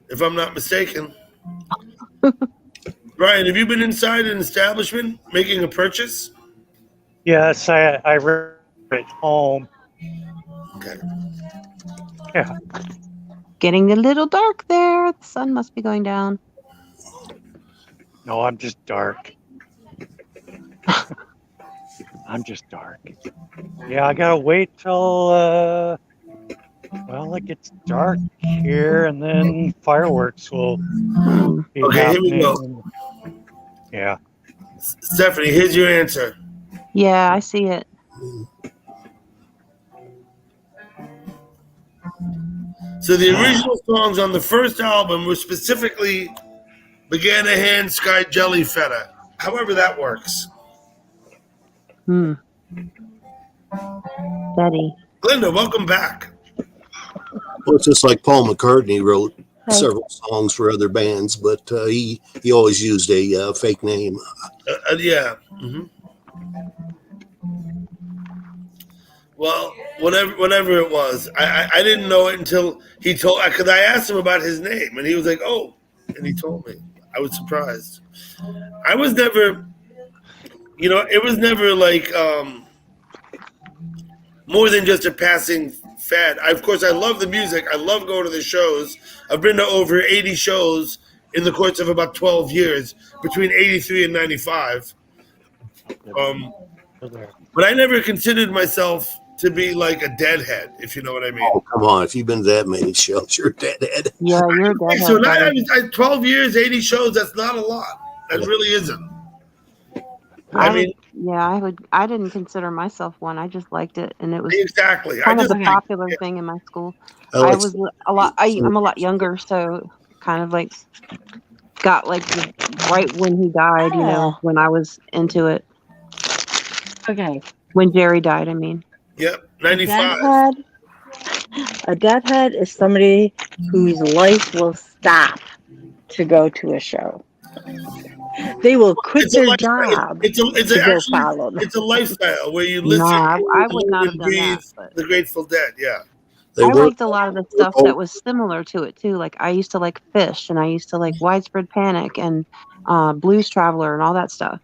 Speaker 1: if I'm not mistaken. Brian, have you been inside an establishment making a purchase?
Speaker 2: Yes, I read it home.
Speaker 1: Okay.
Speaker 2: Yeah.
Speaker 3: Getting a little dark there. The sun must be going down.
Speaker 2: No, I'm just dark. I'm just dark. Yeah, I gotta wait till it gets dark here, and then fireworks will be happening.
Speaker 1: Here we go.
Speaker 2: Yeah.
Speaker 1: Stephanie, here's your answer.
Speaker 3: Yeah, I see it.
Speaker 1: So the original songs on the first album were specifically Began a Hand, Sky Jellyfeta. However that works.
Speaker 3: Betty.
Speaker 1: Glenda, welcome back.
Speaker 5: Well, it's just like Paul McCartney wrote
Speaker 8: Hi.
Speaker 5: several songs for other bands, but he always used a fake name.
Speaker 1: Yeah. Well, whatever it was, I didn't know it until he told. Because I asked him about his name, and he was like, "Oh," and he told me. I was surprised. I was never, it was never like more than just a passing fad. Of course, I love the music. I love going to the shows. I've been to over 80 shows in the course of about 12 years, between 83 and 95. But I never considered myself to be like a deadhead, if you know what I mean.
Speaker 5: Oh, come on. If you've been to that many shows, you're a deadhead.
Speaker 3: Yeah, you're a deadhead.
Speaker 1: So
Speaker 3: buddy.
Speaker 1: 12 years, 80 shows, that's not a lot. That really isn't. I
Speaker 3: didn't consider myself one. I just liked it, and it was
Speaker 1: exactly.
Speaker 3: kind of the popular thing in my school. I'm a lot younger, so kind of like got like right when he died, when I was into it.
Speaker 8: Okay.
Speaker 3: When Jerry died, I mean.
Speaker 1: Yep, 95.
Speaker 8: A deadhead is somebody whose life will stop to go to a show. They will quit their job to go follow them.
Speaker 1: It's a lifestyle where you listen
Speaker 3: I would not have done that. But
Speaker 1: the Grateful Dead, yeah.
Speaker 3: I liked a lot of the stuff that was similar to it too. Like I used to like Fish, and I used to like Widespread Panic and Blues Traveler and all that stuff.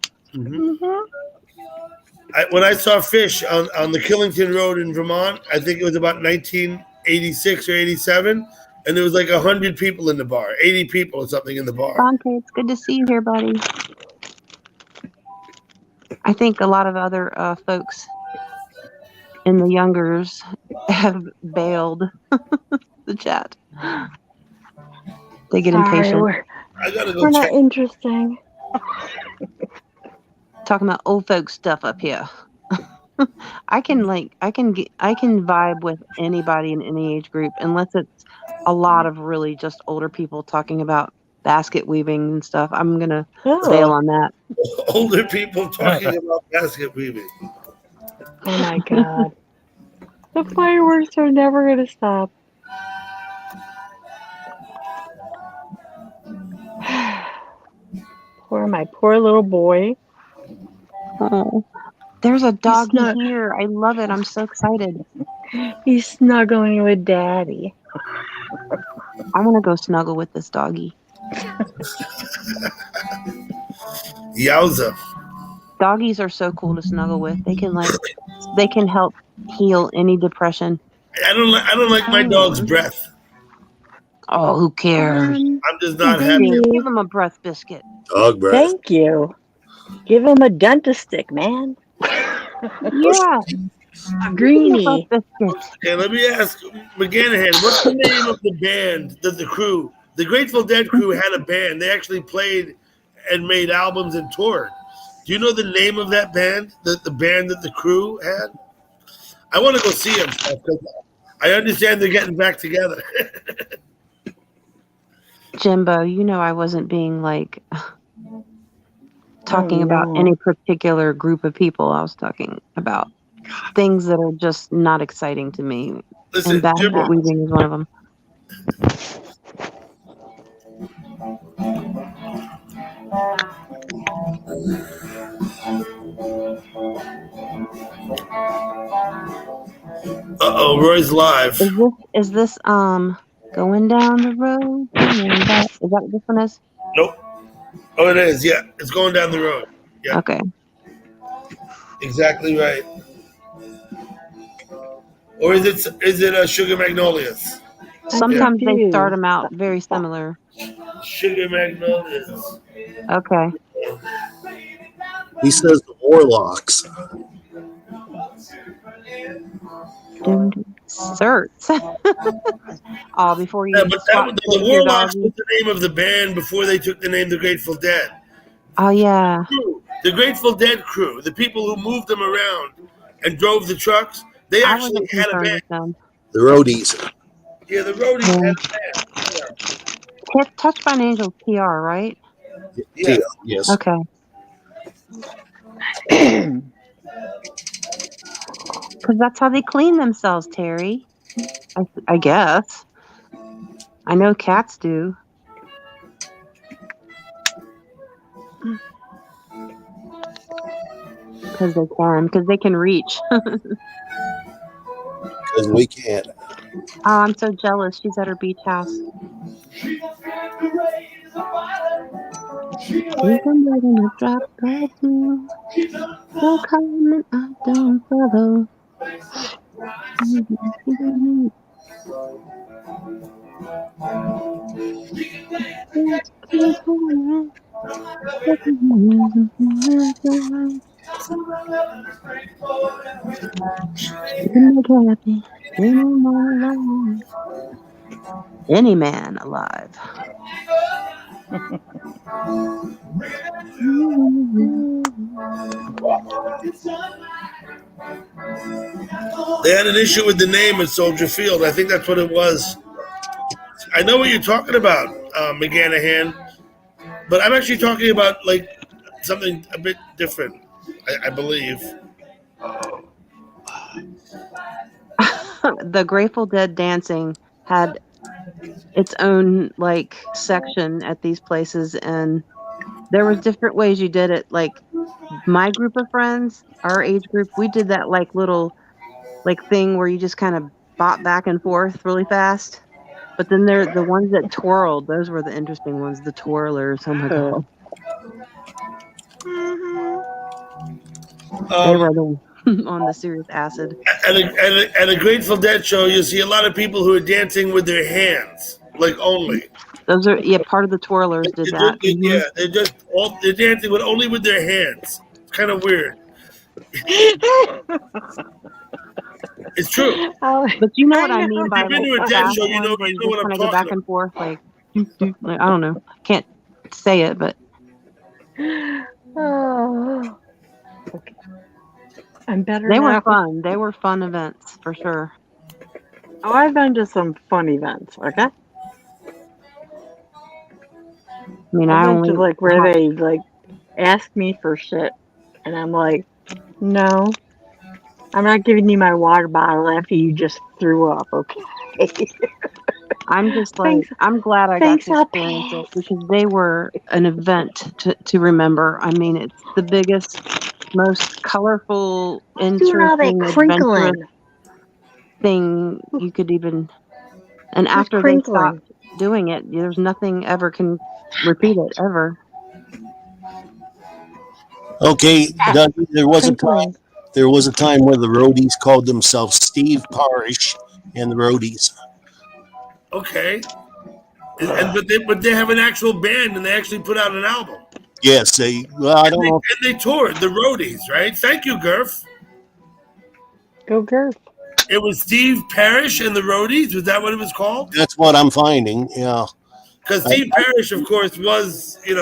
Speaker 1: When I saw Fish on the Killington Road in Vermont, I think it was about 1986 or 87, and there was like 100 people in the bar, 80 people or something in the bar.
Speaker 3: Dante, it's good to see you here, buddy. I think a lot of other folks in the youngers have bailed the chat. They get impatient.
Speaker 8: We're
Speaker 1: go
Speaker 8: not interesting.
Speaker 3: Talking about old folks stuff up here. I can vibe with anybody in any age group, unless it's a lot of really just older people talking about basket weaving and stuff. I'm gonna bail on that.
Speaker 1: Older people talking about basket weaving.
Speaker 8: Oh my god. The fireworks are never gonna stop. My poor little boy.
Speaker 3: Oh, there's a doggy here. I love it. I'm so excited.
Speaker 8: He's snuggling with Daddy.
Speaker 3: I want to go snuggle with this doggy.
Speaker 1: Yowza.
Speaker 3: Doggies are so cool to snuggle with. They can help heal any depression.
Speaker 1: I don't like my dog's breath.
Speaker 3: Oh, who cares?
Speaker 1: I'm just not happy.
Speaker 3: Give him a breath biscuit.
Speaker 5: Dog breath.
Speaker 8: Thank you. Give him a dentist stick, man.
Speaker 3: Yeah.
Speaker 8: A greenie.
Speaker 1: Okay, let me ask McGanahan, what's the name of the band that the Grateful Dead crew had a band. They actually played and made albums and toured. Do you know the name of that band, the band that the crew had? I want to go see them because I understand they're getting back together.
Speaker 3: Jimbo, I wasn't being like talking about any particular group of people. I was talking about things that are just not exciting to me.
Speaker 1: Listen,
Speaker 3: and basket weaving is one of them.
Speaker 1: Roy's live.
Speaker 3: Is this going down the road? Is that what this one is?
Speaker 1: Nope. Oh, it is. Yeah, it's going down the road. Yeah.
Speaker 3: Okay.
Speaker 1: Exactly right. Or is it Sugar Magnolias?
Speaker 3: Sometimes they start them out very similar.
Speaker 1: Sugar Magnolias.
Speaker 3: Okay.
Speaker 5: He says the Warlocks.
Speaker 3: Certs. Oh, before you.
Speaker 1: Yeah, but the Warlocks was the name of the band before they took the name The Grateful Dead.
Speaker 3: Oh, yeah.
Speaker 1: The Grateful Dead crew, the people who moved them around and drove the trucks, they actually had a band.
Speaker 5: The Roadies.
Speaker 1: Yeah, the Roadies had a band. Yeah.
Speaker 3: Touched by an Angel PR, right?
Speaker 1: Yeah.
Speaker 5: Yes.
Speaker 3: Okay. Because that's how they clean themselves, Terry. I guess. I know cats do. Because they can reach.
Speaker 5: Because we can't.
Speaker 3: Oh, I'm so jealous. She's at her beach house. She's a drop right through. So come I don't follow. Any man alive.
Speaker 1: They had an issue with the name at Soldier Field. I think that's what it was. I know what you're talking about, McGanahan, but I'm actually talking about like something a bit different, I believe.
Speaker 3: The Grateful Dead dancing had its own like section at these places, and there was different ways you did it. Like my group of friends, our age group, we did that like little like thing where you just kind of bop back and forth really fast. But then there the ones that twirled, those were the interesting ones, the twirlers. Oh my god. They were on the serious acid.
Speaker 1: At a Grateful Dead show, you'll see a lot of people who are dancing with their hands, like only.
Speaker 3: Those are part of the twirlers did that.
Speaker 1: Yeah, they're dancing only with their hands. It's kind of weird. It's true.
Speaker 3: But you know what I mean by
Speaker 1: if you've been to a dead show, you know what I'm
Speaker 3: talking about. Go back and forth, like I don't know. Can't say it, but.
Speaker 8: Oh. Okay. I'm better
Speaker 3: They
Speaker 8: now.
Speaker 3: were fun. They were fun events for sure.
Speaker 8: Oh, I've been to some fun events. Okay.
Speaker 3: I mean,
Speaker 8: I went to like where they like ask me for shit, and I'm like, no, I'm not giving you my water bottle after you just threw up. Okay.
Speaker 3: I'm just like, I'm glad I got to experience it because they were an event to remember. I mean, it's the biggest, most colorful, interesting, adventurous thing you could even. And after they stopped doing it, there's nothing ever can repeat it ever.
Speaker 5: Okay, Doug, there was a time where the Roadies called themselves Steve Parish and the Roadies.
Speaker 1: Okay, but they have an actual band and they actually put out an album.
Speaker 5: Yes, I don't know.
Speaker 1: And they toured the Roadies, right? Thank you, Gurf.
Speaker 8: Go Gurf.
Speaker 1: It was Steve Parrish and the Roadies. Was that what it was called?
Speaker 5: That's what I'm finding. Yeah.
Speaker 1: Because Steve Parrish, of course, was he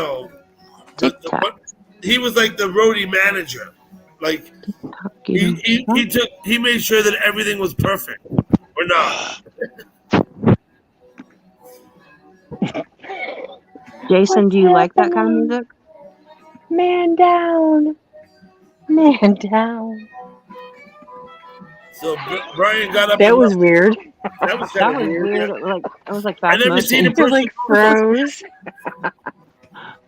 Speaker 1: was like the roadie manager. Like he made sure that everything was perfect, or not.
Speaker 3: Jason, do you like that kind of music?
Speaker 8: Man down. Man down.
Speaker 1: So Brian got up.
Speaker 8: That was weird.
Speaker 1: That was kind of weird.
Speaker 3: Yeah. Like it was like fast
Speaker 1: I never seen a
Speaker 8: He
Speaker 1: person
Speaker 8: like froze.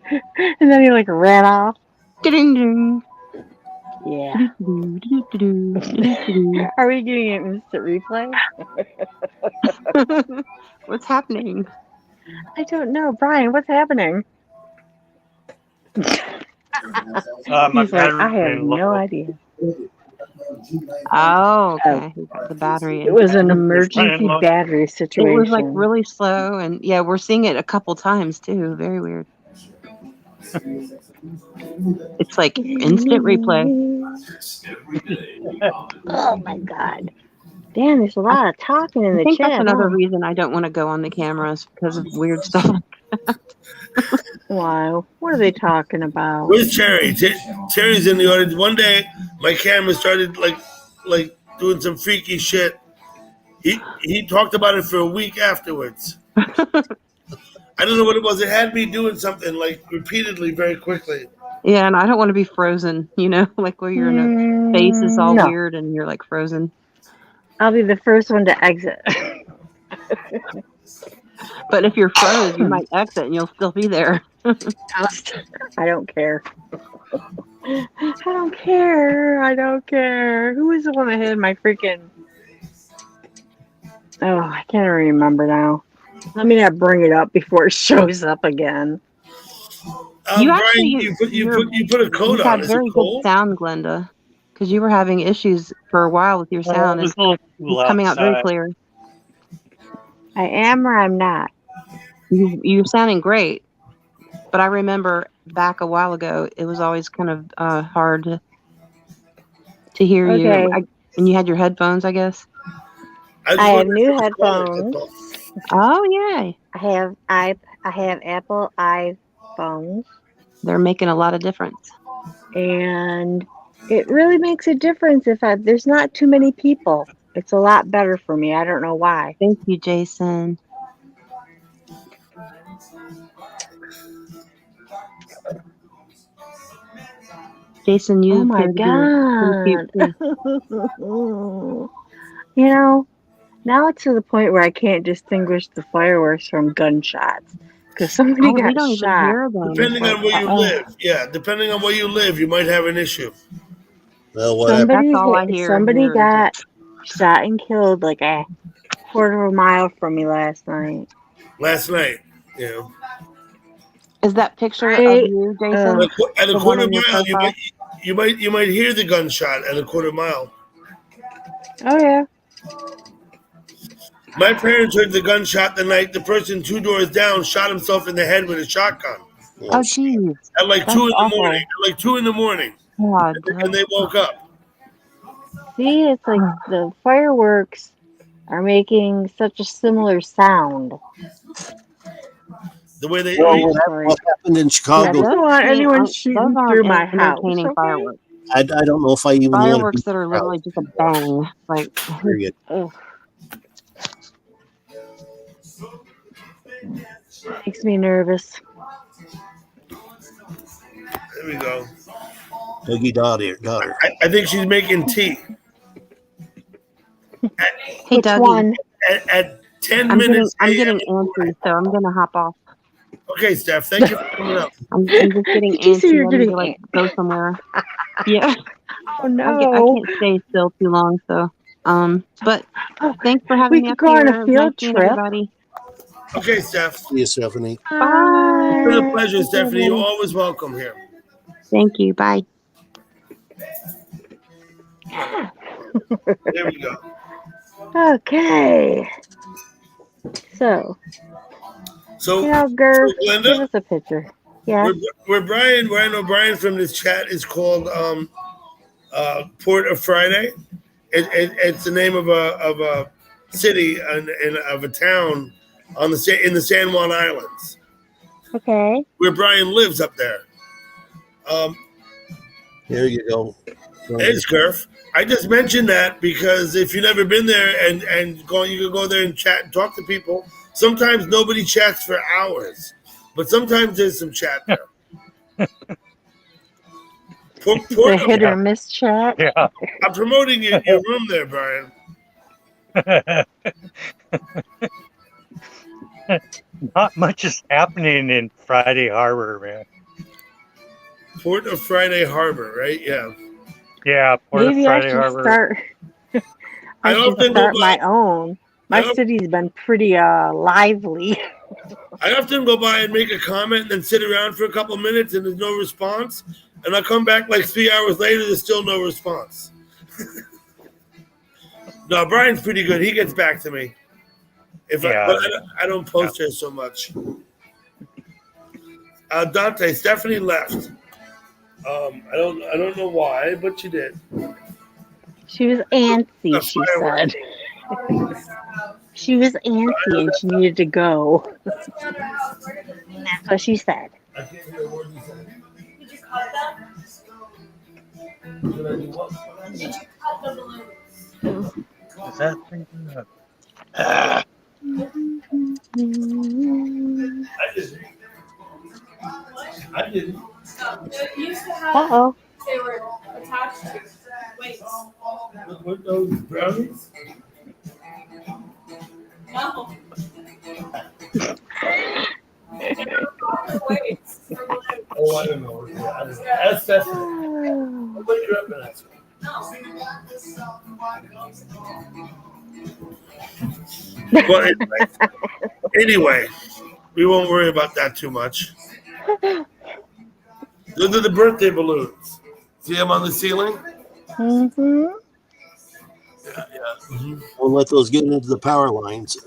Speaker 8: And then he like ran off.
Speaker 3: Ding-ding.
Speaker 8: Yeah. Are we getting an instant replay?
Speaker 3: What's happening?
Speaker 8: I don't know. Brian, what's happening?
Speaker 2: My
Speaker 8: He's like, I have
Speaker 2: battery
Speaker 8: no idea.
Speaker 3: Oh, okay. He got the battery.
Speaker 8: It was an emergency battery situation.
Speaker 3: It was like really slow, and yeah, we're seeing it a couple times too. Very weird. It's like instant replay.
Speaker 8: Oh my god. Damn, there's a lot of talking in the
Speaker 3: I think
Speaker 8: chat.
Speaker 3: that's another reason I don't want to go on the cameras because of weird stuff.
Speaker 8: Wow. What are they talking about?
Speaker 1: Where's Cherry? Cherry's in the audience. One day, my camera started like doing some freaky shit. He talked about it for a week afterwards. I don't know what it was. It had me doing something like repeatedly, very quickly.
Speaker 3: Yeah, and I don't want to be frozen, like where your face is all
Speaker 8: No,
Speaker 3: weird and you're like frozen.
Speaker 8: I'll be the first one to exit.
Speaker 3: But if you're froze, you might exit and you'll still be there.
Speaker 8: I don't care. I don't care. I don't care. Who was the one that had my freaking? Oh, I can't remember now. Let me not bring it up before it shows up again.
Speaker 3: You
Speaker 1: Brian,
Speaker 3: actually,
Speaker 1: you put a coat
Speaker 3: you
Speaker 1: on.
Speaker 3: had
Speaker 1: Is it
Speaker 3: very good
Speaker 1: cold?
Speaker 3: sound, Glenda, because you were having issues for a while with your sound, and
Speaker 2: It was a little cool
Speaker 3: it's coming out very
Speaker 2: outside.
Speaker 3: clear.
Speaker 8: I am or I'm not.
Speaker 3: You're sounding great, but I remember back a while ago, it was always kind of hard to hear you.
Speaker 8: Okay.
Speaker 3: And you had your headphones, I guess.
Speaker 8: I have new headphones.
Speaker 3: Oh yay!
Speaker 8: I have Apple iPhones,
Speaker 3: They're making a lot of difference.
Speaker 8: and it really makes a difference if there's not too many people. It's a lot better for me. I don't know why.
Speaker 3: Thank you, Jason. Jason, you
Speaker 8: Oh my
Speaker 3: appear to be pretty
Speaker 8: god!
Speaker 3: cute, too.
Speaker 8: Now it's to the point where I can't distinguish the fireworks from gunshots because somebody
Speaker 3: Oh, we
Speaker 8: got
Speaker 3: don't even
Speaker 8: shot.
Speaker 3: hear them.
Speaker 1: Depending on where you
Speaker 8: Oh.
Speaker 1: live. Yeah, depending on where you live, you might have an issue.
Speaker 5: Well, whatever.
Speaker 8: Somebody,
Speaker 3: That's all I hear
Speaker 8: somebody
Speaker 3: here is
Speaker 8: got shot and killed like a quarter of a mile from me last night.
Speaker 1: Last night, you know.
Speaker 3: Is that picture of
Speaker 8: Right,
Speaker 3: you, Jason?
Speaker 1: At a
Speaker 3: The one
Speaker 1: quarter
Speaker 3: on your
Speaker 1: mile,
Speaker 3: profile?
Speaker 1: you might hear the gunshot at a quarter mile.
Speaker 8: Oh yeah.
Speaker 1: My parents heard the gunshot the night the person 2 doors down shot himself in the head with a shotgun
Speaker 3: Oh, geez.
Speaker 1: at like
Speaker 3: That's
Speaker 1: 2 in the
Speaker 3: awful.
Speaker 1: morning. At like 2 in the morning,
Speaker 3: God,
Speaker 1: and they woke up.
Speaker 8: See, it's like the fireworks are making such a similar sound.
Speaker 1: The way they.
Speaker 5: Well, what happened in
Speaker 8: Yeah,
Speaker 5: Chicago?
Speaker 8: I don't want anyone
Speaker 3: those
Speaker 8: shooting
Speaker 3: aren't
Speaker 8: through my house.
Speaker 3: entertaining
Speaker 8: Okay?
Speaker 3: fireworks.
Speaker 5: I don't know if I even want to
Speaker 3: Fireworks
Speaker 5: be
Speaker 3: that are literally just a bang. Like,
Speaker 5: period.
Speaker 8: Ugh. Makes me nervous.
Speaker 1: There we go.
Speaker 5: Peggy daughter.
Speaker 1: I think she's making tea.
Speaker 3: hey,
Speaker 8: Which
Speaker 3: Dougie,
Speaker 8: one?
Speaker 1: At 10
Speaker 3: I'm
Speaker 1: minutes.
Speaker 3: getting
Speaker 1: AM.
Speaker 3: antsy, so I'm gonna hop off.
Speaker 1: Okay, Steph. Thank you for coming up.
Speaker 3: I'm just getting
Speaker 8: Did you say
Speaker 3: antsy.
Speaker 8: you're
Speaker 3: I need
Speaker 8: getting
Speaker 3: to like go somewhere. Yeah,
Speaker 8: Oh
Speaker 3: I
Speaker 8: no.
Speaker 3: can't stay still too long. So, but thanks for
Speaker 8: We
Speaker 3: having me
Speaker 8: could
Speaker 3: up
Speaker 8: go on
Speaker 3: here.
Speaker 8: a
Speaker 3: It was nice
Speaker 8: field
Speaker 3: seeing
Speaker 8: trip.
Speaker 3: everybody.
Speaker 1: Okay, Steph.
Speaker 5: See you, Stephanie.
Speaker 1: It's been a
Speaker 8: Bye.
Speaker 1: pleasure, Stephanie. You're always welcome here.
Speaker 3: Thank you. Bye.
Speaker 1: There we go.
Speaker 8: Okay. So,
Speaker 1: So,
Speaker 8: Gerb,
Speaker 1: Glenda?
Speaker 8: give us a picture. Yeah.
Speaker 1: where I know Brian from this chat is called Port of Friday. It's the name of a city and of a town in the San Juan Islands,
Speaker 8: Okay.
Speaker 1: where Brian lives up there.
Speaker 5: There you go.
Speaker 1: Edgecurf. I just mentioned that because if you've never been there and you can go there and chat and talk to people. Sometimes nobody chats for hours, but sometimes there's some chat there.
Speaker 8: The hit or miss chat.
Speaker 2: Yeah.
Speaker 1: I'm promoting your room there, Brian.
Speaker 2: Not much is happening in Friday Harbor, man.
Speaker 1: Port of Friday Harbor, right? Yeah.
Speaker 2: Yeah, Port
Speaker 8: Maybe
Speaker 2: of
Speaker 8: I
Speaker 2: Friday
Speaker 8: should
Speaker 2: Harbor.
Speaker 8: start. I should start my own. My city's been pretty lively.
Speaker 1: I often go by and make a comment and then sit around for a couple of minutes and there's no response. And I come back like 3 hours later, there's still no response. No, Brian's pretty good. He gets back to me. But I don't post there so much. Dante, Stephanie left. I don't know why, but she did.
Speaker 8: She was antsy, she said. She was antsy and she needed to go. That's what she said.
Speaker 1: I can't hear a word you said.
Speaker 6: Did you cut them?
Speaker 1: Did I do what?
Speaker 6: Did you cut the balloons?
Speaker 2: Is that thing?
Speaker 1: I didn't. I didn't.
Speaker 6: No, you
Speaker 8: Uh-oh.
Speaker 6: They were attached to weights.
Speaker 1: What those brownies?
Speaker 6: No. Weights.
Speaker 1: Oh, I don't know. I don't know. That's Sesame. What you up in that? Well, anyway, we won't worry about that too much. Those are the birthday balloons. See them on the ceiling?
Speaker 8: Mm-hmm.
Speaker 1: Yeah. Mm-hmm.
Speaker 5: Don't let those get into the power lines.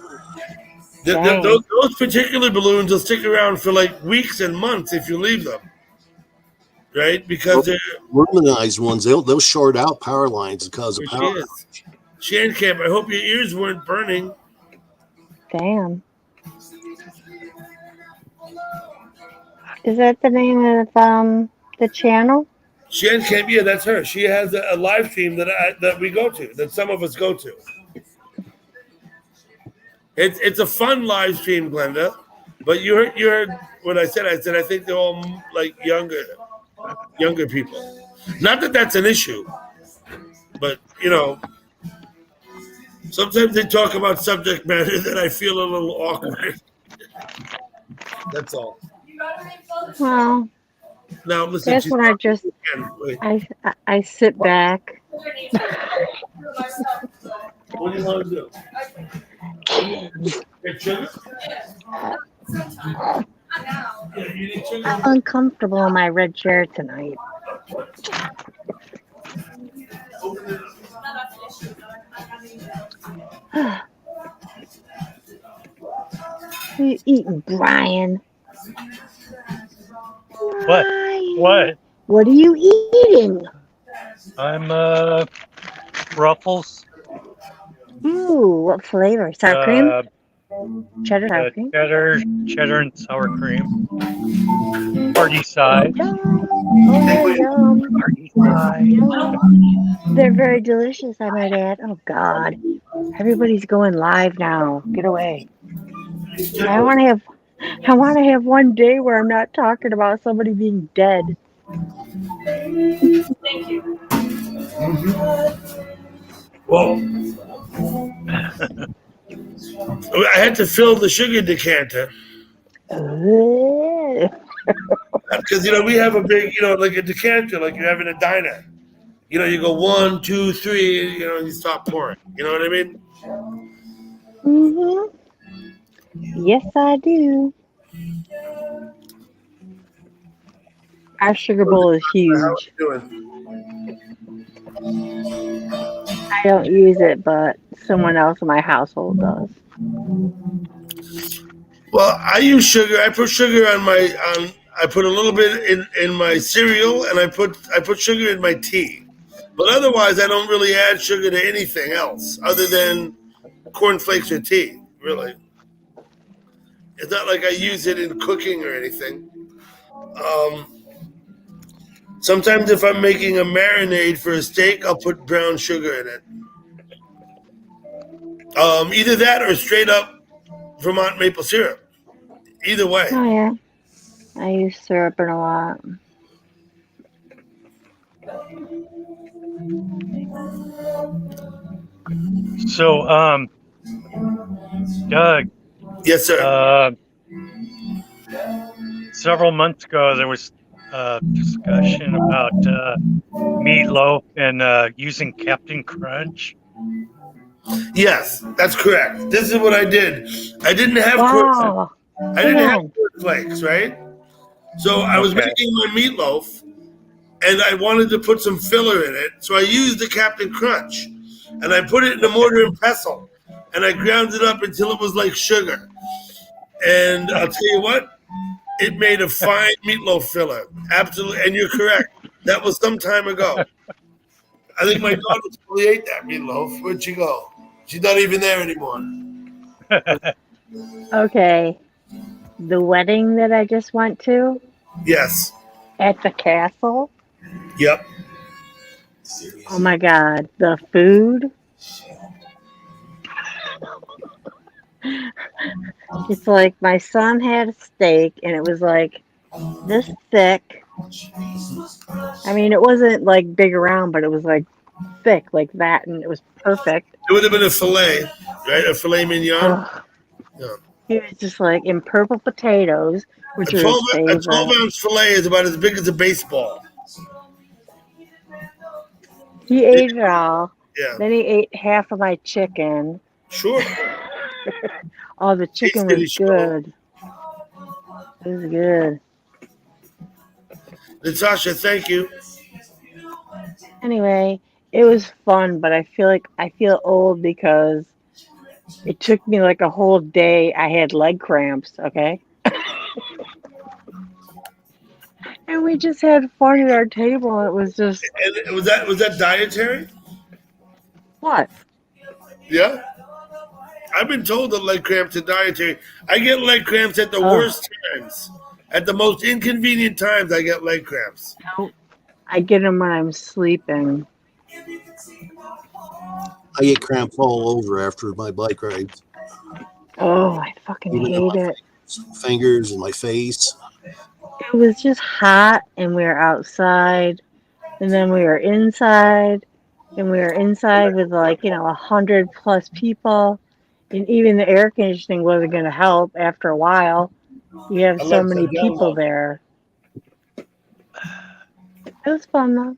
Speaker 1: Those particular balloons will stick around for like weeks and months if you leave them, right? Because they're
Speaker 5: Luminized ones, they'll short out power lines because of power.
Speaker 1: Shandcamp, I hope your ears weren't burning.
Speaker 8: Damn. Is that the name of the channel?
Speaker 1: Shandcamp, yeah, that's her. She has a live stream that we go to, that some of us go to. It's a fun live stream, Glenda. But you heard what I said. I said I think they're all like younger people. Not that that's an issue, but sometimes they talk about subject matter that I feel a little awkward. That's all.
Speaker 8: Well,
Speaker 1: Now listen.
Speaker 8: that's when I sit back.
Speaker 1: What do you want to do? Get sugar? Yeah, you need sugar?
Speaker 8: I'm uncomfortable in my red chair tonight. What are you eating, Brian?
Speaker 2: What? What?
Speaker 8: What are you eating?
Speaker 2: I'm Ruffles.
Speaker 8: Ooh, what flavor? Sour cream? Cheddar sour cream?
Speaker 2: Cheddar and sour cream. Party size.
Speaker 8: Oh, yum.
Speaker 2: Party size.
Speaker 8: They're very delicious, I might add. Oh, God. Everybody's going live now. Get away. I want to have one day where I'm not talking about somebody being dead.
Speaker 6: Thank you.
Speaker 1: Well, I had to fill the sugar decanter because we have a big, like a decanter, like you have in a diner. You go 1, 2, 3, and you stop pouring. You know what I mean?
Speaker 8: Mm-hmm. Yes, I do. Our sugar bowl is huge.
Speaker 1: How are you doing?
Speaker 8: I don't use it, but someone else in my household does.
Speaker 1: Well, I use sugar. I put sugar I put a little bit in my cereal, and I put sugar in my tea. But otherwise, I don't really add sugar to anything else other than cornflakes or tea. Really, it's not like I use it in cooking or anything. Sometimes if I'm making a marinade for a steak, I'll put brown sugar in it. Either that or straight up Vermont maple syrup. Either way.
Speaker 8: Oh, yeah. I use syrup in a lot.
Speaker 2: So, Doug.
Speaker 1: Yes, sir.
Speaker 2: Several months ago, there was discussion about meatloaf and using Captain Crunch.
Speaker 1: Yes, that's correct. This is what I did. I didn't have cornflakes, right? So I was making my meatloaf, and I wanted to put some filler in it. So I used the Captain Crunch, and I put it in a mortar and pestle, and I ground it up until it was like sugar. And I'll tell you what, it made a fine meatloaf filler. Absolutely, and you're correct. That was some time ago. I think my daughter probably ate that meatloaf. Where'd she go? She's not even there anymore.
Speaker 8: Okay. The wedding that I just went to?
Speaker 1: Yes.
Speaker 8: At the castle?
Speaker 1: Yep.
Speaker 8: Oh my God. The food? It's like my son had a steak and it was like this thick I mean, it wasn't like big around, but it was like thick like that, and it was perfect.
Speaker 1: It would have been a fillet, right? A filet mignon.
Speaker 8: Ugh.
Speaker 1: Yeah.
Speaker 8: It was just like in purple potatoes, which
Speaker 1: A
Speaker 8: are
Speaker 1: 12,
Speaker 8: his
Speaker 1: a
Speaker 8: favorite.
Speaker 1: 12-ounce fillet is about as big as a baseball.
Speaker 8: He ate it all.
Speaker 1: Yeah.
Speaker 8: Then he ate half of my chicken.
Speaker 1: Sure.
Speaker 8: Oh, the chicken
Speaker 1: Tasty
Speaker 8: was
Speaker 1: show.
Speaker 8: good. It was good.
Speaker 1: Natasha, thank you.
Speaker 8: Anyway, it was fun, but I feel old because it took me like a whole day. I had leg cramps, okay? And we just had fun at our table. It was just
Speaker 1: And was that dietary?
Speaker 8: what?
Speaker 1: Yeah. I've been told that leg cramps are dietary. I get leg cramps at the worst times. At the most inconvenient times, I get leg cramps.
Speaker 8: I get them when I'm sleeping.
Speaker 5: I get cramps all over after my bike rides.
Speaker 8: Oh, I fucking hate it.
Speaker 5: Fingers and my face.
Speaker 8: It was just hot, and we were outside, and then we were inside, and we were inside with 100+ people, and even the air conditioning wasn't going to help after a while. You have so many people there. It was fun though.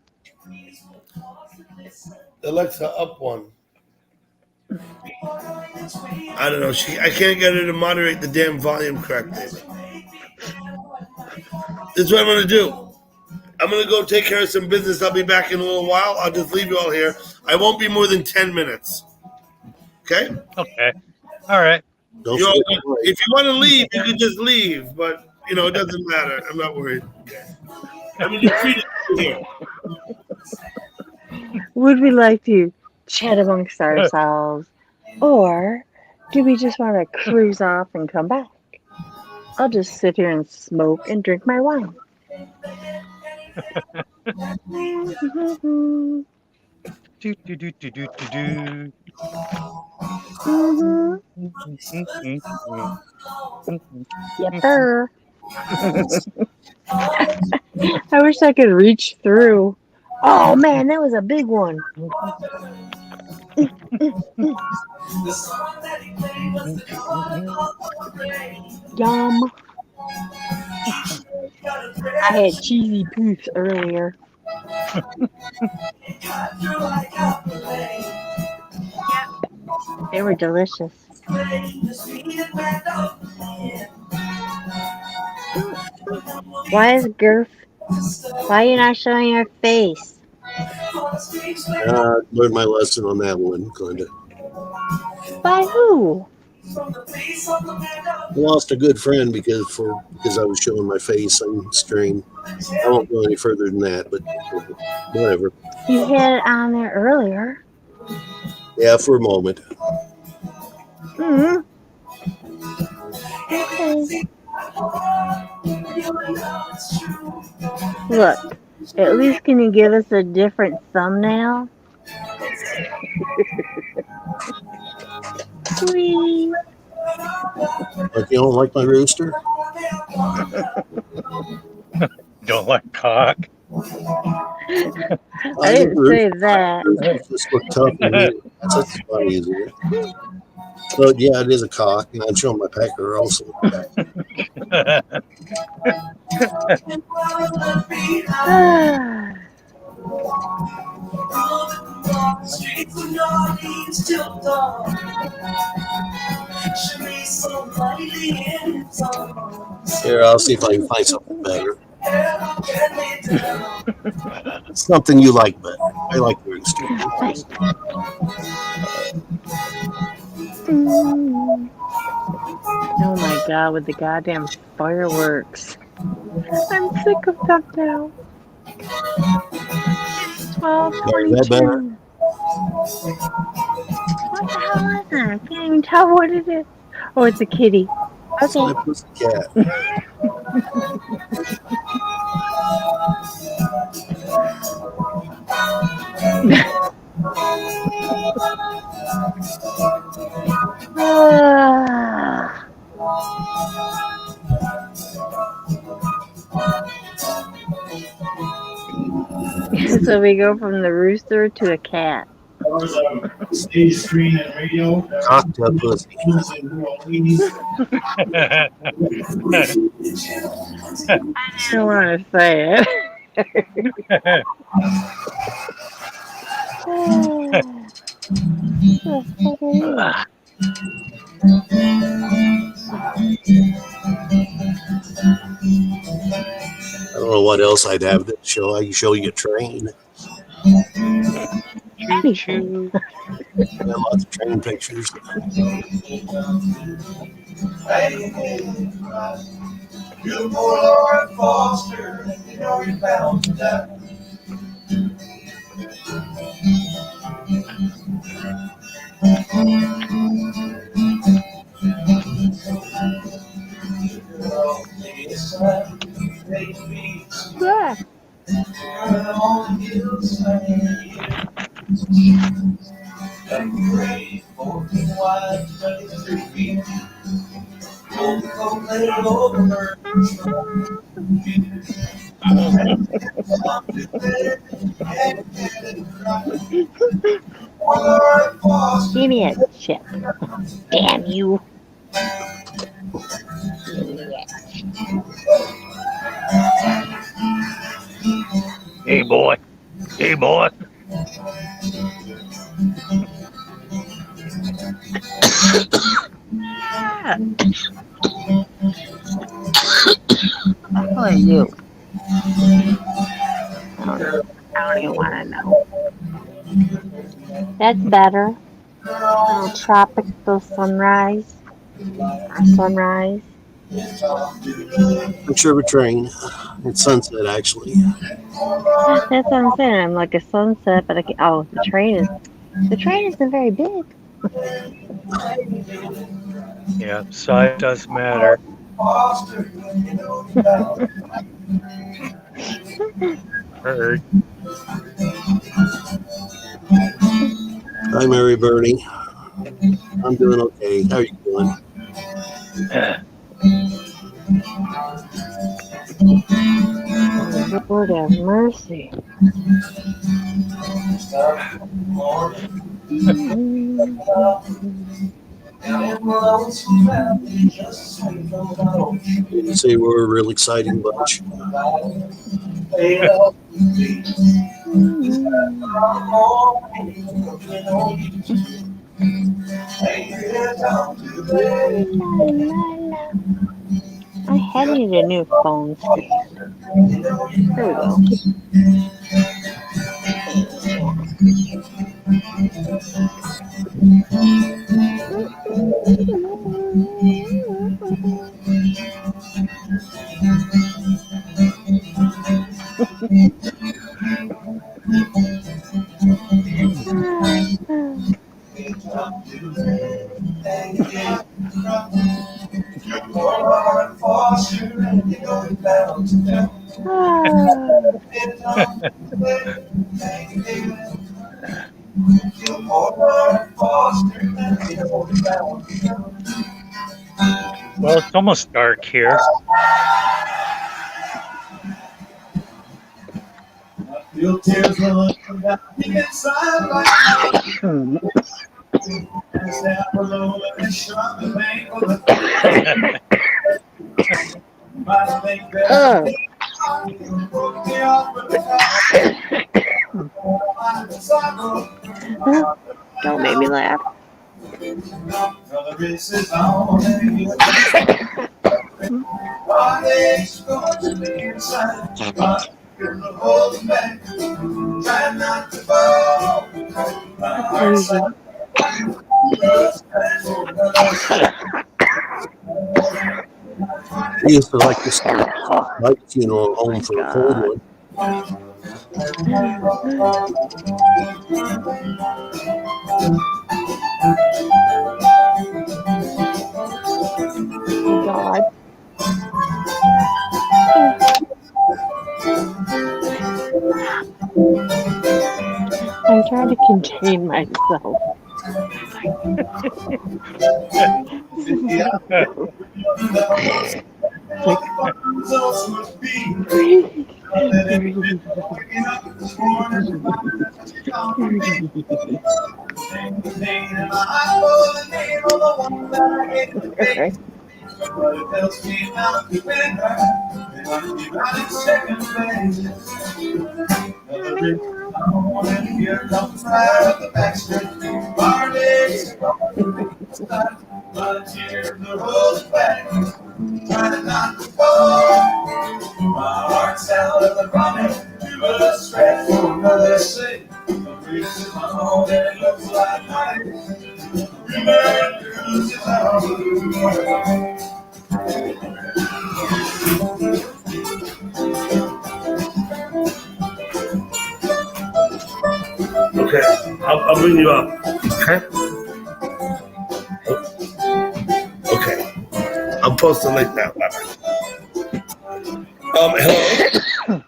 Speaker 1: Alexa, up one. I don't know. I can't get her to moderate the damn volume correctly. This is what I'm going to do. I'm going to go take care of some business. I'll be back in a little while. I'll just leave you all here. I won't be more than 10 minutes. Okay?
Speaker 2: Okay. All right.
Speaker 5: Don't
Speaker 1: You know,
Speaker 5: forget to
Speaker 1: if you want to leave, you can just leave. But, it doesn't matter. I'm not worried. Okay. I mean, you're free to be here.
Speaker 8: Would we like to chat amongst ourselves, or do we just want to cruise off and come back? I'll just sit here and smoke and drink my wine.
Speaker 2: Do, do, do, do, do, do, do.
Speaker 8: Yepper. I wish I could reach through. Oh man, that was a big one. Yum. I had cheesy poofs earlier. They were delicious. Why is Gerf? Why are you not showing your face?
Speaker 5: learned my lesson on that one, Glenda.
Speaker 8: By who?
Speaker 5: I lost a good friend because I was showing my face on stream. I won't go any further than that, but whatever.
Speaker 8: You had it on there earlier.
Speaker 5: Yeah, for a moment.
Speaker 8: Hmm. Okay. Look, at least can you give us a different thumbnail? Please.
Speaker 5: Like you don't like my rooster?
Speaker 2: Don't like cock.
Speaker 8: I didn't say that.
Speaker 5: Just look tough and weird. That's funny, isn't it? But yeah, it is a cock, and I'm showing my pecker also. Here, I'll see if I can find something better. Something you like better. I like the rooster.
Speaker 8: Oh my god, with the goddamn fireworks. I'm sick of them now. 12:22.
Speaker 5: Is that better?
Speaker 8: What the hell is that? I can't even tell what it is. Oh, it's a kitty.
Speaker 5: It's
Speaker 8: Okay.
Speaker 5: my pussycat.
Speaker 8: So we go from the rooster to a cat.
Speaker 10: Stage screen and radio.
Speaker 5: Cocktail pussy.
Speaker 8: I didn't want to say it.
Speaker 5: I don't know what else I'd have to show. I can show you a train.
Speaker 2: Choo-choo.
Speaker 5: Got lots of train pictures.
Speaker 10: You're Lord Foster, and you know you're bound to die.
Speaker 8: Yeah. Give me a chip. Damn you.
Speaker 2: Hey, boy. Hey, boy.
Speaker 8: Who are you? I don't even want to know. That's better. Little tropical sunrise. Or sunrise.
Speaker 5: Picture of a train. It's sunset, actually.
Speaker 8: That's what I'm saying. I'm like a sunset, but the train isn't very big.
Speaker 2: Yeah, size does matter. Heard.
Speaker 5: Hi, Mary Bernie. I'm doing okay. How are you doing?
Speaker 8: Lord have mercy.
Speaker 5: You say we're a real exciting bunch.
Speaker 8: I had needed a new phone stand. There we go.
Speaker 2: Well, it's almost dark here.
Speaker 10: Feel tears run down the inside like down below and shut the bank on the might think that broke me off with the
Speaker 8: Don't make me laugh.
Speaker 10: brother, this is all heartache's going to be inside. Hold back, try not to fall.
Speaker 5: I used to like this night funeral home for a cold one.
Speaker 8: Oh God. I'm trying to contain myself.
Speaker 10: Waking up this morning, my eyes for the name of the one that I hate today. But it tells me not to win her, and I'm running second place. And here comes right up the backstreet. Barney's but tears are rolling back, trying not to fall. My heart's out of the running to a stretch for another seat. The breeze is my home and it looks like night. Remember, loses our
Speaker 1: Okay, I'll bring you up. Okay. Okay. I'll post a link now. Bye-bye. Hello.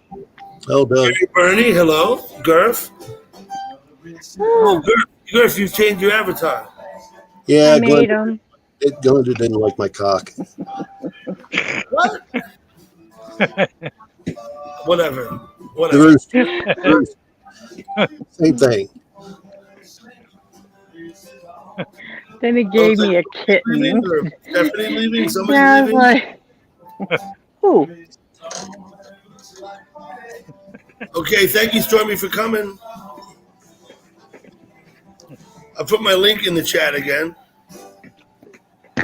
Speaker 5: Oh, Doug.
Speaker 1: Hey, Bernie, hello. Gurf. Oh, Gurf, you've changed your avatar.
Speaker 5: Yeah,
Speaker 8: I made him.
Speaker 5: Glenda didn't like my cock.
Speaker 1: What? Whatever.
Speaker 5: The rooster. Same thing.
Speaker 8: Then he gave me a kitten.
Speaker 1: Stephanie leaving? Somebody
Speaker 8: Yeah, I was
Speaker 1: leaving?
Speaker 8: like, who?
Speaker 1: Okay, thank you, Stormy, for coming. I'll put my link in the chat again.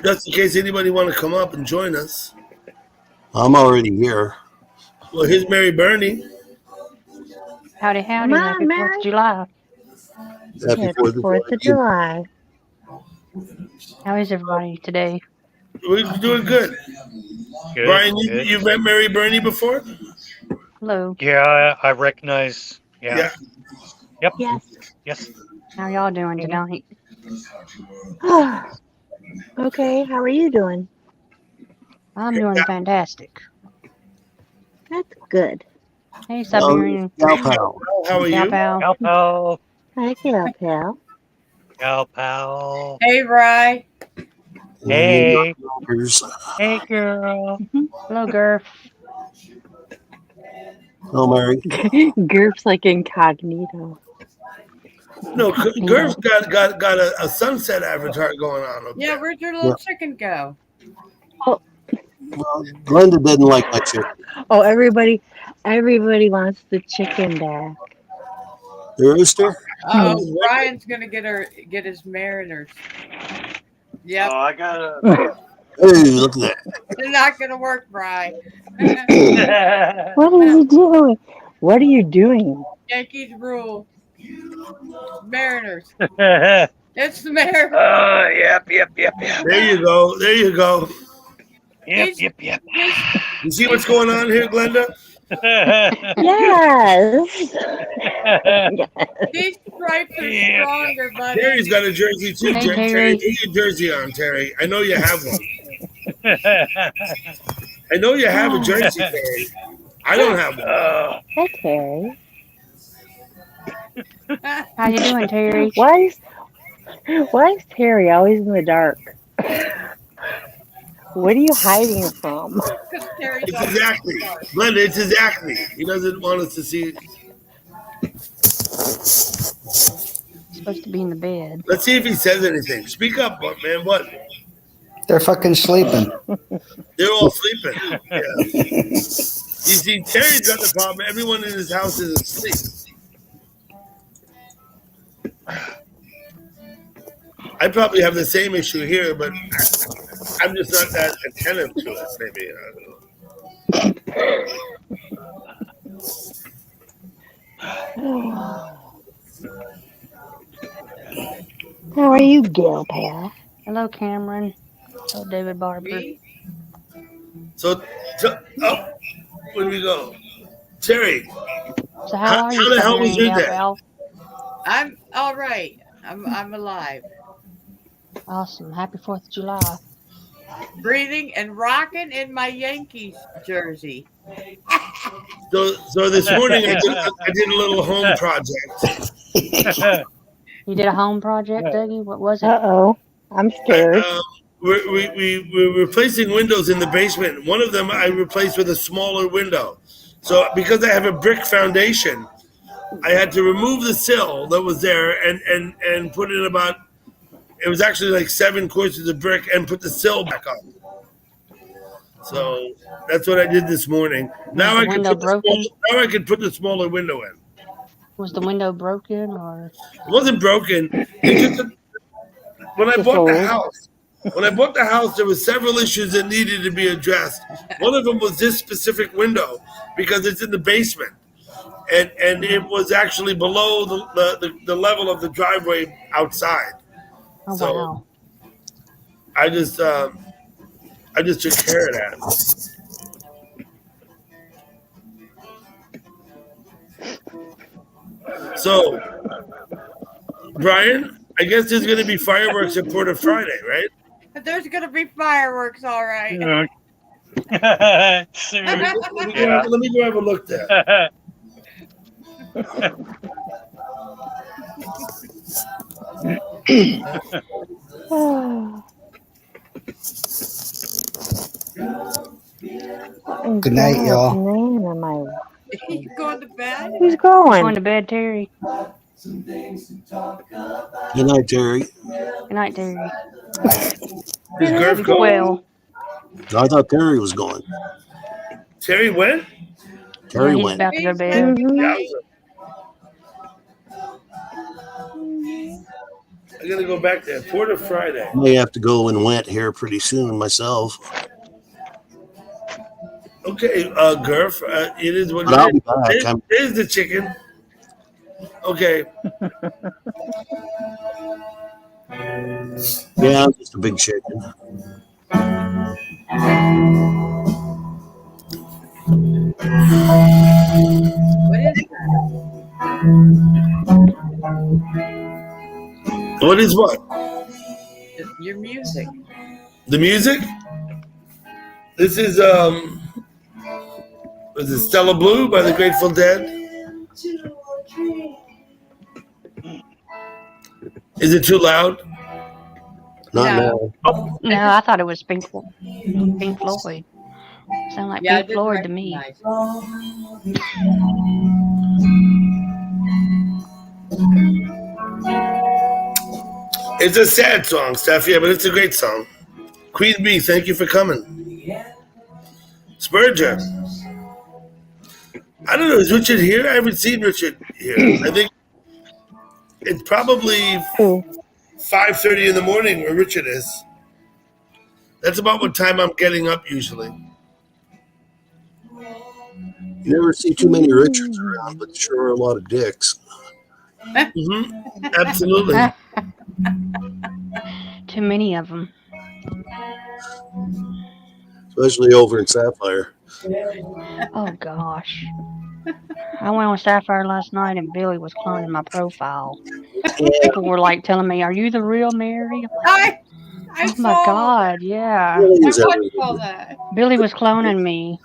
Speaker 1: Just in case anybody want to come up and join us.
Speaker 5: I'm already here.
Speaker 1: Well, here's Mary Bernie.
Speaker 11: Howdy, howdy.
Speaker 8: Come on,
Speaker 11: Happy 4th
Speaker 8: Mary.
Speaker 11: of July.
Speaker 5: Happy
Speaker 8: Happy
Speaker 5: 4th
Speaker 8: 4th of July.
Speaker 11: How is everybody today?
Speaker 1: We're doing good.
Speaker 2: Good,
Speaker 1: Brian,
Speaker 2: good.
Speaker 1: you've met Mary Bernie before?
Speaker 11: Hello.
Speaker 2: Yeah, I recognize. Yeah. Yep.
Speaker 8: Yes.
Speaker 2: Yes.
Speaker 11: How y'all doing tonight?
Speaker 8: Okay, how are you doing?
Speaker 11: I'm doing fantastic.
Speaker 8: That's good.
Speaker 11: Hey, Siberian.
Speaker 5: Gal Pal.
Speaker 1: How are
Speaker 11: Gal
Speaker 1: you?
Speaker 11: pal.
Speaker 2: Gal pal.
Speaker 8: Hi, Gal Pal.
Speaker 2: Gal pal.
Speaker 6: Hey, Rye.
Speaker 2: Hey.
Speaker 5: Here's-
Speaker 2: Hey, girl.
Speaker 11: Hello, Gurf.
Speaker 5: Oh, Mary.
Speaker 8: Gurf's like incognito.
Speaker 1: No, Gurf's got a sunset avatar going on. Up
Speaker 6: Yeah,
Speaker 1: there.
Speaker 6: where'd your little chicken go?
Speaker 5: Well, Glenda didn't like my chicken.
Speaker 8: Oh, everybody wants the chicken back.
Speaker 5: The rooster?
Speaker 6: Oh, Brian's gonna get his Mariners. Yep,
Speaker 2: I gotta.
Speaker 5: Hey, look at that.
Speaker 6: it's not gonna work, Brian.
Speaker 8: What are you doing? What are you doing?
Speaker 6: Yankees rule. Mariners.
Speaker 2: Yep.
Speaker 6: It's the Mariners.
Speaker 2: Yep.
Speaker 1: There you go. There you go.
Speaker 2: Yep.
Speaker 1: You see what's going on here, Glenda?
Speaker 8: Yes.
Speaker 6: These stripes are
Speaker 2: Yeah.
Speaker 6: stronger, buddy.
Speaker 1: Terry's got a jersey too.
Speaker 11: Hey,
Speaker 1: Terry,
Speaker 11: Terry.
Speaker 1: put your jersey on, Terry. I know you have one. I know you have a jersey, Terry. I don't have one.
Speaker 8: Hey, Terry.
Speaker 11: How you doing, Terry?
Speaker 8: Why is Terry always in the dark? What are you hiding from?
Speaker 6: Because Terry's
Speaker 1: It's
Speaker 6: on
Speaker 1: his acne. Glenda, it's his acne. He doesn't want us to see.
Speaker 11: Supposed to be in the bed.
Speaker 1: Let's see if he says anything. Speak up, man. What?
Speaker 12: They're fucking sleeping.
Speaker 1: They're all sleeping. Yeah. You see, Terry's got the problem. Everyone in his house is asleep. I probably have the same issue here, but I'm just not that attentive to it. Maybe I don't know.
Speaker 8: How are you, Gal Pal?
Speaker 11: Hello, Cameron. Hello, David Barber.
Speaker 6: me.
Speaker 1: So where do we go? Terry,
Speaker 11: So how are you,
Speaker 1: how the hell was
Speaker 11: Siberian
Speaker 1: your
Speaker 11: gal
Speaker 1: day?
Speaker 11: pal?
Speaker 6: I'm all right. I'm alive,
Speaker 11: Awesome. Happy 4th of July.
Speaker 6: breathing and rocking in my Yankees jersey.
Speaker 1: So this morning I did a little home project.
Speaker 11: You did a home project, Dougie? What was it?
Speaker 8: Uh-oh. I'm scared.
Speaker 1: We're replacing windows in the basement. One of them I replaced with a smaller window. So because I have a brick foundation, I had to remove the sill that was there and put in about, it was actually like 7 courses of brick and put the sill back on. So that's what I did this morning. Now I can put the smaller window in.
Speaker 11: Was the window broken or?
Speaker 1: It wasn't broken. When I bought the house, there were several issues that needed to be addressed. One of them was this specific window because it's in the basement, and it was actually below the level of the driveway outside.
Speaker 11: Oh,
Speaker 1: so
Speaker 11: wow.
Speaker 1: I just took care of that. So, Brian, I guess there's going to be fireworks at Port of Friday, right?
Speaker 13: There's gonna be fireworks, all right.
Speaker 1: Let me go have a look there.
Speaker 12: Good night, y'all.
Speaker 13: You going to bed?
Speaker 8: Who's going?
Speaker 11: Going to bed, Terry.
Speaker 5: Good night, Terry.
Speaker 11: Good night, Terry.
Speaker 1: Is Gerf going?
Speaker 11: Well,
Speaker 5: I thought Terry was going.
Speaker 1: Terry went?
Speaker 5: Terry
Speaker 11: he's
Speaker 5: went.
Speaker 11: about to go to bed.
Speaker 1: I gotta go back there. Port of Friday.
Speaker 5: I may have to go and went here pretty soon myself.
Speaker 1: Okay, Gerf, it is what
Speaker 5: But I'll be
Speaker 1: it
Speaker 5: back.
Speaker 1: is. There's the chicken. Okay.
Speaker 5: Yeah, I'm just a big chicken.
Speaker 13: What is that?
Speaker 1: What is what?
Speaker 13: Your music.
Speaker 1: The music? This is it Stella Blue by the Grateful Dead? Is it too loud?
Speaker 5: Not
Speaker 13: No.
Speaker 5: now.
Speaker 11: No, I thought it was Pink Floyd. Sound like
Speaker 13: Yeah, I
Speaker 11: Pink
Speaker 13: did
Speaker 11: Floyd to me.
Speaker 13: recognize it.
Speaker 1: It's a sad song, Steph, yeah, but it's a great song. Queen Bee, thank you for coming. Spurgeon. I don't know, is Richard here? I haven't seen Richard here. I think it's probably 5:30 in the morning where Richard is. That's about what time I'm getting up usually.
Speaker 5: You never see too many Richards around, but sure are a lot of dicks.
Speaker 1: Mm-hmm. Absolutely.
Speaker 11: Too many of them.
Speaker 5: Especially over in Sapphire.
Speaker 11: Oh gosh. I went on Sapphire last night and Billy was cloning my profile. People were like telling me, "Are you the real Mary?"
Speaker 13: I
Speaker 11: Oh my
Speaker 13: saw-
Speaker 11: God, yeah.
Speaker 5: Really
Speaker 13: I
Speaker 5: is
Speaker 13: watched
Speaker 5: everything.
Speaker 13: all that.
Speaker 11: Billy was cloning me.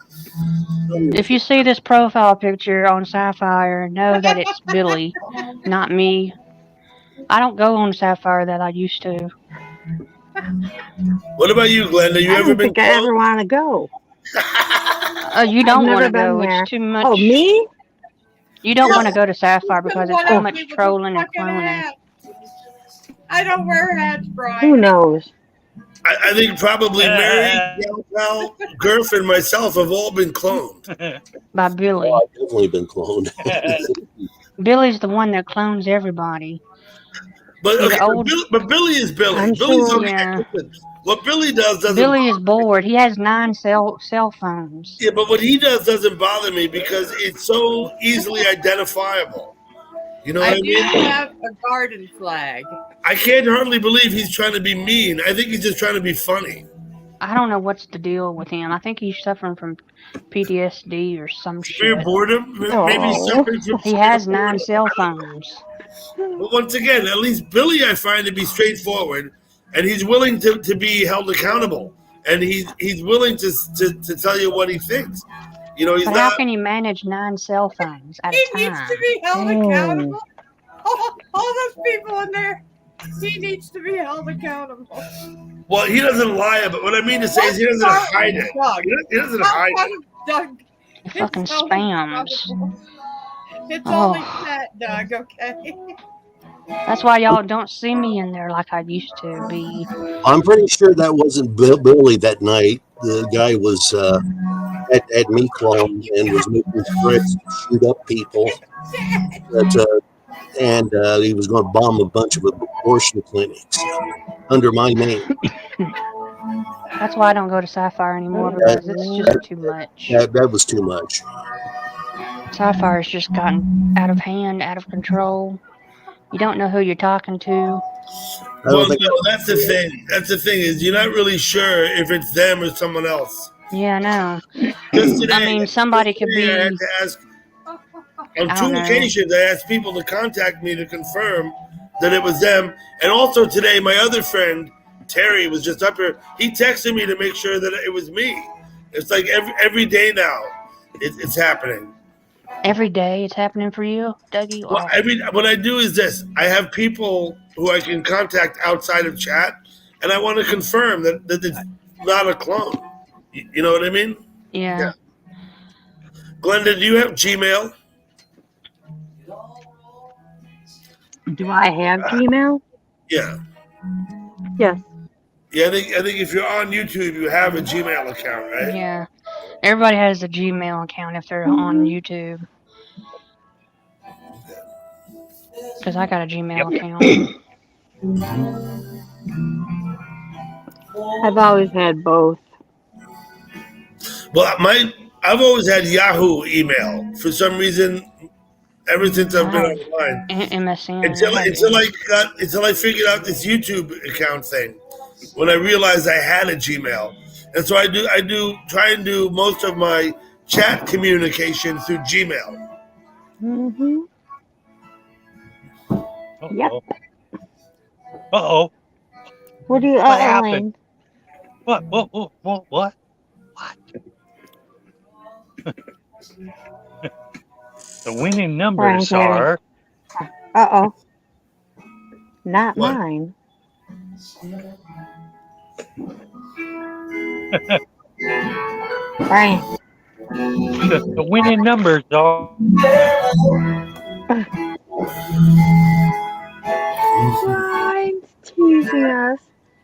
Speaker 11: If you see this profile picture on Sapphire, know that it's Billy, not me. I don't go on Sapphire that I used to.
Speaker 1: What about you, Glenda? You
Speaker 8: I
Speaker 1: ever
Speaker 8: don't
Speaker 1: been
Speaker 8: think I ever want to go.
Speaker 11: You don't
Speaker 8: never
Speaker 11: want to
Speaker 8: been
Speaker 11: go.
Speaker 8: there.
Speaker 11: It's too much.
Speaker 8: Oh, me?
Speaker 11: You don't want to go to Sapphire because it's
Speaker 13: What
Speaker 11: too
Speaker 13: else
Speaker 11: much
Speaker 13: people with
Speaker 11: trolling and
Speaker 13: fucking
Speaker 11: cloning.
Speaker 13: hats? I don't wear hats,
Speaker 8: Who
Speaker 13: Brian.
Speaker 8: knows?
Speaker 1: I think probably Mary, Gal, Gerf, and myself have all been cloned.
Speaker 11: By Billy.
Speaker 5: Oh, I've definitely been cloned.
Speaker 11: Billy's the one that clones everybody.
Speaker 1: But,
Speaker 11: He's
Speaker 1: okay,
Speaker 11: old.
Speaker 1: but Billy is Billy.
Speaker 8: I'm
Speaker 1: Billy's
Speaker 8: sure.
Speaker 1: okay.
Speaker 11: Yeah.
Speaker 1: Listen, what Billy does doesn't
Speaker 11: Billy is
Speaker 1: bother me.
Speaker 11: bored. He has 9 cell phones.
Speaker 1: Yeah, but what he does doesn't bother me because it's so easily identifiable. You know what
Speaker 13: I
Speaker 1: I
Speaker 13: do
Speaker 1: mean?
Speaker 13: have a garden flag.
Speaker 1: I can't hardly believe he's trying to be mean. I think he's just trying to be funny.
Speaker 11: I don't know what's the deal with him. I think he's suffering from PTSD or some
Speaker 1: Fear
Speaker 11: shit.
Speaker 1: boredom, maybe he's suffering from
Speaker 11: He has 9 cell phones.
Speaker 1: But once again, at least Billy I find to be straightforward, and he's willing to be held accountable, and he's willing to tell you what he thinks. You know, he's
Speaker 11: But
Speaker 1: not.
Speaker 11: how can you manage 9 cell phones at
Speaker 13: He
Speaker 11: a
Speaker 13: needs
Speaker 11: time?
Speaker 13: to be held
Speaker 8: Oh.
Speaker 13: accountable. All those people in there, he needs to be held accountable.
Speaker 1: Well, he doesn't lie about. What I mean to say is he doesn't hide it.
Speaker 13: Doug.
Speaker 1: He doesn't
Speaker 13: How
Speaker 1: hide
Speaker 13: about
Speaker 1: it.
Speaker 13: Doug
Speaker 11: Fucking
Speaker 13: It's always
Speaker 11: spams.
Speaker 13: trouble. It's
Speaker 11: Oh.
Speaker 13: always that, Doug, okay?
Speaker 11: That's why y'all don't see me in there like I used to be.
Speaker 5: I'm pretty sure that wasn't Billy that night. The guy was at Meatclaw and was making threats to shoot up people. And he was going to bomb a bunch of abortion clinics under my name.
Speaker 11: That's why I don't go to Sapphire anymore because it's just too much.
Speaker 5: That was too much.
Speaker 11: Sapphire's just gotten out of hand, out of control. You don't know who you're talking to.
Speaker 1: Well, no, that's the thing. That's the thing is you're not really sure if it's them or someone else.
Speaker 11: Yeah, I know.
Speaker 1: Today,
Speaker 11: I mean, somebody could be.
Speaker 1: I had to ask on
Speaker 11: I
Speaker 1: two
Speaker 11: don't know.
Speaker 1: occasions. I asked people to contact me to confirm that it was them, and also today, my other friend Terry was just up here. He texted me to make sure that it was me. It's like every day now, it's happening.
Speaker 11: Every day it's happening for you, Dougie?
Speaker 1: Well, what I do is this: I have people who I can contact outside of chat, and I want to confirm that it's not a clone. You know what I mean?
Speaker 11: Yeah.
Speaker 1: Glenda, do you have Gmail?
Speaker 8: Do I have Gmail?
Speaker 1: Yeah.
Speaker 8: Yes.
Speaker 1: Yeah, I think if you're on YouTube, you have a Gmail account, right?
Speaker 11: Yeah. Everybody has a Gmail account if they're on YouTube. Because I got a Gmail account.
Speaker 8: I've always had both.
Speaker 1: Well, I've always had Yahoo email for some reason. Ever since I've been online,
Speaker 11: MSN.
Speaker 1: Until I figured out this YouTube account thing, when I realized I had a Gmail, and so I try and do most of my chat communication through Gmail.
Speaker 8: Mm-hmm. Yep.
Speaker 2: Uh-oh.
Speaker 8: What do you?
Speaker 2: What happened? What? The winning numbers are.
Speaker 8: Uh-oh. Not mine. Brian.
Speaker 2: The winning numbers are.
Speaker 8: Brian's teasing us.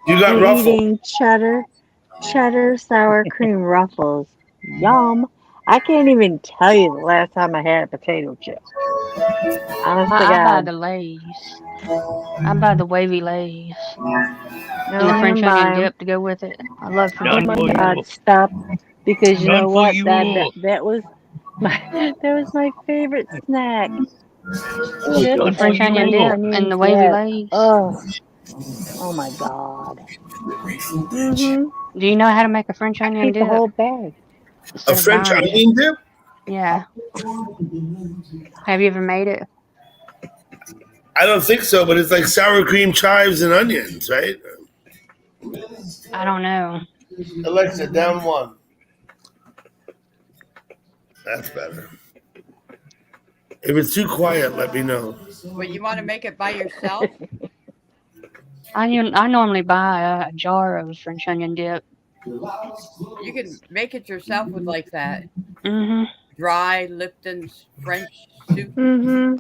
Speaker 1: You got
Speaker 8: We're
Speaker 1: Ruffles.
Speaker 8: eating cheddar sour cream Ruffles. Yum. I can't even tell you the last time I had a potato chip. Honest to
Speaker 11: I buy
Speaker 8: God.
Speaker 11: the Lay's. I buy the wavy Lay's. And the
Speaker 8: I
Speaker 11: French
Speaker 8: am
Speaker 11: onion
Speaker 8: buying-
Speaker 11: dip to go with it. I love
Speaker 8: Oh
Speaker 11: French
Speaker 8: my
Speaker 11: onion
Speaker 8: God!
Speaker 11: dip.
Speaker 8: Stop, because you
Speaker 2: None
Speaker 8: know
Speaker 2: for
Speaker 8: what?
Speaker 2: you.
Speaker 8: That was my favorite snack.
Speaker 11: The French onion dip and the wavy
Speaker 8: Yeah.
Speaker 11: Lay's.
Speaker 8: Oh my God. Mm-hmm.
Speaker 11: Do you know how to make a French onion
Speaker 8: Eat the
Speaker 11: dip?
Speaker 8: whole bag.
Speaker 11: Instead
Speaker 1: A
Speaker 11: of
Speaker 1: French
Speaker 11: buying it?
Speaker 1: onion dip?
Speaker 11: Yeah. Have you ever made it?
Speaker 1: I don't think so, but it's like sour cream, chives, and onions, right?
Speaker 11: I don't know.
Speaker 1: Alexa, down one. That's better. If it's too quiet, let me know.
Speaker 13: Well, you want to make it by yourself?
Speaker 11: I normally buy a jar of French onion dip.
Speaker 13: You can make it yourself with like that
Speaker 11: Mm-hmm.
Speaker 13: dry Lipton's French soup.
Speaker 8: Mm-hmm.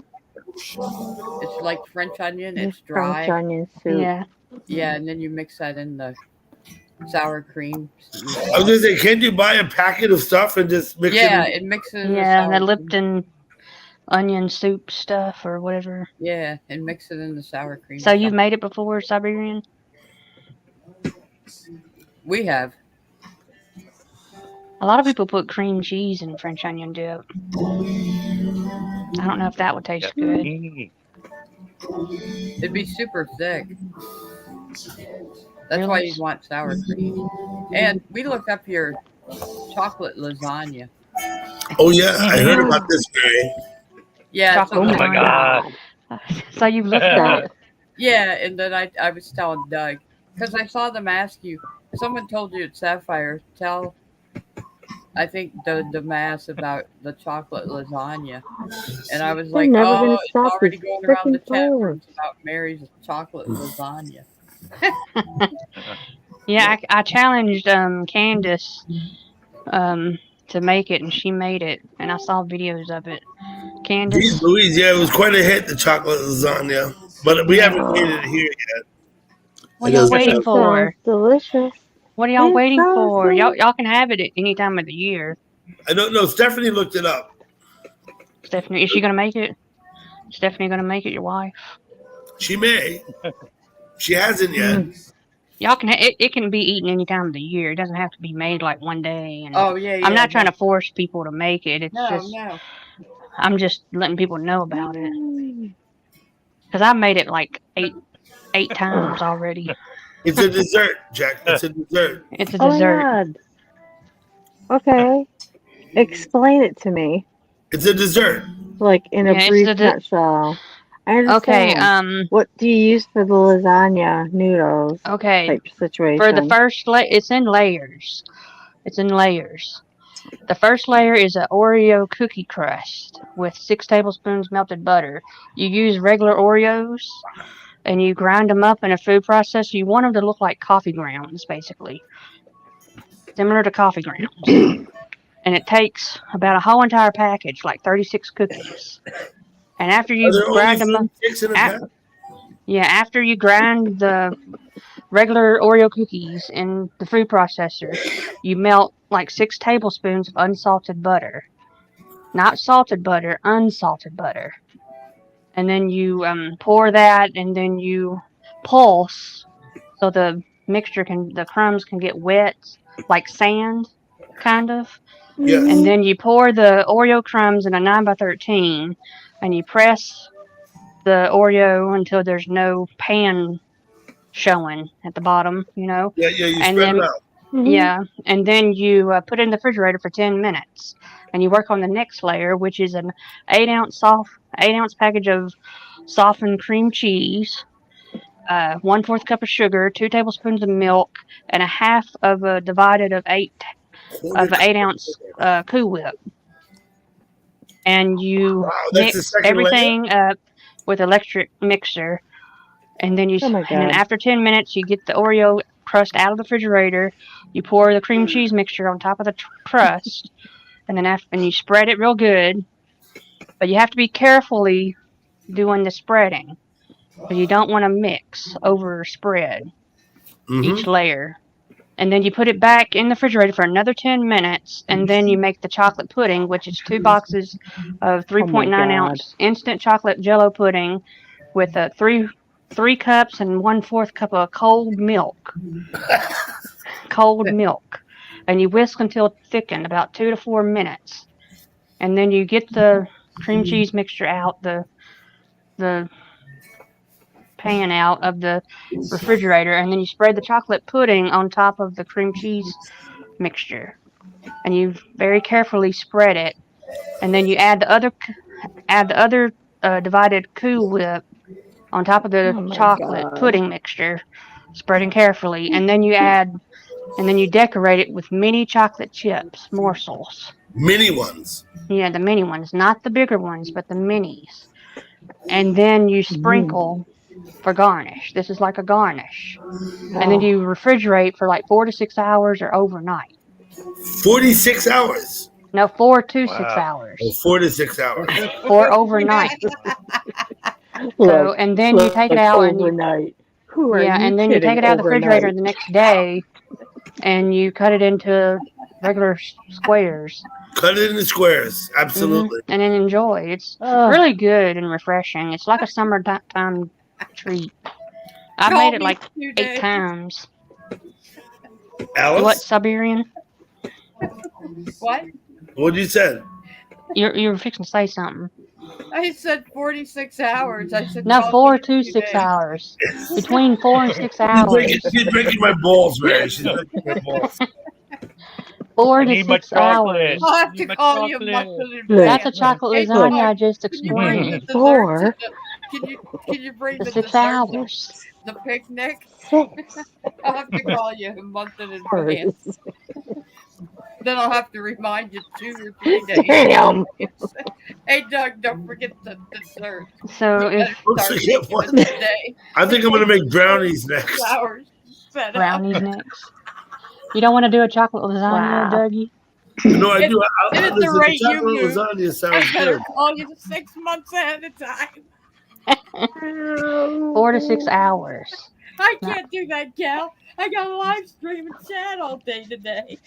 Speaker 13: It's like French onion. It's dry.
Speaker 8: French onion soup.
Speaker 11: Yeah.
Speaker 13: Yeah, and then you mix that in the sour cream.
Speaker 1: I was gonna say, can't you buy a packet of stuff and just mix
Speaker 13: Yeah,
Speaker 1: it?
Speaker 13: it mixes. in
Speaker 11: Yeah,
Speaker 13: the
Speaker 11: the
Speaker 13: sour
Speaker 11: Lipton onion soup stuff or whatever.
Speaker 13: Yeah, and mix it in the sour cream.
Speaker 11: So you've made it before, Siberian?
Speaker 13: We have.
Speaker 11: A lot of people put cream cheese in French onion dip. I don't know if that would taste good.
Speaker 13: It'd be super thick. That's why you want sour cream. And we looked up your chocolate lasagna.
Speaker 1: Oh yeah, I heard about this guy.
Speaker 13: Yeah.
Speaker 11: Chocolate
Speaker 2: Oh my
Speaker 11: lasagna.
Speaker 2: God.
Speaker 11: So you've looked at it.
Speaker 13: Yeah, and then I was telling Doug, because I saw them ask you, someone told you at Sapphire, tell, I think, the mass about the chocolate lasagna. And I was
Speaker 8: They're
Speaker 13: like,
Speaker 8: never gonna
Speaker 13: it's
Speaker 8: stop
Speaker 13: already
Speaker 8: these
Speaker 13: going around the
Speaker 8: frickin'
Speaker 13: chat
Speaker 8: phones.
Speaker 13: rooms about Mary's chocolate lasagna.
Speaker 11: Yeah, I challenged Candace to make it, and she made it, and I saw videos of it. Candace,
Speaker 1: Jeez Louise, yeah, it was quite a hit, the chocolate lasagna. But we haven't made it here yet.
Speaker 11: what are y'all waiting for?
Speaker 8: Delicious.
Speaker 11: What are y'all
Speaker 8: It
Speaker 11: waiting
Speaker 8: sounds
Speaker 11: for?
Speaker 8: good.
Speaker 11: Y'all can have it at any time of the year.
Speaker 1: I don't know. Stephanie looked it up.
Speaker 11: Stephanie, is she gonna make it? Stephanie gonna make it? Your wife?
Speaker 1: She may. She hasn't yet.
Speaker 11: Y'all can. It can be eaten any time of the year. It doesn't have to be made like one day. And
Speaker 13: Oh, yeah,
Speaker 11: I'm
Speaker 13: yeah,
Speaker 11: not trying
Speaker 13: no.
Speaker 11: to force people to make it. It's
Speaker 13: No,
Speaker 11: just
Speaker 13: no.
Speaker 11: I'm just letting people know about it. Because I made it like eight times already.
Speaker 1: It's a dessert, Jack. It's a dessert.
Speaker 11: It's a
Speaker 8: Oh my
Speaker 11: dessert.
Speaker 8: God. Okay. Explain it to me,
Speaker 1: It's a dessert.
Speaker 8: like in a
Speaker 11: Yeah, it's
Speaker 8: brief
Speaker 11: a
Speaker 8: nutshell. I
Speaker 11: Okay.
Speaker 8: understand. What do you use for the lasagna noodles
Speaker 11: Okay.
Speaker 8: type situation?
Speaker 11: For the first it's in layers. It's in layers. The first layer is an Oreo cookie crust with 6 tablespoons melted butter. You use regular Oreos and you grind them up in a food processor. You want them to look like coffee grounds, basically. Similar to coffee grounds. And it takes about a whole entire package, like 36 cookies. And after you
Speaker 1: Are there
Speaker 11: grind
Speaker 1: only
Speaker 11: them up,
Speaker 1: 36 in a pack?
Speaker 11: yeah, after you grind the regular Oreo cookies in the food processor, you melt like 6 tablespoons of unsalted butter. Not salted butter, unsalted butter. And then you pour that, and then you pulse so the crumbs can get wet, like sand, kind of.
Speaker 1: Yes.
Speaker 11: And then you pour the Oreo crumbs in a 9x13, and you press the Oreo until there's no pan showing at the bottom, you know.
Speaker 1: Yeah, you
Speaker 11: And
Speaker 1: spread
Speaker 11: then,
Speaker 1: it out.
Speaker 11: yeah, and then you put it in the refrigerator for 10 minutes, and you work on the next layer, which is an 8-ounce package of softened cream cheese, 1/4 cup of sugar, 2 tablespoons of milk, and a half of a divided of 8 of an 8-ounce Cool Whip. And you
Speaker 1: that's the
Speaker 11: mix
Speaker 1: second
Speaker 11: everything up with electric mixer, and then
Speaker 8: Oh my
Speaker 11: and then
Speaker 8: God.
Speaker 11: after 10 minutes you get the Oreo crust out of the refrigerator. You pour the cream cheese mixture on top of the crust, and then and you spread it real good. But you have to be carefully doing the spreading, because you don't want to mix over spread each layer. And then you put it back in the refrigerator for another 10 minutes, and then you make the chocolate pudding, which is 2 boxes of 3.9-ounce instant chocolate Jello pudding with 3 cups and 1/4 cup of cold milk. Cold milk. And you whisk until thickened, about 2 to 4 minutes. And then you get the cream cheese mixture out, the pan out of the refrigerator, and then you spread the chocolate pudding on top of the cream cheese mixture, and you very carefully spread it, and then you add the other divided Cool Whip on top of the chocolate pudding mixture, spreading carefully, and then you decorate it with mini chocolate chips morsels.
Speaker 1: Mini ones.
Speaker 11: Yeah, the mini ones, not the bigger ones, but the minis. And then you sprinkle for garnish. This is like a garnish. And then you refrigerate for like 4 to 6 hours or overnight.
Speaker 1: 46 hours.
Speaker 11: No, 4 to 6 hours.
Speaker 1: Oh, 4 to 6 hours.
Speaker 11: Or overnight. So, and then you take it out and
Speaker 8: overnight.
Speaker 11: and then you take it out of the refrigerator the next day, and you cut it into regular squares.
Speaker 1: Cut it into squares. Absolutely.
Speaker 11: And then enjoy. It's really good and refreshing. It's like a summertime treat. I've made it like 8 times.
Speaker 1: Alice?
Speaker 11: What, Siberian?
Speaker 13: What?
Speaker 1: What you said?
Speaker 11: You were fixing to say something.
Speaker 13: I said 46 hours. I said
Speaker 11: No,
Speaker 13: call
Speaker 11: 4
Speaker 13: me
Speaker 11: to
Speaker 13: 2
Speaker 11: 6
Speaker 13: days.
Speaker 11: hours. Between 4 and 6 hours.
Speaker 1: She's breaking my balls, Mary. She's breaking my balls.
Speaker 11: 4 to 6 hours.
Speaker 13: I'll have to call you a month in advance.
Speaker 11: That's a chocolate lasagna I just explained.
Speaker 13: Can you bring
Speaker 11: To
Speaker 13: the
Speaker 11: 6
Speaker 13: dessert
Speaker 11: hours.
Speaker 13: to the picnic? I'll have to call you a month in advance. Then I'll have to remind you 2 or 3 days.
Speaker 8: Damn.
Speaker 13: Hey, Doug, don't forget the dessert.
Speaker 11: So if
Speaker 1: I think I'm going to make brownies next.
Speaker 13: Flowers.
Speaker 11: brownies next. You don't want to do a chocolate lasagna,
Speaker 8: Wow.
Speaker 11: Dougie?
Speaker 1: No, I do.
Speaker 13: And at the
Speaker 1: Listen,
Speaker 13: rate you
Speaker 1: chocolate
Speaker 13: move,
Speaker 1: lasagna sounds
Speaker 13: I better
Speaker 1: good.
Speaker 13: call you 6 months ahead of time.
Speaker 11: 4 to 6 hours.
Speaker 13: I can't do that, Cal. I got a live stream and chat all day today.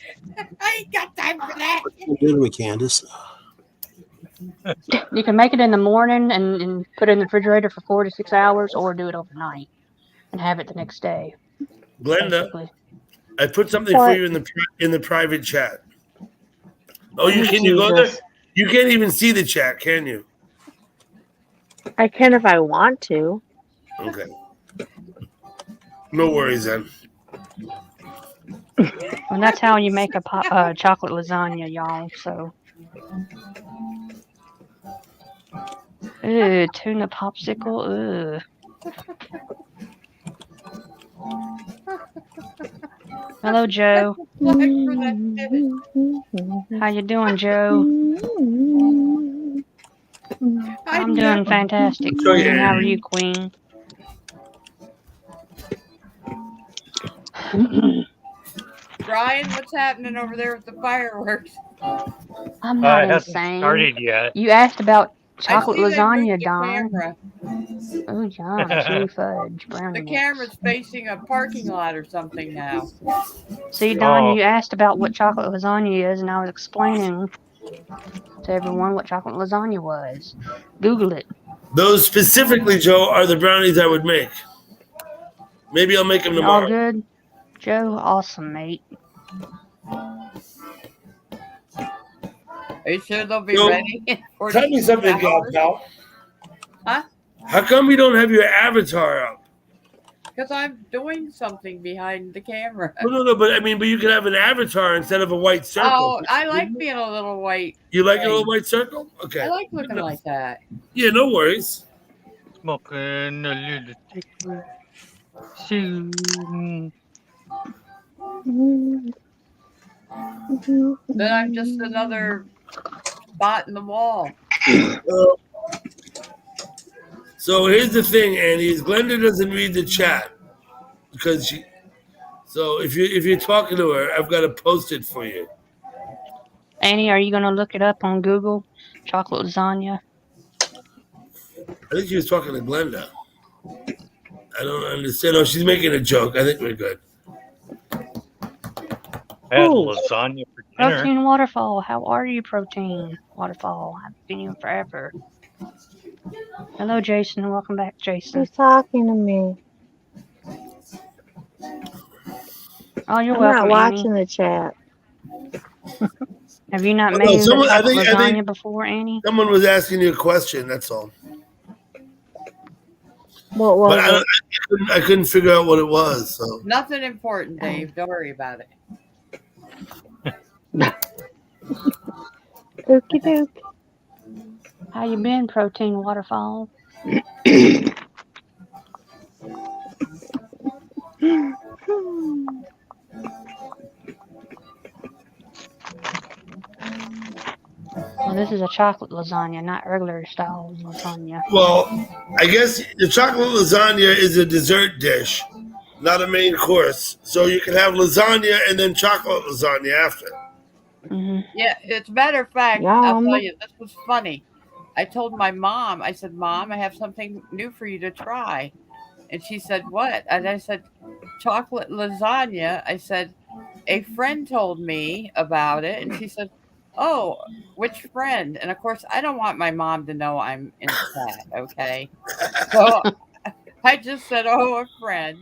Speaker 13: I ain't got time for that.
Speaker 5: Do to me, Candace.
Speaker 11: You can make it in the morning and put it in the refrigerator for 4 to 6 hours, or do it overnight and have it the next day.
Speaker 1: Glenda,
Speaker 11: Basically.
Speaker 1: I put something for
Speaker 8: What?
Speaker 1: you in the private chat. Oh, you
Speaker 8: Oh,
Speaker 1: go there?
Speaker 8: Jesus.
Speaker 1: You can't even see the chat, can you?
Speaker 8: I can if I want to.
Speaker 1: Okay. No worries then.
Speaker 11: And that's how you make a chocolate lasagna, y'all. So, ew, tuna popsicle. Hello, Joe. How you doing, Joe? I'm doing fantastic,
Speaker 1: Sure,
Speaker 11: Queen.
Speaker 1: yeah.
Speaker 11: How are you, Queen?
Speaker 13: Brian, what's happening over there with the fireworks?
Speaker 11: I'm not
Speaker 2: It hasn't
Speaker 11: insane.
Speaker 2: started yet.
Speaker 11: You asked about
Speaker 13: I
Speaker 11: chocolate
Speaker 13: see they moved
Speaker 11: lasagna,
Speaker 13: the
Speaker 11: Don.
Speaker 13: camera.
Speaker 11: Oh, yum, chewy fudge, brownie
Speaker 13: The
Speaker 11: mix.
Speaker 13: camera's facing a parking lot or something now.
Speaker 11: See, Don,
Speaker 2: Oh.
Speaker 11: you asked about what chocolate lasagna is, and I was explaining to everyone what chocolate lasagna was. Google it.
Speaker 1: Those specifically, Joe, are the brownies I would make. Maybe I'll make them
Speaker 11: All
Speaker 1: tomorrow.
Speaker 11: good? Joe, awesome, mate.
Speaker 13: Are you sure they'll be
Speaker 1: Yo,
Speaker 13: ready? in
Speaker 1: Tell me
Speaker 13: 46
Speaker 1: something,
Speaker 13: hours?
Speaker 1: pal.
Speaker 13: Huh?
Speaker 1: How come you don't have your avatar up?
Speaker 13: Because I'm doing something behind the camera.
Speaker 1: No, but you can have an avatar instead of a white circle.
Speaker 13: Oh, I like being a little white.
Speaker 1: You like a
Speaker 13: thing.
Speaker 1: little white circle? Okay.
Speaker 13: I like looking like that.
Speaker 1: Yeah, no worries.
Speaker 2: Smoking a little cigarette soon.
Speaker 13: Then I'm just another spot in the wall.
Speaker 1: So here's the thing, Andy, is Glenda doesn't read the chat because she. So if you're talking to her, I've got to post it for you.
Speaker 11: Annie, are you going to look it up on Google? Chocolate lasagna?
Speaker 1: I think she was talking to Glenda. I don't understand. Oh, she's making a joke. I think we're good.
Speaker 2: I had lasagna for dinner.
Speaker 11: Protein Waterfall, how are you, Protein Waterfall? I've been you forever. Hello, Jason. Welcome back, Jason.
Speaker 8: Who's talking to me?
Speaker 11: Oh, you're
Speaker 8: I'm
Speaker 11: welcome,
Speaker 8: not
Speaker 11: Annie.
Speaker 8: watching the chat.
Speaker 11: Have you not
Speaker 1: Oh,
Speaker 11: made
Speaker 1: someone- I
Speaker 11: chocolate
Speaker 1: think- I
Speaker 11: lasagna
Speaker 1: think-
Speaker 11: before, Annie?
Speaker 1: Someone was asking you a question. That's all.
Speaker 8: What was
Speaker 1: But
Speaker 8: it?
Speaker 1: I couldn't figure out what it was. So
Speaker 13: Nothing important, Dave. Don't worry about it.
Speaker 8: Okie doke.
Speaker 11: How you been, Protein Waterfall? Well, this is a chocolate lasagna, not regular style lasagna.
Speaker 1: Well, I guess the chocolate lasagna is a dessert dish, not a main course. So you can have lasagna and then chocolate lasagna after.
Speaker 13: Yeah, it's a matter of fact, I'll
Speaker 8: Yum.
Speaker 13: tell you, this was funny. I told my mom, I said, Mom, I have something new for you to try. And she said, what? And I said, chocolate lasagna. I said, a friend told me about it. And she said, oh, which friend? And of course, I don't want my mom to know I'm in the chat, okay? So I just said, oh, a friend.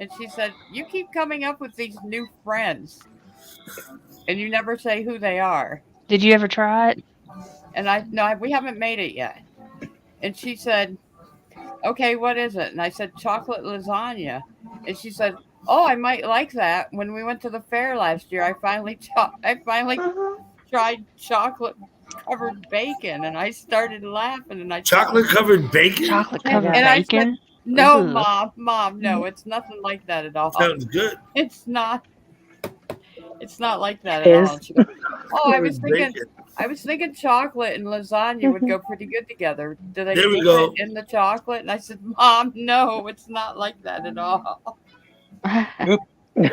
Speaker 13: And she said, you keep coming up with these new friends. And you never say who they are.
Speaker 11: Did you ever try it?
Speaker 13: And no, we haven't made it yet. And she said, okay, what is it? And I said, chocolate lasagna. And she said, oh, I might like that. When we went to the fair last year, I finally tried chocolate covered bacon, and I started laughing. And I
Speaker 1: Chocolate covered bacon?
Speaker 11: Chocolate
Speaker 13: and
Speaker 11: covered
Speaker 13: I said,
Speaker 11: bacon?
Speaker 13: no,
Speaker 11: Ugh.
Speaker 13: mom, no, it's nothing like that at all.
Speaker 1: Sounds good.
Speaker 13: It's not like that at all. And she goes, oh, I was thinking chocolate and lasagna would go pretty good together. Did I
Speaker 1: There we
Speaker 13: dip
Speaker 1: go.
Speaker 13: it in the chocolate? And I said, Mom, no, it's not like that at all.
Speaker 11: You're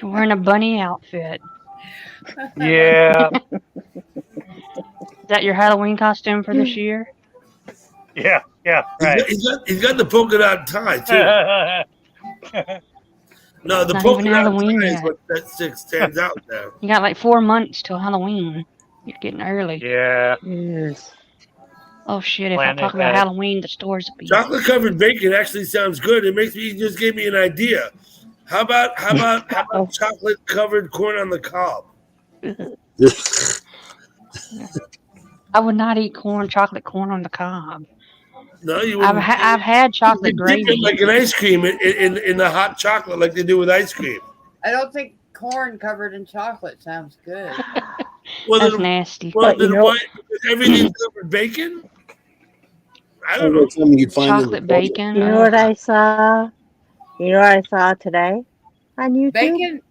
Speaker 11: wearing a bunny outfit.
Speaker 2: Yeah.
Speaker 11: Is that your Halloween costume for this year?
Speaker 2: Yeah. Right.
Speaker 1: He's got the polka dot tie too. No, the
Speaker 11: Not
Speaker 1: polka
Speaker 11: even
Speaker 1: dot
Speaker 11: Halloween
Speaker 1: tie is
Speaker 11: yet.
Speaker 1: what that six stands out there.
Speaker 11: You got like 4 months till Halloween. You're getting early.
Speaker 2: Yeah.
Speaker 8: Yes.
Speaker 11: Oh shit! If I
Speaker 2: Plan
Speaker 11: talk about
Speaker 2: ahead.
Speaker 11: Halloween, the stores will be.
Speaker 1: Chocolate covered bacon actually sounds good. It makes me. You just gave me an idea. How about chocolate covered corn on the cob?
Speaker 11: I would not eat chocolate corn on the cob.
Speaker 1: No, you
Speaker 11: I've
Speaker 1: wouldn't.
Speaker 11: I've had chocolate
Speaker 1: You dip
Speaker 11: gravy.
Speaker 1: it like an ice cream in the hot chocolate, like they do with ice cream.
Speaker 13: I don't think corn covered in chocolate sounds good.
Speaker 1: Well,
Speaker 11: That's
Speaker 1: then,
Speaker 11: nasty.
Speaker 1: well,
Speaker 8: But you
Speaker 1: then
Speaker 8: know-
Speaker 1: why? Because everything's covered bacon. I don't know.
Speaker 5: Something you'd find in the
Speaker 11: Chocolate bacon.
Speaker 8: You know what I saw? You know what I saw today on YouTube?
Speaker 13: Bacon,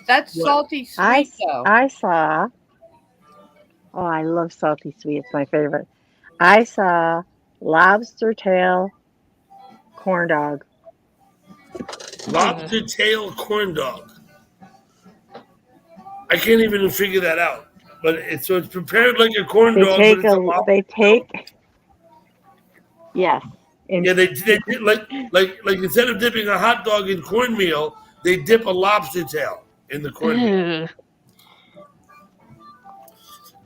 Speaker 13: that's
Speaker 1: What?
Speaker 13: salty sweet though.
Speaker 8: I saw. Oh, I love salty sweet. It's my favorite. I saw lobster tail corn dog.
Speaker 1: Lobster tail corn dog. I can't even figure that out. But it's prepared like a corn
Speaker 8: They
Speaker 1: dog.
Speaker 8: take
Speaker 1: but it's a lobster.
Speaker 8: they take. Yes. And
Speaker 1: Yeah, they like instead of dipping a hot dog in cornmeal, they dip a lobster tail in the cornmeal.
Speaker 11: Ew.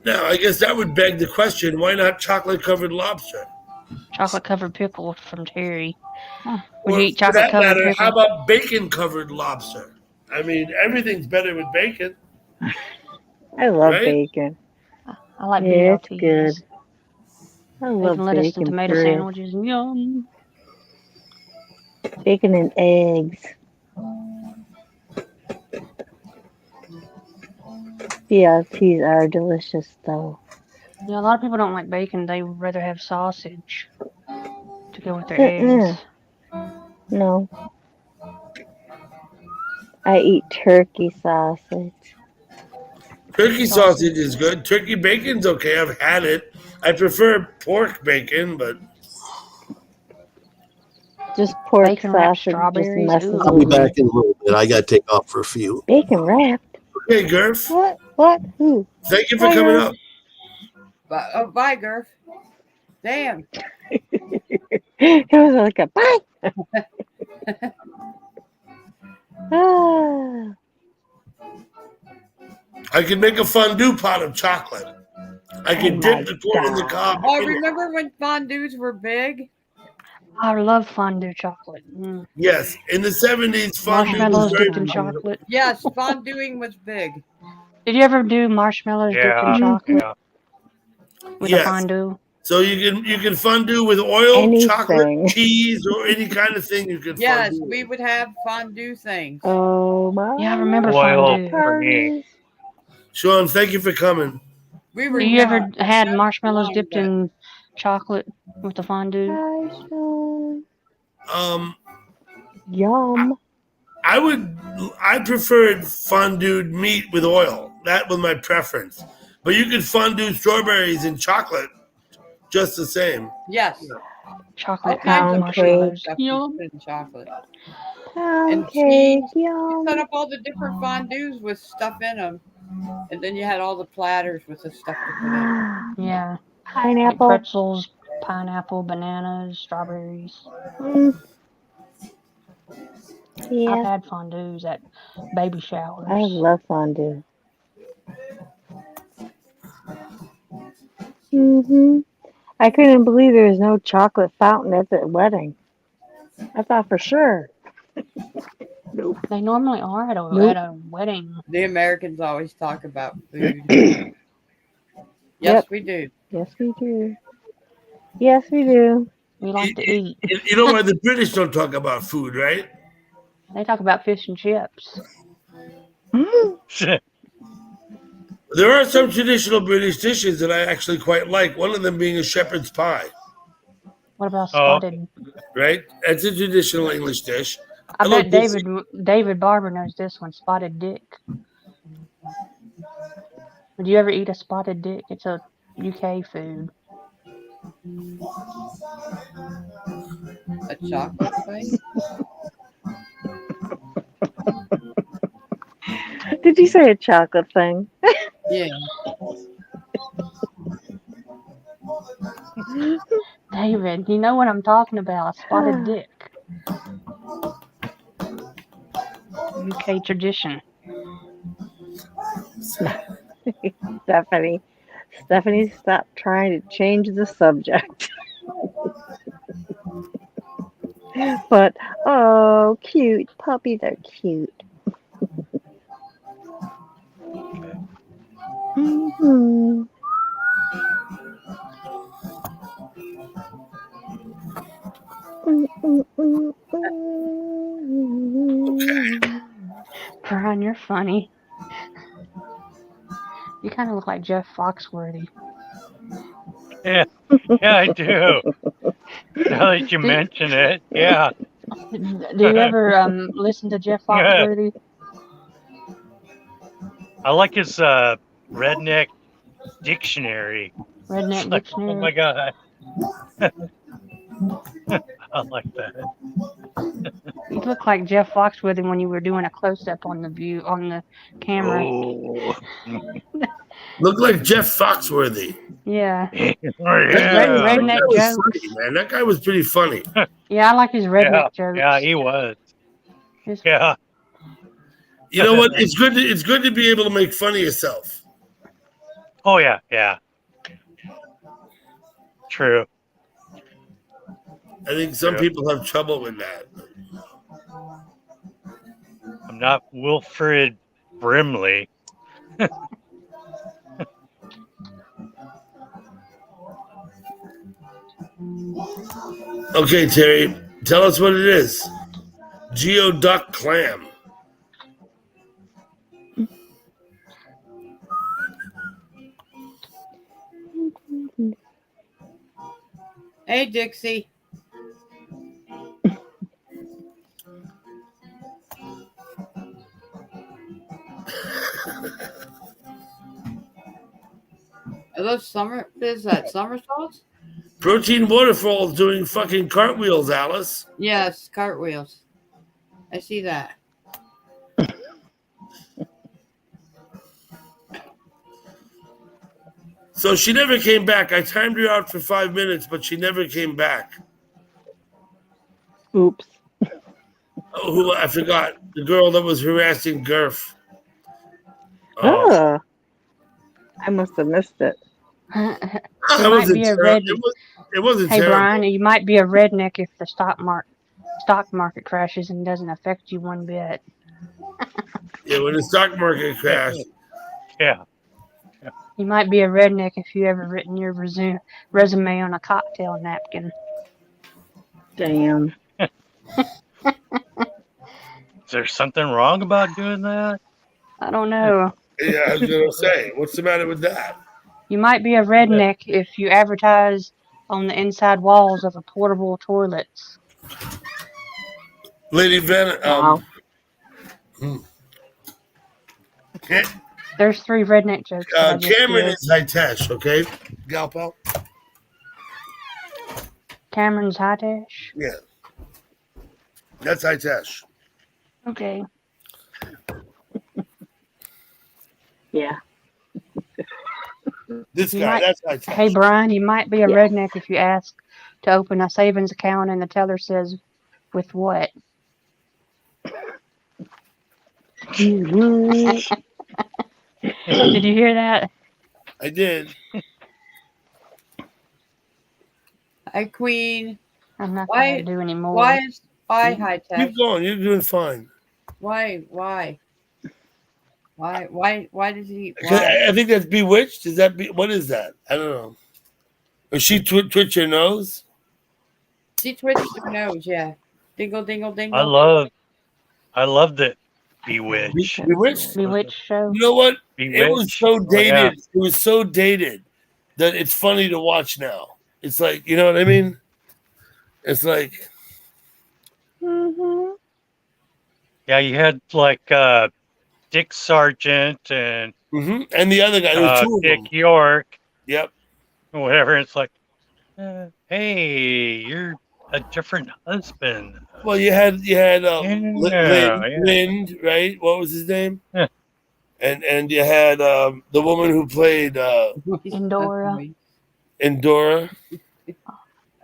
Speaker 1: Now, I guess that would beg the question: why not chocolate covered lobster?
Speaker 11: Chocolate covered pickle from Terry. Would
Speaker 1: Or
Speaker 11: you eat
Speaker 1: for
Speaker 11: chocolate
Speaker 1: that
Speaker 11: covered
Speaker 1: matter, how
Speaker 11: pickle?
Speaker 1: about bacon covered lobster? I mean, everything's better with bacon.
Speaker 8: I love
Speaker 1: Right?
Speaker 8: bacon.
Speaker 11: I like
Speaker 8: Yeah, it's
Speaker 11: BLTs.
Speaker 8: good. I love
Speaker 11: Bacon, lettuce, and
Speaker 8: bacon.
Speaker 11: tomato
Speaker 8: period.
Speaker 11: sandwiches. Yum.
Speaker 8: Bacon and eggs. BLTs are delicious, though.
Speaker 11: Yeah, a lot of people don't like bacon. They would rather have sausage to go with their
Speaker 8: Mm-mm.
Speaker 11: eggs.
Speaker 8: No. I eat turkey sausage.
Speaker 1: Turkey sausage is good. Turkey bacon's okay. I've had it. I prefer pork bacon, but
Speaker 8: Just pork
Speaker 11: Bacon wrapped
Speaker 8: sausage just
Speaker 11: strawberries.
Speaker 8: messes
Speaker 11: Ooh.
Speaker 5: I'll be
Speaker 8: with me.
Speaker 5: back in a little bit. I got to take off for a few.
Speaker 8: Bacon wrapped?
Speaker 1: okay, Gurf.
Speaker 8: What? What? Who?
Speaker 1: Thank you for
Speaker 8: Bye,
Speaker 1: coming
Speaker 8: Gurf.
Speaker 1: up.
Speaker 13: Bye, Gurf. Damn.
Speaker 8: It was like a bye. Ah.
Speaker 1: I could make a fondue pot of chocolate. I could
Speaker 8: Oh
Speaker 1: dip
Speaker 8: my
Speaker 1: the corn in the cob.
Speaker 13: Oh,
Speaker 1: in it.
Speaker 13: remember when fondues were big?
Speaker 11: I love fondue chocolate. Mm.
Speaker 1: Yes, in the 70s, fondue was
Speaker 11: Marshmallows
Speaker 1: very
Speaker 11: dipped in
Speaker 1: popular.
Speaker 11: chocolate.
Speaker 13: Yes, fonduing was big.
Speaker 11: Did you ever do marshmallows dipped in
Speaker 2: Yeah.
Speaker 11: chocolate
Speaker 2: Yeah.
Speaker 11: with
Speaker 1: Yes.
Speaker 11: a fondue?
Speaker 1: So you can fondue with oil, chocolate,
Speaker 8: Anything.
Speaker 1: cheese, or any kind of thing you can
Speaker 13: Yes,
Speaker 1: fondue.
Speaker 13: we would have fondue things.
Speaker 8: Oh my.
Speaker 11: Yeah, I remember
Speaker 2: Oil
Speaker 11: fondue.
Speaker 2: for me.
Speaker 8: Parties.
Speaker 1: Sean, thank you for coming.
Speaker 13: We were
Speaker 11: Do you ever
Speaker 13: young.
Speaker 11: had
Speaker 13: Not
Speaker 11: marshmallows
Speaker 13: young,
Speaker 11: dipped
Speaker 13: but-
Speaker 11: in chocolate with the fondue?
Speaker 8: Hi, Sean. Yum.
Speaker 1: I preferred fondued meat with oil. That was my preference. But you could fondue strawberries in chocolate just the same.
Speaker 13: Yes.
Speaker 11: Chocolate
Speaker 13: All kinds
Speaker 8: Pound
Speaker 13: of
Speaker 11: marshmallows.
Speaker 13: stuff you
Speaker 11: Yum.
Speaker 13: put in chocolate.
Speaker 8: Pound
Speaker 13: And
Speaker 8: cake.
Speaker 13: cheese.
Speaker 8: Yum.
Speaker 13: Set up all the different fondues with stuff in them. And then you had all the platters with the stuff to put in.
Speaker 11: Yeah. Like
Speaker 8: Pineapple.
Speaker 11: pretzels, pineapple, bananas, strawberries.
Speaker 8: Mm.
Speaker 11: I've
Speaker 8: Yeah,
Speaker 11: had fondues at baby showers.
Speaker 8: I love fondue. I couldn't believe there was no chocolate fountain at the wedding. I thought for sure.
Speaker 11: They normally are at a,
Speaker 8: Nope.
Speaker 11: at a wedding.
Speaker 13: The Americans always talk about food. Yes,
Speaker 8: Yep.
Speaker 13: we do.
Speaker 8: Yes, we do. Yes, we do.
Speaker 11: We like to eat.
Speaker 1: You know why the British don't talk about food, right?
Speaker 11: They talk about fish and chips.
Speaker 1: There are some traditional British dishes that I actually quite like. One of them being a shepherd's pie,
Speaker 11: What about
Speaker 2: Oh.
Speaker 11: spotted?
Speaker 1: right? That's a traditional English dish.
Speaker 11: I
Speaker 1: Hello,
Speaker 11: bet
Speaker 1: Dixie.
Speaker 11: David Barber knows this one. Spotted dick. Would you ever eat a spotted dick? It's a UK food.
Speaker 13: A chocolate thing.
Speaker 8: Did you say a chocolate thing?
Speaker 13: Yeah.
Speaker 11: David, you know what I'm talking about. Spotted dick. UK tradition.
Speaker 8: Stephanie, stop trying to change the subject. But oh, cute puppies are cute. Mm-hmm.
Speaker 11: Brian, you're funny. You kind of look like Jeff Foxworthy.
Speaker 2: Yeah, I do. Now that you mention it, yeah.
Speaker 11: Do you ever listen to Jeff Foxworthy?
Speaker 2: I like his redneck dictionary.
Speaker 11: Redneck
Speaker 2: It's like,
Speaker 11: Dictionary.
Speaker 2: oh my god. I like that.
Speaker 11: You look like Jeff Foxworthy when you were doing a close-up on the camera.
Speaker 2: Oh.
Speaker 1: Look like Jeff Foxworthy.
Speaker 11: Yeah.
Speaker 1: Redneck
Speaker 11: Redneck jokes.
Speaker 1: funny, man. That guy was pretty funny.
Speaker 11: Yeah, I like his redneck jokes.
Speaker 2: Yeah, he was.
Speaker 11: His-
Speaker 2: Yeah.
Speaker 1: You know what? It's good to be able to make fun of yourself.
Speaker 2: Oh yeah, yeah. True.
Speaker 1: I think some people have trouble with that.
Speaker 2: I'm not Wilfred Brimley.
Speaker 1: Okay, Terry, tell us what it is. Geoduck clam.
Speaker 13: Hey, Dixie. Are those somersaults?
Speaker 1: Protein Waterfall's doing fucking cartwheels, Alice.
Speaker 13: Yes, cartwheels. I see that.
Speaker 1: So she never came back. I timed her out for 5 minutes, but she never came back.
Speaker 8: Oops.
Speaker 1: Oh, who I forgot. The girl that was harassing Gurf.
Speaker 8: Oh. I must have missed it.
Speaker 1: It
Speaker 11: might be a red.
Speaker 1: It wasn't
Speaker 11: Hey,
Speaker 1: terrible.
Speaker 11: Brian, you might be a redneck if the stock market crashes and doesn't affect you one bit.
Speaker 1: Yeah, when the stock market crashed.
Speaker 2: Yeah.
Speaker 11: You might be a redneck if you ever written your resume on a cocktail napkin.
Speaker 8: Damn.
Speaker 2: Is there something wrong about doing that?
Speaker 11: I don't know.
Speaker 1: Yeah, I was gonna say, what's the matter with that?
Speaker 11: You might be a redneck if you advertise on the inside walls of a portable toilets.
Speaker 1: Lady Van.
Speaker 11: There's 3 redneck jokes. that I just
Speaker 1: Cameron
Speaker 11: did.
Speaker 1: is Hitesh, okay? Galpel?
Speaker 11: Cameron's Hitesh.
Speaker 1: Yeah. That's Hitesh.
Speaker 11: Okay.
Speaker 8: Yeah.
Speaker 1: This
Speaker 11: You
Speaker 1: guy,
Speaker 11: might-
Speaker 1: that's Hitesh.
Speaker 11: Hey, Brian, you might be a redneck if you ask to open a savings account and the teller says, with what? Did you hear that?
Speaker 1: I did.
Speaker 13: Hi, Queen.
Speaker 11: I'm not
Speaker 13: Why-
Speaker 11: going to do anymore.
Speaker 13: Why high tech?
Speaker 1: Keep going. You're doing fine.
Speaker 13: Why does he?
Speaker 1: I think that's Bewitched. Is that what is that? I don't know. Or she twitch her nose?
Speaker 13: She twitched her nose. Yeah. Dingle, dingle, dingle.
Speaker 2: I love the Bewitched.
Speaker 1: Bewitched?
Speaker 11: Bewitched show.
Speaker 1: You know what? It
Speaker 2: Bewitched.
Speaker 1: was so
Speaker 2: Oh,
Speaker 1: dated.
Speaker 2: yeah.
Speaker 1: It was so dated that it's funny to watch now. It's like, you know what I mean? It's like,
Speaker 8: Mm-hmm.
Speaker 2: Yeah, you had like Dick Sargent and
Speaker 1: and the other guy, there was 2 of them.
Speaker 2: Dick York.
Speaker 1: Yep.
Speaker 2: Or whatever. It's like, hey, you're a different husband.
Speaker 1: Well, you had
Speaker 2: Yeah.
Speaker 1: Lind, right? What was his name?
Speaker 2: Yeah.
Speaker 1: and you had the woman who played
Speaker 11: Endora.
Speaker 1: Endora.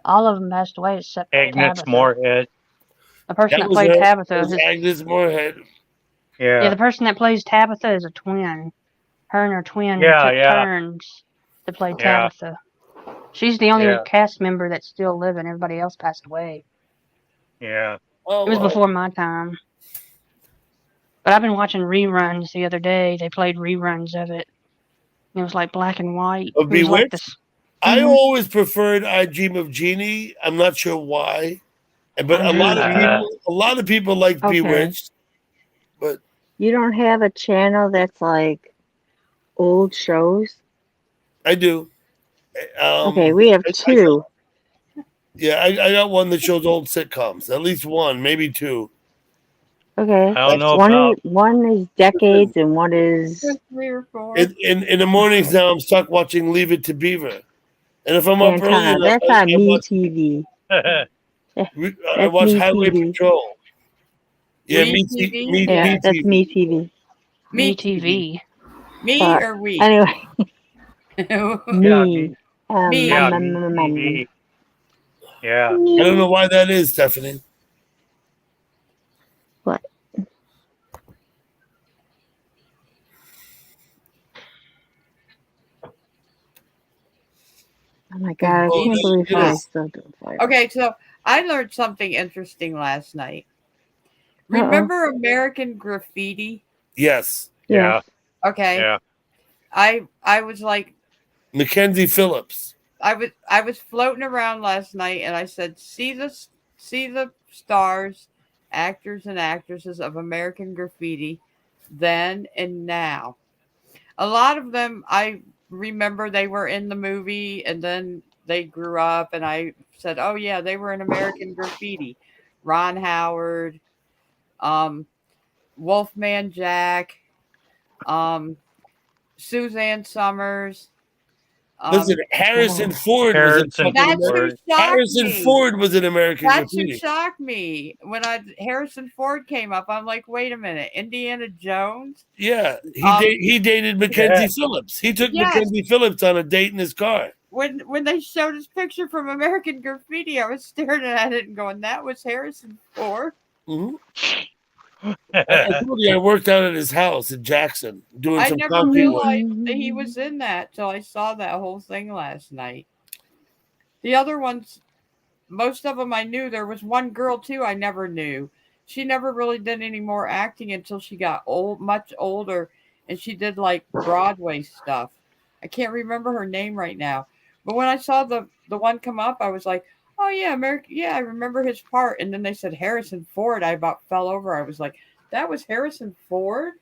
Speaker 11: All of them passed away except
Speaker 2: Agnes
Speaker 11: Tabitha.
Speaker 2: Moorhead.
Speaker 11: The person that
Speaker 1: was
Speaker 11: played
Speaker 1: her.
Speaker 11: Tabitha
Speaker 1: That was
Speaker 11: is
Speaker 1: Agnes Moorehead.
Speaker 11: yeah, the person that plays Tabitha is a twin. Her and her twin
Speaker 2: Yeah,
Speaker 11: took
Speaker 2: yeah.
Speaker 11: turns to play
Speaker 2: Yeah.
Speaker 11: Tabitha. She's the only
Speaker 2: Yeah.
Speaker 11: cast member that's still living. Everybody else passed away.
Speaker 2: Yeah.
Speaker 1: Oh,
Speaker 11: It was
Speaker 1: wow.
Speaker 11: before my time. But I've been watching reruns the other day. They played reruns of it. It was like black and white.
Speaker 1: Of
Speaker 11: It was like
Speaker 1: Bewitched?
Speaker 11: this.
Speaker 1: I
Speaker 11: Mhm.
Speaker 1: always preferred I Dream of Jeannie. I'm not sure why, but
Speaker 8: I really
Speaker 1: a lot of people like
Speaker 8: Okay.
Speaker 1: Bewitched. But
Speaker 8: You don't have a channel that's like old shows?
Speaker 1: I do.
Speaker 8: Okay, we have two.
Speaker 1: I got one that shows old sitcoms. At least one, maybe two.
Speaker 8: Okay.
Speaker 2: I don't know
Speaker 8: One
Speaker 2: about.
Speaker 8: is one is decades and one is
Speaker 13: 3 or 4.
Speaker 1: In the mornings now, I'm stuck watching Leave It to Beaver, and if I'm up early
Speaker 8: Antenna.
Speaker 1: enough,
Speaker 8: That's on Me TV.
Speaker 1: I
Speaker 8: That's
Speaker 1: watch
Speaker 8: Me
Speaker 1: Highway
Speaker 8: TV.
Speaker 1: Patrol. Yeah,
Speaker 13: Me
Speaker 1: me,
Speaker 13: TV?
Speaker 1: me,
Speaker 8: Yeah,
Speaker 1: me
Speaker 8: that's
Speaker 1: TV.
Speaker 8: Me TV.
Speaker 13: Me
Speaker 11: TV.
Speaker 13: Me
Speaker 8: But
Speaker 13: or we?
Speaker 8: anyway,
Speaker 2: Yeah,
Speaker 8: me.
Speaker 13: Me.
Speaker 2: Yeah, me. Yeah.
Speaker 1: I don't know why that is, Stephanie.
Speaker 8: What? Oh my god, I
Speaker 1: Oh,
Speaker 8: can't believe
Speaker 1: it
Speaker 8: how I
Speaker 1: is.
Speaker 8: still don't fire.
Speaker 13: Okay, so I learned something interesting last night. Remember American Graffiti?
Speaker 1: Yes.
Speaker 2: Yeah.
Speaker 13: Okay.
Speaker 2: Yeah.
Speaker 13: I was like,
Speaker 1: Mackenzie Phillips.
Speaker 13: I was floating around last night and I said, see the stars, actors and actresses of American Graffiti then and now. A lot of them I remember they were in the movie and then they grew up and I said, oh yeah, they were in American Graffiti. Ron Howard, Wolfman Jack, Suzanne Summers.
Speaker 1: Listen, Harrison Ford
Speaker 2: Harrison
Speaker 1: was
Speaker 13: That's who
Speaker 2: Ford.
Speaker 13: shocked
Speaker 1: Harrison
Speaker 13: me.
Speaker 1: Ford was an American
Speaker 13: That's who
Speaker 1: Graffiti.
Speaker 13: shocked me when Harrison Ford came up. I'm like, wait a minute, Indiana Jones?
Speaker 1: Yeah, he dated Mackenzie Phillips. He took
Speaker 13: Yes.
Speaker 1: Mackenzie Phillips on a date in his car.
Speaker 13: When they showed his picture from American Graffiti, I was staring at it and going, that was Harrison Ford.
Speaker 1: Mm-hmm. I told you I worked out at his house in Jackson doing
Speaker 13: I
Speaker 1: some
Speaker 13: never
Speaker 1: concrete work.
Speaker 13: realized that he was in that till I saw that whole thing last night. The other ones, most of them I knew. There was one girl too I never knew. She never really did any more acting until she got much older, and she did like Broadway stuff. I can't remember her name right now, but when I saw the one come up, I was like, oh yeah, I remember his part. And then they said Harrison Ford. I about fell over. I was like, that was Harrison Ford?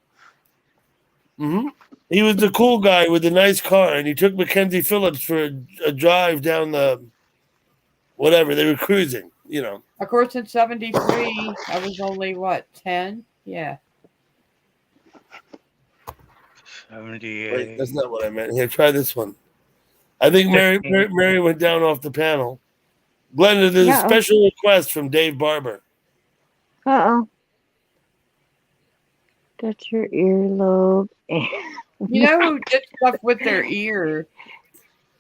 Speaker 1: Mm-hmm. He was the cool guy with the nice car, and he took Mackenzie Phillips for a drive down the whatever they were cruising. You know.
Speaker 13: Of course, in '73, I was only 10? Yeah.
Speaker 2: 78.
Speaker 1: Wait, that's not what I meant. Here, try this one. I think Mary went down off the panel. Glenda, there's a special request from Dave Barber.
Speaker 8: Uh-oh. Got your earlobe.
Speaker 13: You know who did stuff with their ear?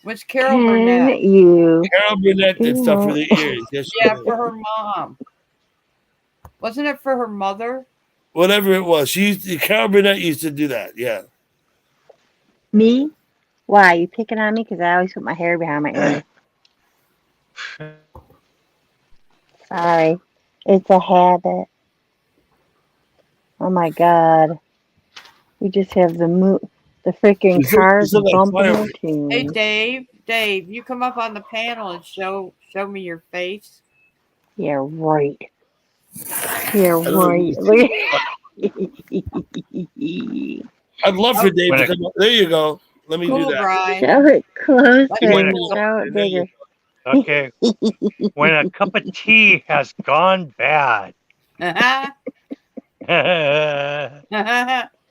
Speaker 13: Was Carol
Speaker 8: Can
Speaker 13: Burnett.
Speaker 8: you?
Speaker 1: Carol Burnett did stuff for the ears. Yes, she
Speaker 13: Yeah,
Speaker 1: did.
Speaker 13: for her mom. Wasn't it for her mother?
Speaker 1: Whatever it was, Carol Burnett used to do that. Yeah.
Speaker 8: Me? Why? You picking on me? Because I always put my hair behind my ear. Sorry. It's a habit. Oh my god. We just have the freaking cars bumping their
Speaker 13: Hey,
Speaker 8: tunes.
Speaker 13: Dave, you come up on the panel and show me your face.
Speaker 8: Yeah, right. Yeah, right.
Speaker 1: I'd love for Dave to come up. There you go. Let me do that.
Speaker 13: Brian.
Speaker 8: Show it closer.
Speaker 2: When
Speaker 8: Show it bigger.
Speaker 2: Okay. When a cup of tea has gone bad.
Speaker 1: And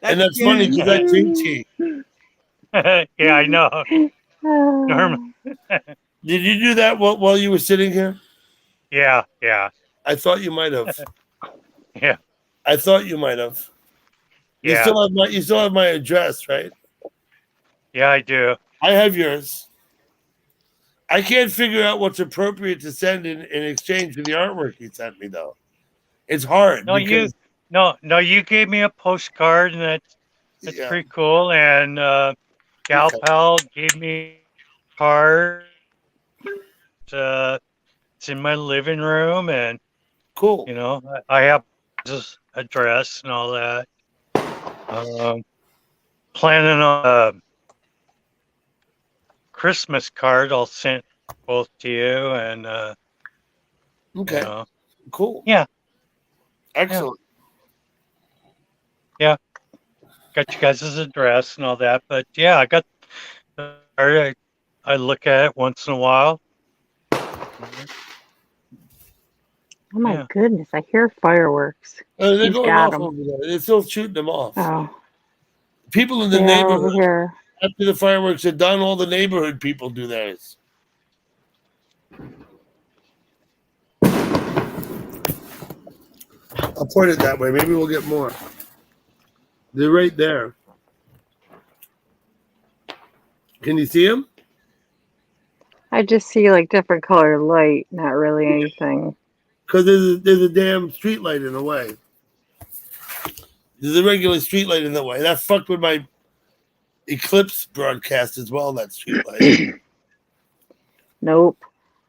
Speaker 1: that's funny because I drink tea.
Speaker 2: Yeah, I know. Norman.
Speaker 1: Did you do that while you were sitting here? You
Speaker 2: Yeah.
Speaker 1: still have my address, right?
Speaker 2: Yeah, I do.
Speaker 1: I have yours. I can't figure out what's appropriate to send in exchange for the artwork you sent me, though. It's hard
Speaker 2: No,
Speaker 1: because
Speaker 2: you gave me a postcard, and that's
Speaker 1: yeah.
Speaker 2: pretty cool. And Gal
Speaker 1: Okay.
Speaker 2: Pal gave me a card. It's in my living room, and
Speaker 1: Cool.
Speaker 2: you know, I have his address and all that. Planning on a Christmas card. I'll send both to you, and
Speaker 1: Okay.
Speaker 2: you know,
Speaker 1: Cool.
Speaker 2: yeah,
Speaker 1: Excellent.
Speaker 2: yeah. Got you guys' address and all that, but yeah, I got. I look at it once in a while.
Speaker 8: Oh my
Speaker 2: Yeah.
Speaker 8: goodness, I hear fireworks.
Speaker 1: They're
Speaker 8: Who's
Speaker 1: going
Speaker 8: got
Speaker 1: off
Speaker 8: 'em?
Speaker 1: over there. They're still shooting them off.
Speaker 8: Oh,
Speaker 1: People in the
Speaker 8: they are over
Speaker 1: neighborhood,
Speaker 8: here.
Speaker 1: after the fireworks are done, all the neighborhood people do theirs. I'll point it that way. Maybe we'll get more. They're right there. Can you see them?
Speaker 8: I just see like different colored light, not really anything.
Speaker 1: Because there's a damn street light in the way. There's a regular street light in the way. That fucked with my eclipse broadcast as well, that street light.
Speaker 8: Nope.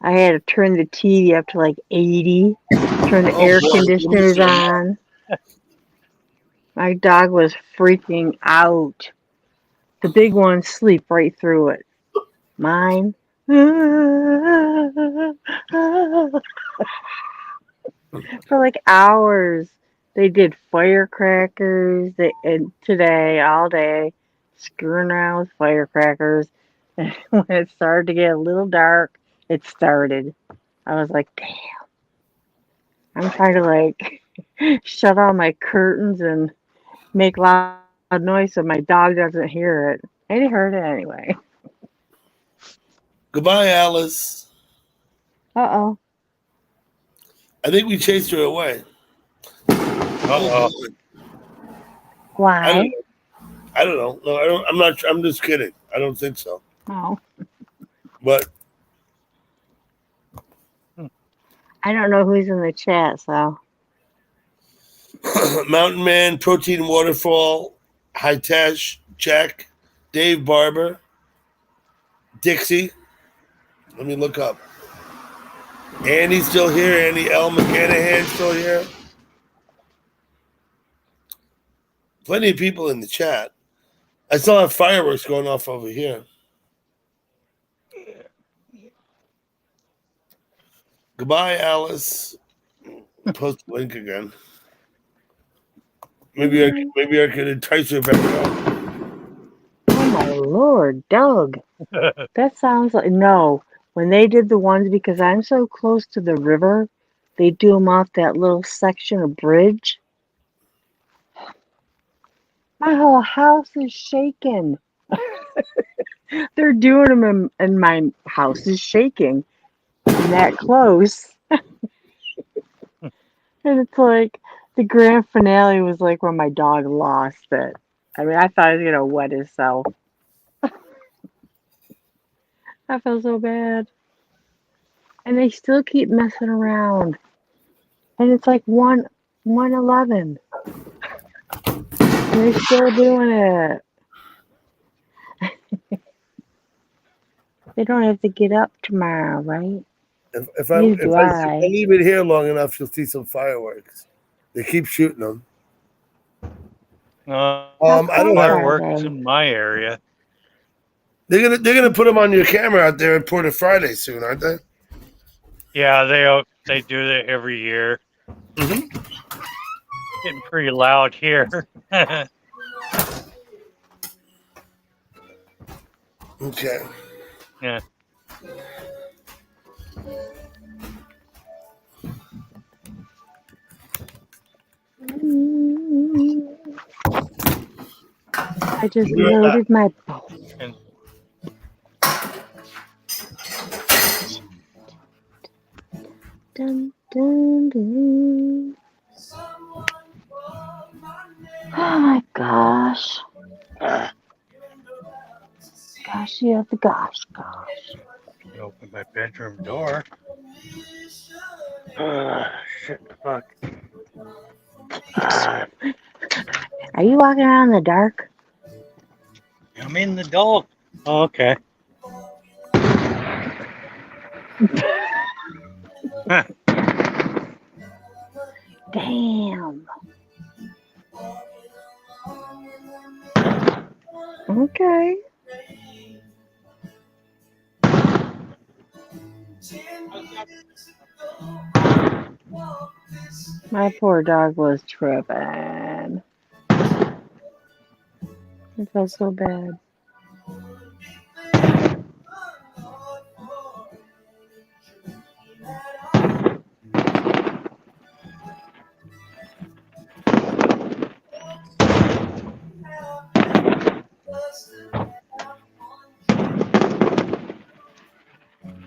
Speaker 8: I had to turn the TV up to like 80, turn the
Speaker 1: Oh,
Speaker 8: air
Speaker 1: boy.
Speaker 8: conditioners on. My dog was freaking out. The big ones sleep right through it. Mine. For like hours. They did firecrackers and today, all day, screwing around with firecrackers. And when it started to get a little dark, it started. I was like, damn. I'm trying to like shut all my curtains and make loud noise so my dog doesn't hear it. And he heard it anyway.
Speaker 1: Goodbye, Alice.
Speaker 8: Uh-oh.
Speaker 1: I think we chased her away.
Speaker 8: Why?
Speaker 1: I don't know. No, I don't. I'm not. I'm just kidding. I don't think so.
Speaker 8: Oh.
Speaker 1: But
Speaker 8: I don't know who's in the chat, so.
Speaker 1: Mountain Man, Protein Waterfall, Hitesh, Jack, Dave Barber, Dixie. Let me look up. Annie's still here. Annie L. McCanahan still here. Plenty of people in the chat. I still have fireworks going off over here. Goodbye, Alice. Post the link again. Maybe I could entice her back up.
Speaker 8: Oh my lord, Doug. That sounds like no. When they did the ones, because I'm so close to the river, they do them off that little section of bridge. My whole house is shaking. They're doing them and my house is shaking. I'm that close. And it's like the grand finale was like when my dog lost it. I mean, I thought he was going to wet himself. I feel so bad. And they still keep messing around. And it's like 1:11. And they're still doing it. They don't have to get up tomorrow, right?
Speaker 1: If I leave it here long enough, you'll see some fireworks. They keep shooting them.
Speaker 2: I
Speaker 1: don't know.
Speaker 2: Fireworks in my area.
Speaker 1: They're gonna put them on your camera out there at Port of Friday soon, aren't they?
Speaker 2: Yeah, they do that every year.
Speaker 1: Mm-hmm.
Speaker 2: Getting pretty loud here.
Speaker 1: Okay.
Speaker 2: Yeah.
Speaker 8: I just loaded my boat. Dun, dun, dun. Oh my god. gosh, yeah, the gosh.
Speaker 2: Open my bedroom door. Shit, fuck.
Speaker 8: Are you walking around in the dark?
Speaker 2: I'm in the dark. Oh, okay.
Speaker 8: Damn. Okay. My poor dog was tripping. I felt so bad.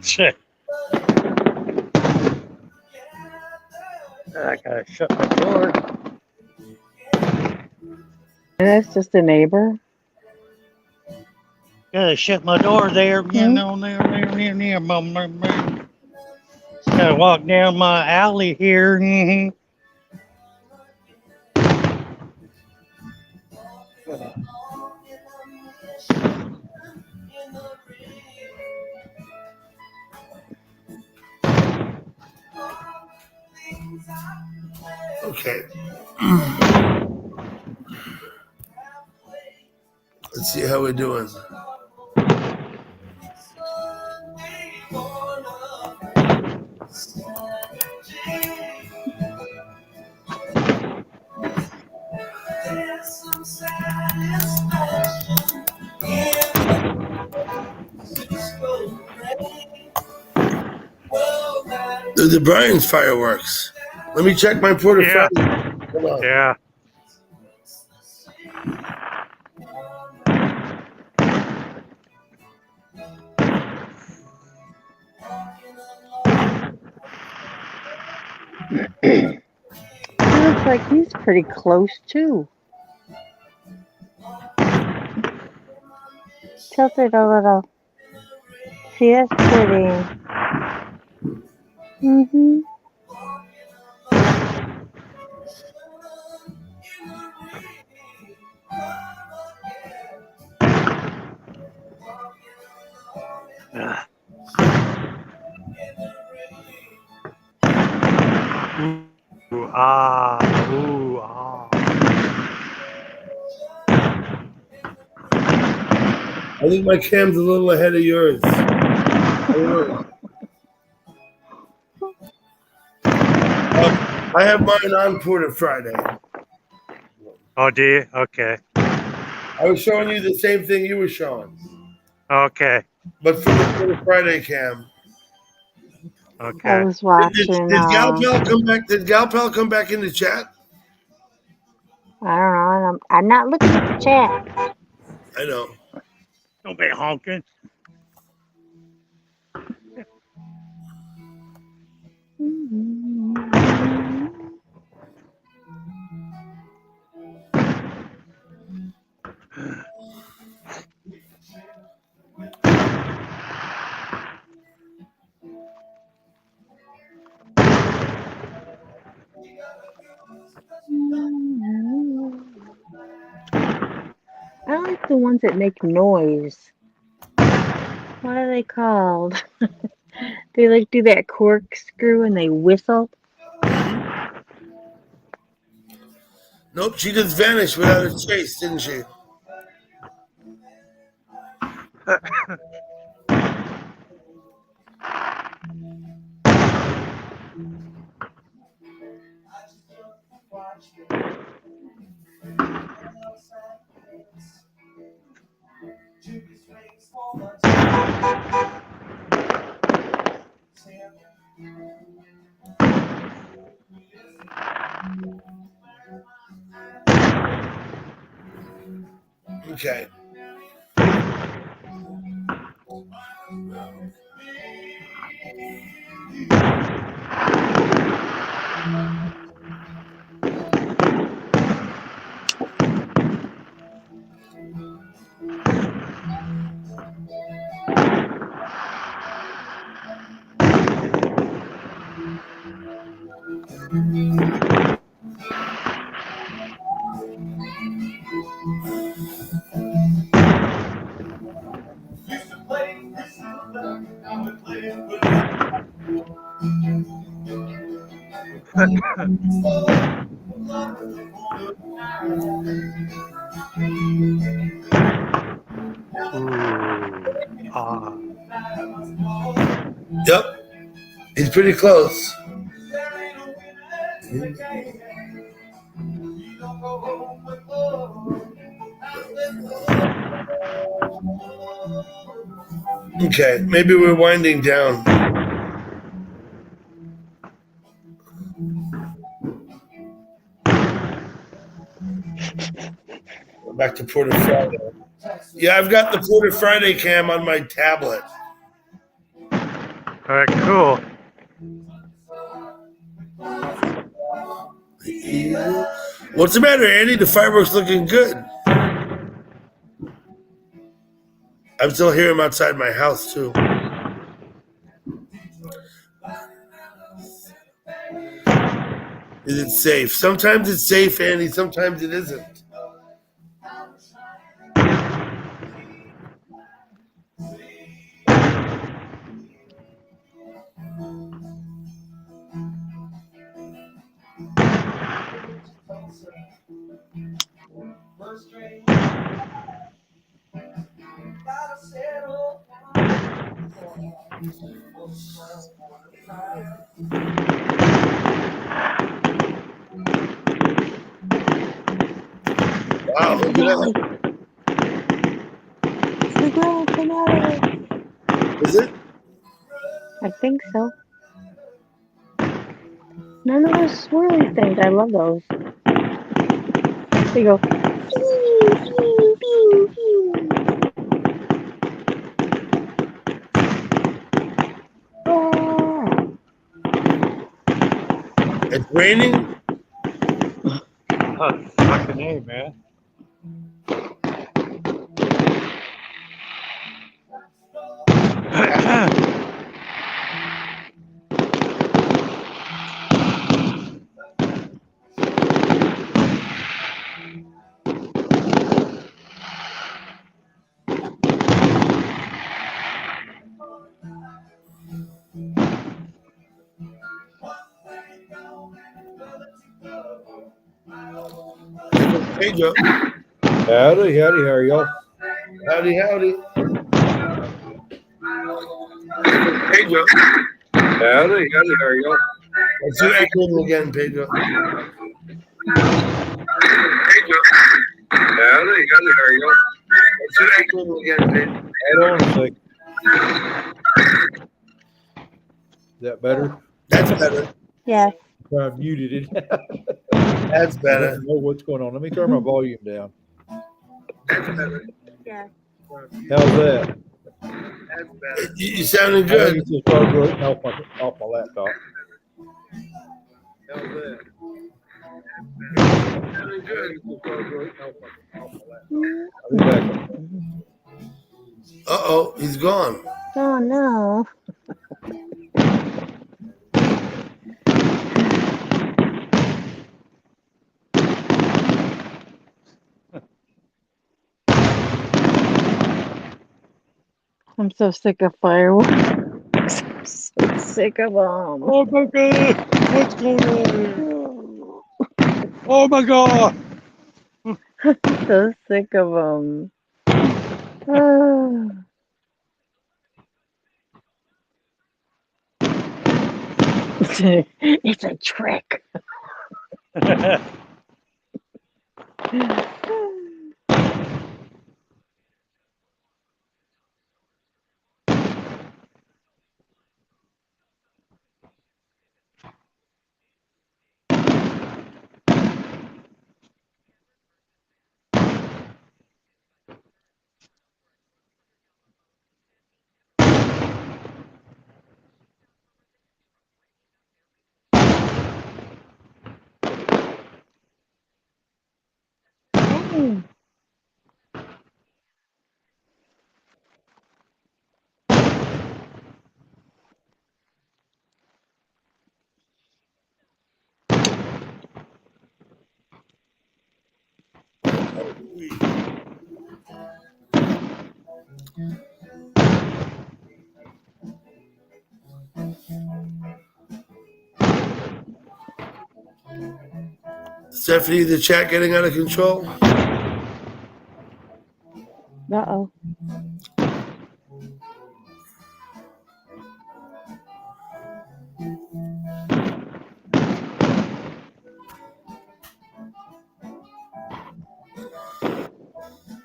Speaker 2: Shit. I gotta shut my door.
Speaker 8: And that's just a neighbor?
Speaker 2: Gotta shut my door there. Gotta walk down my alley here.
Speaker 1: Okay. Let's see how we're doing. The Brian's fireworks. Let me check my Porter Friday. Hold on.
Speaker 2: Yeah.
Speaker 8: He looks like he's pretty close too. Tilt it a little. See, that's pretty. Mm-hmm.
Speaker 2: Ooh, ah, ooh, ah.
Speaker 1: I think my cam's a little ahead of yours. I don't know. I have mine on Porter Friday.
Speaker 2: Oh, do you? Okay.
Speaker 1: I was showing you the same thing you were showing,
Speaker 2: Okay.
Speaker 1: but for the Porter Friday cam.
Speaker 2: Okay.
Speaker 8: I was watching.
Speaker 1: Did Gal Pal come back? Did Gal Pal come back in the chat?
Speaker 8: I don't know. I'm not looking at the chat.
Speaker 1: I know.
Speaker 2: Don't be honking.
Speaker 8: I like the ones that make noise. What are they called? They like do that corkscrew and they whistle.
Speaker 1: Nope, she just vanished without a trace, didn't she? Okay.
Speaker 10: Used to play this little duck, now we're playing with
Speaker 1: Yep. He's pretty close. Okay, maybe we're winding down. Back to Porter Friday. Yeah, I've got the Porter Friday cam on my tablet.
Speaker 2: All right, cool.
Speaker 1: What's the matter, Andy? The fireworks looking good. I'm still hearing them outside my house too. Is it safe? Sometimes it's safe, Andy. Sometimes it isn't. Wow, look at that.
Speaker 8: It's the grand finale.
Speaker 1: Is it?
Speaker 8: I think so. None of those swirly things. I love those. They go. Pew, pew, pew, pew. Ah.
Speaker 1: It's raining?
Speaker 2: Oh, fucking A, man.
Speaker 1: Hey, Joe.
Speaker 9: Howdy, how are y'all?
Speaker 1: Howdy. Hey, Joe.
Speaker 9: Howdy, how are y'all?
Speaker 1: Let's do echoing again, Pedro.
Speaker 9: Howdy, how are y'all?
Speaker 1: Let's do echoing again, Pedro.
Speaker 9: Hold on a second. Is that better?
Speaker 1: That's better.
Speaker 8: Yes.
Speaker 9: I muted it.
Speaker 1: That's
Speaker 9: I
Speaker 1: better.
Speaker 9: don't know what's going on. Let me turn my volume down.
Speaker 1: That's better.
Speaker 8: Yes.
Speaker 9: How's that?
Speaker 1: That's better. You sounding
Speaker 9: I
Speaker 1: good.
Speaker 9: need to start working off my laptop. How's that?
Speaker 1: Sounding good.
Speaker 9: I'll be back.
Speaker 1: Uh-oh, he's gone.
Speaker 8: Oh no. I'm so sick of fireworks. I'm so sick of them.
Speaker 2: Oh my god! What's going on? Oh my god!
Speaker 8: I'm so sick of them. It's a trick.
Speaker 1: Stephanie, the chat getting out of control?
Speaker 8: Uh-oh.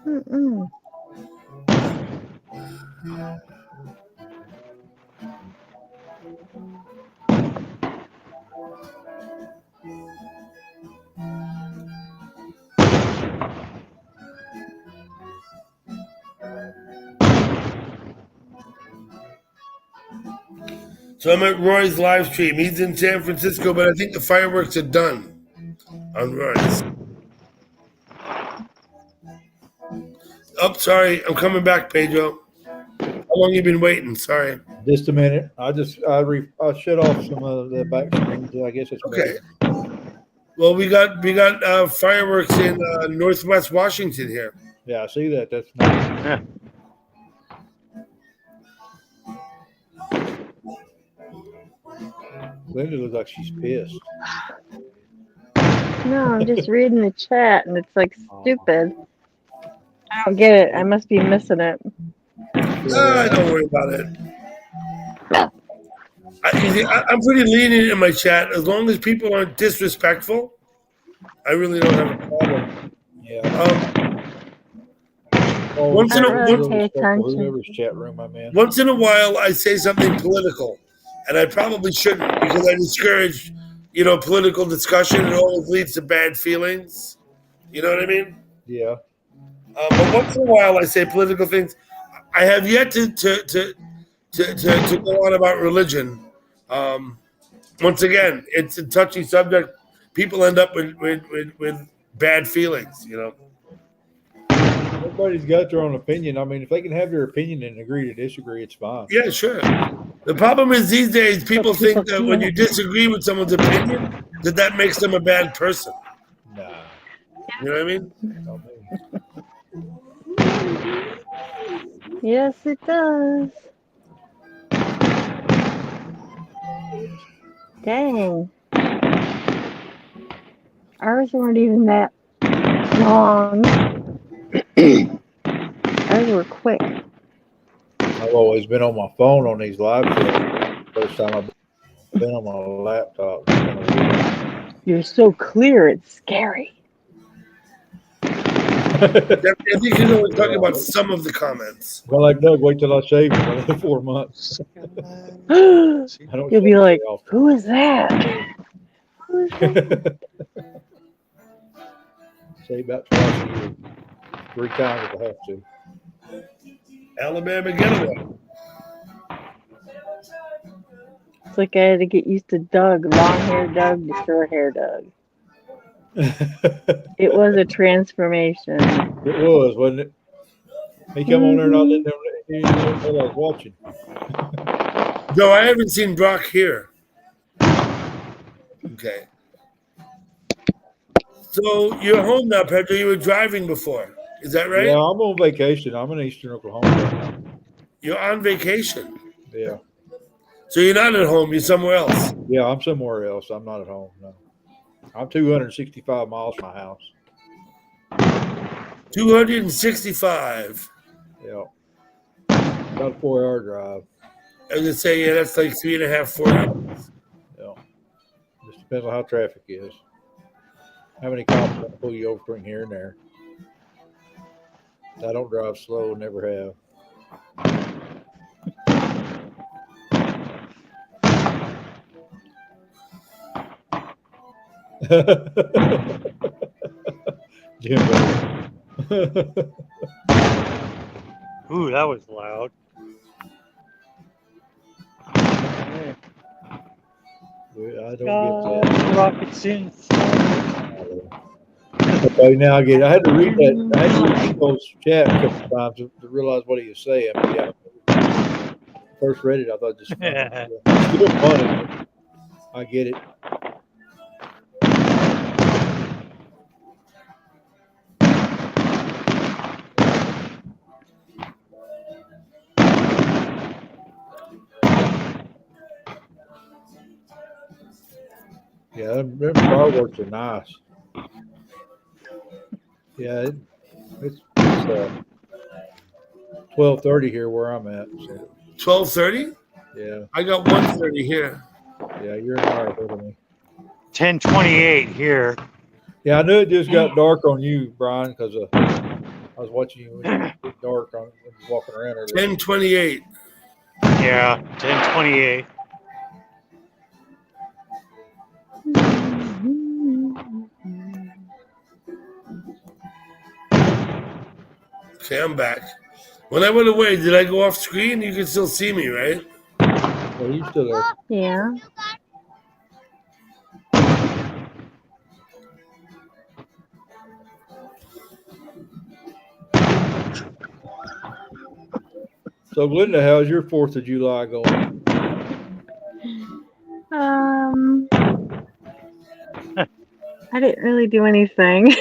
Speaker 8: Mm-mm.
Speaker 1: So I'm at Roy's live stream. He's in San Francisco, but I think the fireworks are done on Roy's. Oh, sorry. I'm coming back, Pedro. How long you been waiting? Sorry.
Speaker 9: Just a minute. I shut off some of the back screens. I guess it's
Speaker 1: Okay. Well, we got fireworks in Northwest Washington here.
Speaker 9: Yeah, I see that. That's nice. Linda looks like she's pissed.
Speaker 8: No, I'm just reading the chat and it's like stupid. I don't get it. I must be missing it.
Speaker 1: Don't worry about it. I'm pretty lenient in my chat. As long as people aren't disrespectful, I really don't have a problem.
Speaker 9: Yeah.
Speaker 1: Once in
Speaker 9: whoever's chat room I'm in.
Speaker 1: Once in a while, I say something political, and I probably shouldn't because I discourage, political discussion. It always leads to bad feelings. You know what I mean?
Speaker 9: Yeah.
Speaker 1: But once in a while, I say political things. I have yet to go on about religion. Once again, it's a touchy subject. People end up with bad feelings.
Speaker 9: Everybody's got their own opinion. I mean, if they can have their opinion and agree to disagree, it's fine.
Speaker 1: Yeah, sure. The problem is these days people think that when you disagree with someone's opinion, that makes them a bad person.
Speaker 9: Nah.
Speaker 1: You know what I mean?
Speaker 8: Yes, it does. Dang. Ours weren't even that long. Ours were quick.
Speaker 9: I've always been on my phone on these live shows. First time I've been on my laptop.
Speaker 8: You're so clear, it's scary.
Speaker 1: I think you can only talk about some of the comments.
Speaker 9: Well, like Doug, wait till I shave for another 4 months.
Speaker 8: You'll be like, who is that? Who is that?
Speaker 9: Shave about twice a year. 3 times if I have to.
Speaker 1: Alabama getaway.
Speaker 8: It's like I had to get used to Doug, long hair Doug to short hair Doug. It was a transformation.
Speaker 9: It was, wasn't it? He come on there and I didn't know I was watching.
Speaker 1: No, I haven't seen Brock here. Okay. So you're home now, Pedro. You were driving before. Is that right?
Speaker 9: Yeah, I'm on vacation. I'm in Eastern Oklahoma right now.
Speaker 1: You're on vacation.
Speaker 9: Yeah.
Speaker 1: So you're not at home. You're somewhere else.
Speaker 9: Yeah, I'm somewhere else. I'm not at home. No. I'm 265 miles from my house.
Speaker 1: 265.
Speaker 9: Yeah. About a 4-hour drive.
Speaker 1: I was going to say, yeah, that's like 3.5, 4 hours.
Speaker 9: Yeah. Just depends on how traffic is. How many cops are going to pull you over between here and there? I don't drive slow, never have. Jimbo.
Speaker 2: Ooh, that was loud.
Speaker 9: I don't get that.
Speaker 2: Rocket synth.
Speaker 9: Okay, now I get it. I had to read that. I had to read people's chat a couple times to realize what he was saying. But yeah, first read it, I thought just still funny. I get it.
Speaker 1: All
Speaker 9: Yeah, them fireworks are nice. Yeah, it's 12:30 here where I'm at. So
Speaker 1: 12:30.
Speaker 9: yeah,
Speaker 1: I got 1:30 here.
Speaker 9: yeah, you're an hour ahead of me.
Speaker 2: 10:28 here.
Speaker 9: Yeah, I knew it just got dark on you, Brian, because I was watching you when it get dark on when you was walking around earlier.
Speaker 1: 10:28.
Speaker 2: Yeah, 10:28.
Speaker 1: Okay, I'm back. When I went away, did I go off screen? You can still see me, right?
Speaker 9: Yeah, you still there?
Speaker 8: Yeah.
Speaker 9: So, Glenda, how's your 4th of July going?
Speaker 8: I didn't really do anything.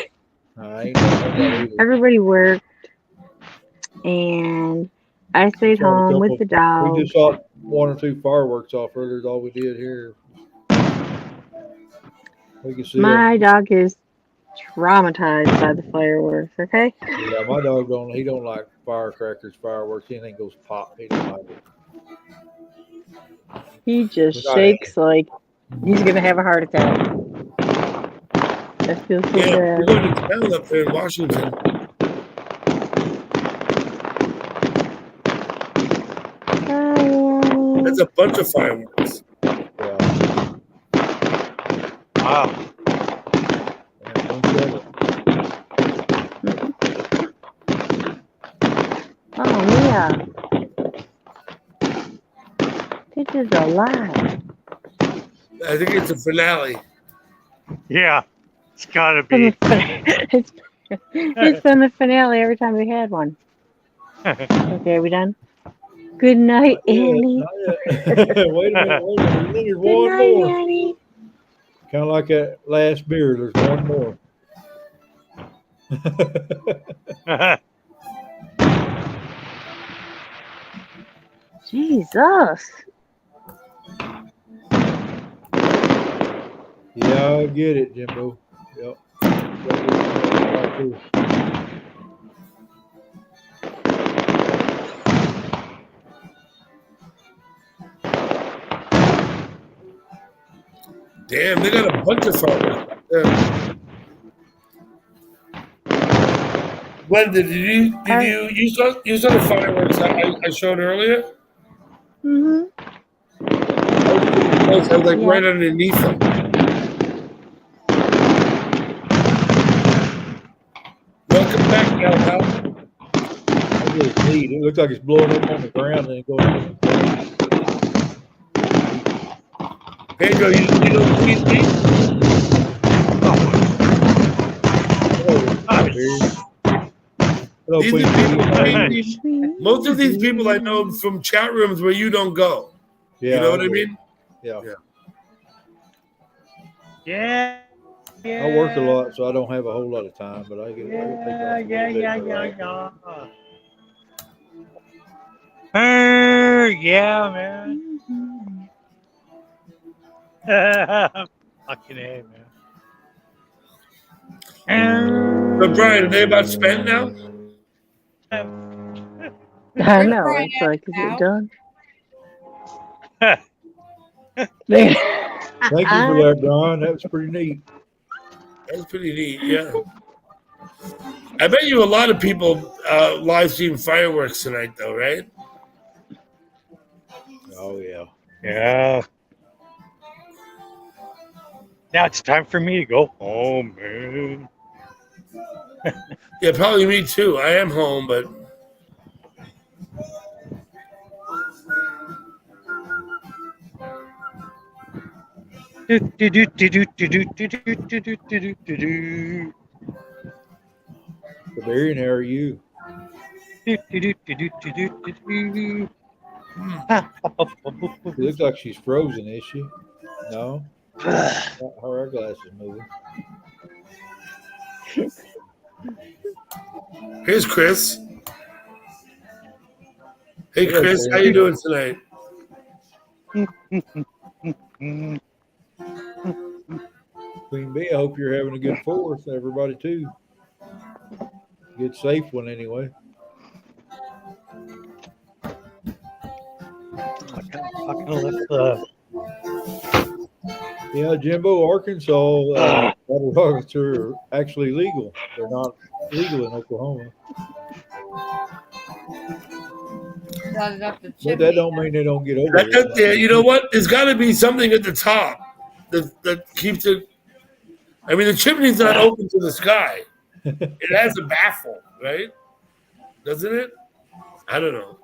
Speaker 9: I ain't done that either.
Speaker 8: Everybody worked, and I stayed
Speaker 9: Shot a
Speaker 8: home with
Speaker 9: couple-
Speaker 8: the dog.
Speaker 9: We just shot 1 or 2 fireworks off earlier. That's all we did here. We can see
Speaker 8: My
Speaker 9: them.
Speaker 8: dog is traumatized by the fireworks. Okay.
Speaker 9: Yeah, my dog he don't like firecrackers, fireworks. Anything goes pop. He don't like it.
Speaker 8: He just
Speaker 9: We're not
Speaker 8: shakes like he's gonna have a heart attack. That feels so
Speaker 1: Yeah, we're
Speaker 8: bad.
Speaker 1: going to town up there in Washington. That's a bunch of fireworks.
Speaker 2: Wow.
Speaker 8: Oh yeah. This is a lot.
Speaker 1: I think it's a finale.
Speaker 2: Yeah, it's gotta be.
Speaker 8: It's been the finale every time we had one. Okay, are we done? Good night, Annie.
Speaker 9: Wait a minute. There's
Speaker 8: Good
Speaker 9: one
Speaker 8: night,
Speaker 9: more.
Speaker 8: Annie.
Speaker 9: Kind of like that last beer. There's one more.
Speaker 8: Jesus.
Speaker 9: Yeah, I get it, Jimbo. Yep.
Speaker 1: Damn, they got a bunch of fireworks up there. Glenda, you saw the fireworks I showed earlier?
Speaker 8: Mm-hmm.
Speaker 1: I was like right underneath them. Welcome back, Gal Pal.
Speaker 9: That's really neat. It looks like it's blowing up on the ground and then going up.
Speaker 1: Pedro, you know Queen Bee?
Speaker 9: Hello,
Speaker 1: These
Speaker 9: Queen
Speaker 1: are
Speaker 9: Bee.
Speaker 1: people, most of these people I know from chat rooms where you don't go.
Speaker 9: Yeah,
Speaker 1: you know what I
Speaker 9: do.
Speaker 1: mean?
Speaker 9: Yeah.
Speaker 2: Yeah.
Speaker 9: I work a lot, so I don't have a whole lot of time, but I get
Speaker 2: Yeah. Yeah, man. Fucking A, man.
Speaker 1: But Brian, are they about spent now?
Speaker 8: I know. It's like, is it done?
Speaker 9: Thank you for that, Brian. That was pretty neat.
Speaker 1: That's pretty neat, yeah. I bet you a lot of people live stream fireworks tonight, though, right?
Speaker 9: Oh, yeah.
Speaker 2: Yeah. Now it's time for me to go home, man.
Speaker 1: Yeah, probably me too. I am home, but
Speaker 9: Barry, how are you? She looks like she's frozen, is she? No? Her eyeglasses moving.
Speaker 1: here's Chris. Hey,
Speaker 9: Hello,
Speaker 1: Chris,
Speaker 9: Chris.
Speaker 1: how you doing tonight?
Speaker 9: Queen Bee, I hope you're having a good 4th. Everybody too. Good safe one anyway. Yeah, Jimbo, Arkansas battle rockets are actually legal. They're not legal in Oklahoma.
Speaker 13: Not enough to
Speaker 9: But
Speaker 13: chimney.
Speaker 9: that don't mean they don't get over
Speaker 1: That-
Speaker 9: it.
Speaker 1: yeah, you know what? There's got to be something at the top that keeps it. I mean, the chimney's not open to the sky. It has a baffle, right? Doesn't it? I don't know.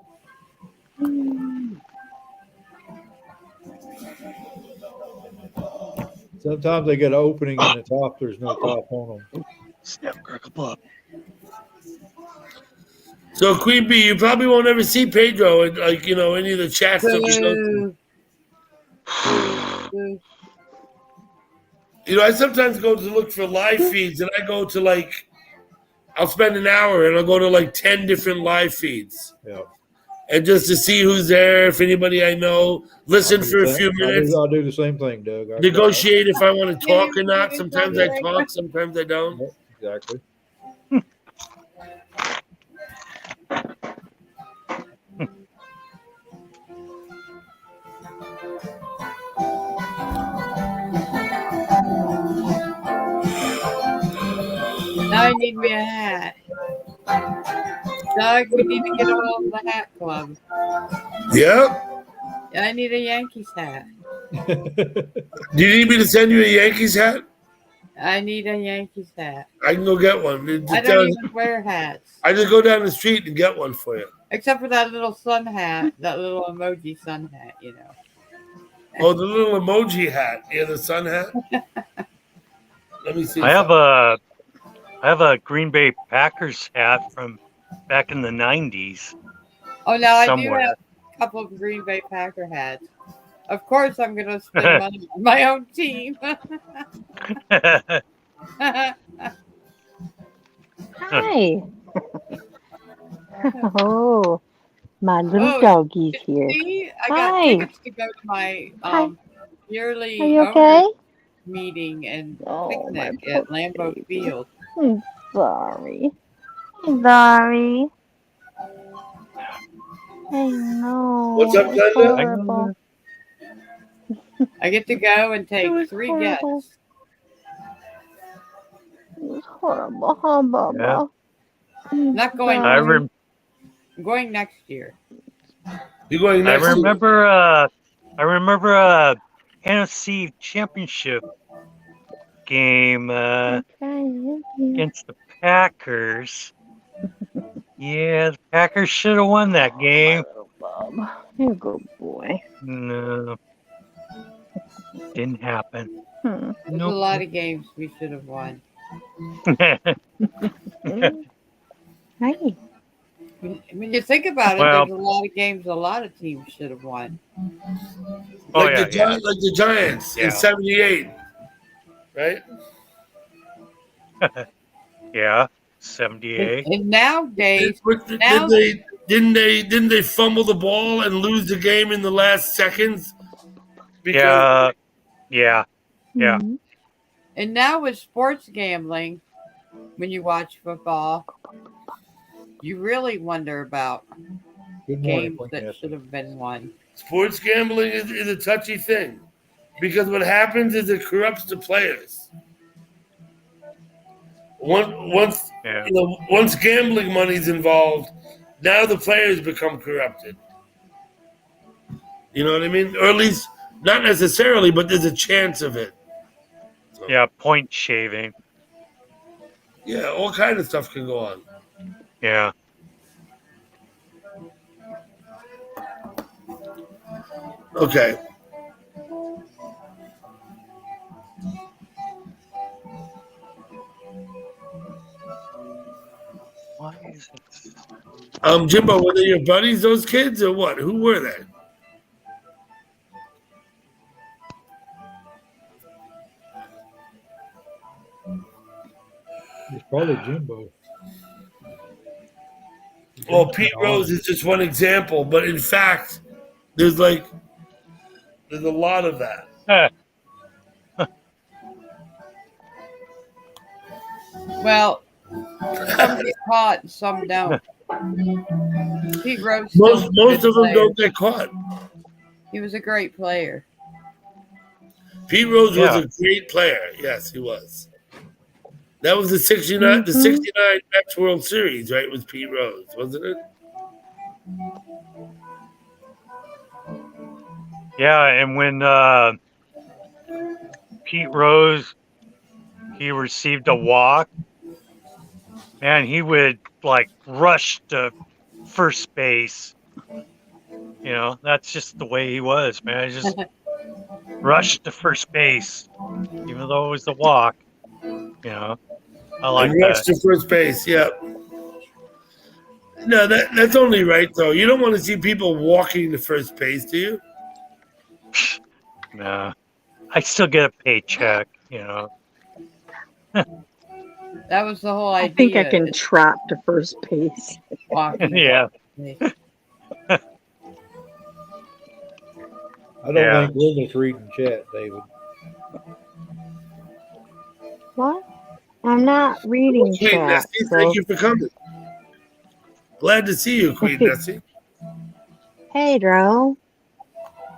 Speaker 9: Sometimes they get an opening in the top. There's no top on them.
Speaker 2: Snap, crackle, pop.
Speaker 1: So Queen Bee, you probably won't ever see Pedro in, like, you know, any of the chats that we go to. You know, I sometimes go to look for live feeds, and I go to like, I'll spend an hour and I'll go to like 10 different live feeds.
Speaker 9: Yeah.
Speaker 1: And just to see who's there, if anybody I know, listen for a few minutes,
Speaker 9: I'll do the same thing, Doug.
Speaker 1: negotiate if I want to talk or not. Sometimes I talk, sometimes I don't.
Speaker 9: Exactly.
Speaker 13: Now I need me a hat. Doug, we need to get all of the hat club.
Speaker 1: Yep.
Speaker 13: I need a Yankees hat.
Speaker 1: Do you need me to send you a Yankees hat?
Speaker 13: I need a Yankees hat.
Speaker 1: I can go get one.
Speaker 13: I don't even wear hats.
Speaker 1: I just go down the street and get one for you.
Speaker 13: Except for that little sun hat, that little emoji sun hat, you know.
Speaker 1: Oh, the little emoji hat. Yeah, the sun hat. Let me see.
Speaker 2: I have a Green Bay Packers hat from back in the 90s.
Speaker 13: Oh, now I do
Speaker 2: somewhere.
Speaker 13: have a couple of Green Bay Packer hats. Of course, I'm going to spend money on my own team.
Speaker 8: Hi. Oh, my little
Speaker 13: Oh,
Speaker 8: doggie's here.
Speaker 13: See, I got
Speaker 8: Hi.
Speaker 13: tickets to go to my
Speaker 8: Hi.
Speaker 13: yearly
Speaker 8: Are you
Speaker 13: owners
Speaker 8: okay?
Speaker 13: meeting and
Speaker 8: Oh, my
Speaker 13: picnic at
Speaker 8: poor
Speaker 13: Lambeau
Speaker 8: baby.
Speaker 13: Field.
Speaker 8: I'm sorry. Sorry. I know.
Speaker 1: What's up,
Speaker 8: It's
Speaker 1: Glenda?
Speaker 8: horrible.
Speaker 13: I get to go and
Speaker 8: It
Speaker 13: take
Speaker 8: was
Speaker 13: 3
Speaker 8: horrible.
Speaker 13: guests.
Speaker 8: It was horrible, huh, Bubba? I'm
Speaker 13: Not going.
Speaker 2: I
Speaker 8: sorry.
Speaker 13: I'm going next year.
Speaker 1: You're going
Speaker 2: I
Speaker 1: next year?
Speaker 2: remember a NFC Championship game against the Packers. Yeah, the Packers should have won that game.
Speaker 8: Bob, you're a good boy.
Speaker 2: No, didn't happen.
Speaker 13: There's a lot of games we should have won.
Speaker 8: Hi.
Speaker 13: When you think about it,
Speaker 2: Well-
Speaker 13: there's a lot of games a lot of teams should have won.
Speaker 2: Oh,
Speaker 1: Like,
Speaker 2: yeah,
Speaker 1: the Giants, like the Giants
Speaker 2: Yeah.
Speaker 1: in '78, right?
Speaker 2: Yeah, 78.
Speaker 13: And nowadays,
Speaker 1: Did
Speaker 13: now
Speaker 1: didn't they fumble the ball and lose the game in the last seconds? Because
Speaker 2: Yeah.
Speaker 13: and now with sports gambling, when you watch football, you really wonder about
Speaker 9: Good morning,
Speaker 13: games
Speaker 9: Queen
Speaker 13: that
Speaker 9: Catherine.
Speaker 13: should have been won.
Speaker 1: sports gambling is a touchy thing, because what happens is it corrupts the players. Once
Speaker 2: Yeah.
Speaker 1: you know, once gambling money's involved, now the players become corrupted. You know what I mean? Or at least not necessarily, but there's a chance of it.
Speaker 2: Yeah, point shaving.
Speaker 1: Yeah, all kind of stuff can go on.
Speaker 2: Yeah.
Speaker 1: Okay.
Speaker 2: Why is it?
Speaker 1: Jimbo, were they your buddies, those kids, or what? Who were they?
Speaker 9: It's probably Jimbo.
Speaker 1: Well, Pete Rose is just one example, but in fact, there's a lot of that.
Speaker 13: Well, some get caught and some don't. Pete Rose.
Speaker 1: Most of them don't get caught.
Speaker 13: He was a great player.
Speaker 1: Pete Rose
Speaker 2: Yeah.
Speaker 1: was a great player. Yes, he was. That was the 69 Mets World Series, right? It was Pete Rose, wasn't it?
Speaker 2: Yeah, and when Pete Rose, he received a walk, man, he would like rush to first base. You know, that's just the way he was, man. He just rush to first base, even though it was the walk. You know, I like
Speaker 1: And rush
Speaker 2: that.
Speaker 1: to first base, yeah. No, that's only right though. You don't want to see people walking to first base, do you?
Speaker 2: Nah, I still get a paycheck. You know.
Speaker 13: That was the whole
Speaker 8: I
Speaker 13: idea.
Speaker 8: think I can trot to first base.
Speaker 13: Walking.
Speaker 2: Yeah.
Speaker 9: I don't
Speaker 2: Yeah.
Speaker 9: think Linda's reading chat, David.
Speaker 8: What? I'm not reading
Speaker 1: Queen
Speaker 8: chat.
Speaker 1: Nessie,
Speaker 8: So,
Speaker 1: thank you for coming. Glad to see you, Queen
Speaker 8: Okay.
Speaker 1: Nessie.
Speaker 8: hey, Dro.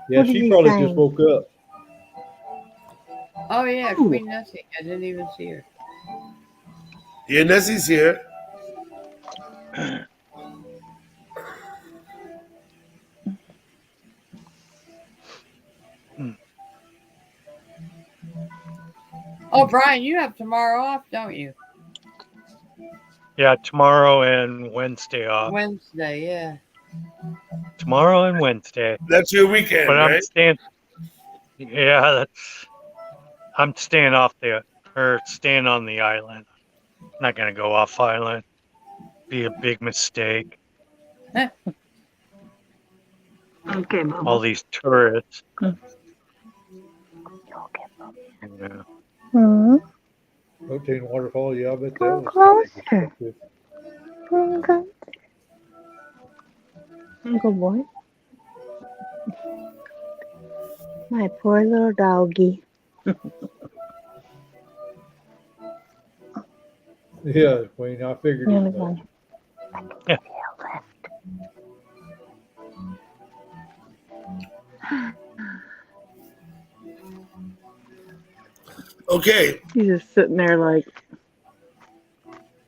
Speaker 9: Yeah,
Speaker 8: What
Speaker 9: she
Speaker 8: did he
Speaker 9: probably
Speaker 8: say?
Speaker 9: just woke up.
Speaker 13: Oh yeah, Queen Nessie. I didn't even see her.
Speaker 1: Yeah, Nessie's here.
Speaker 13: Oh, Brian, you have tomorrow off, don't you?
Speaker 2: Yeah, tomorrow and Wednesday off.
Speaker 13: Wednesday, yeah.
Speaker 2: Tomorrow and Wednesday.
Speaker 1: That's your weekend,
Speaker 2: But I'm
Speaker 1: right?
Speaker 2: staying. Yeah, I'm staying off staying on the island. Not gonna go off island. Be a big mistake.
Speaker 8: Okay, Mom.
Speaker 2: All these tourists.
Speaker 8: Hmm.
Speaker 2: Yeah.
Speaker 8: Hmm.
Speaker 9: Protein waterfall, yeah, I bet that
Speaker 8: Come
Speaker 9: was
Speaker 8: closer. Okay. Good boy. My poor little doggy.
Speaker 9: Yeah, Queen, I figured
Speaker 8: Yeah,
Speaker 9: as much.
Speaker 2: Yeah.
Speaker 1: Okay,
Speaker 8: He's just sitting there like,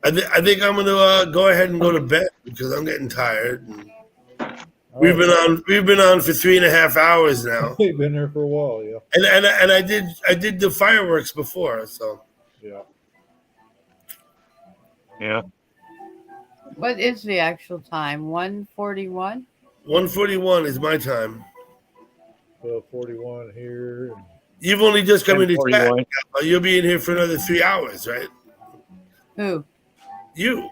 Speaker 1: I think I'm gonna go ahead and go to bed because I'm getting tired. And we've been on for 3.5 hours now,
Speaker 9: They've been there for a while, yeah.
Speaker 1: and I did the fireworks before, so
Speaker 9: Yeah.
Speaker 2: Yeah.
Speaker 13: What is the actual time? 1:41?
Speaker 1: 1:41 is my time.
Speaker 9: 12:41 here.
Speaker 1: You've only just come into chat.
Speaker 2: 10:41.
Speaker 1: You'll be in here for another 3 hours, right?
Speaker 13: Who?
Speaker 1: You.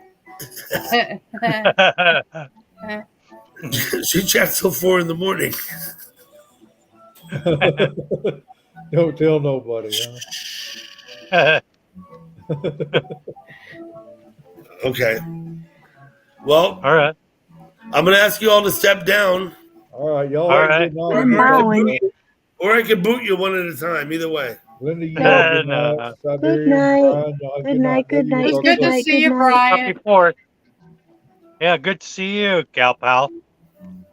Speaker 1: She chats till 4 in the morning.
Speaker 9: Don't tell nobody, huh?
Speaker 1: Okay. Well,
Speaker 2: All right.
Speaker 1: I'm gonna ask you all to step down,
Speaker 9: All right, y'all.
Speaker 2: All
Speaker 9: have a
Speaker 2: right.
Speaker 9: good night.
Speaker 8: bowing.
Speaker 1: or I can boot you one at a time. Either way.
Speaker 9: Linda, you have a good
Speaker 2: No.
Speaker 9: night. Siberian,
Speaker 8: night.
Speaker 9: Brian, y'all have a
Speaker 8: Good night, good
Speaker 9: Maybe
Speaker 8: night,
Speaker 9: we'll
Speaker 13: It's good
Speaker 9: talk
Speaker 13: to
Speaker 8: night,
Speaker 13: see you,
Speaker 8: good night.
Speaker 13: Brian.
Speaker 2: Happy 4th. Yeah, good to see you, gal pal.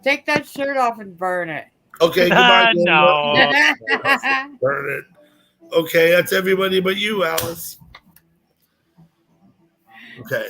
Speaker 13: Take that shirt off and burn it.
Speaker 1: Okay. Goodbye. Glenn.
Speaker 2: No.
Speaker 1: Burn it. Okay, that's everybody but you, Alice. Okay.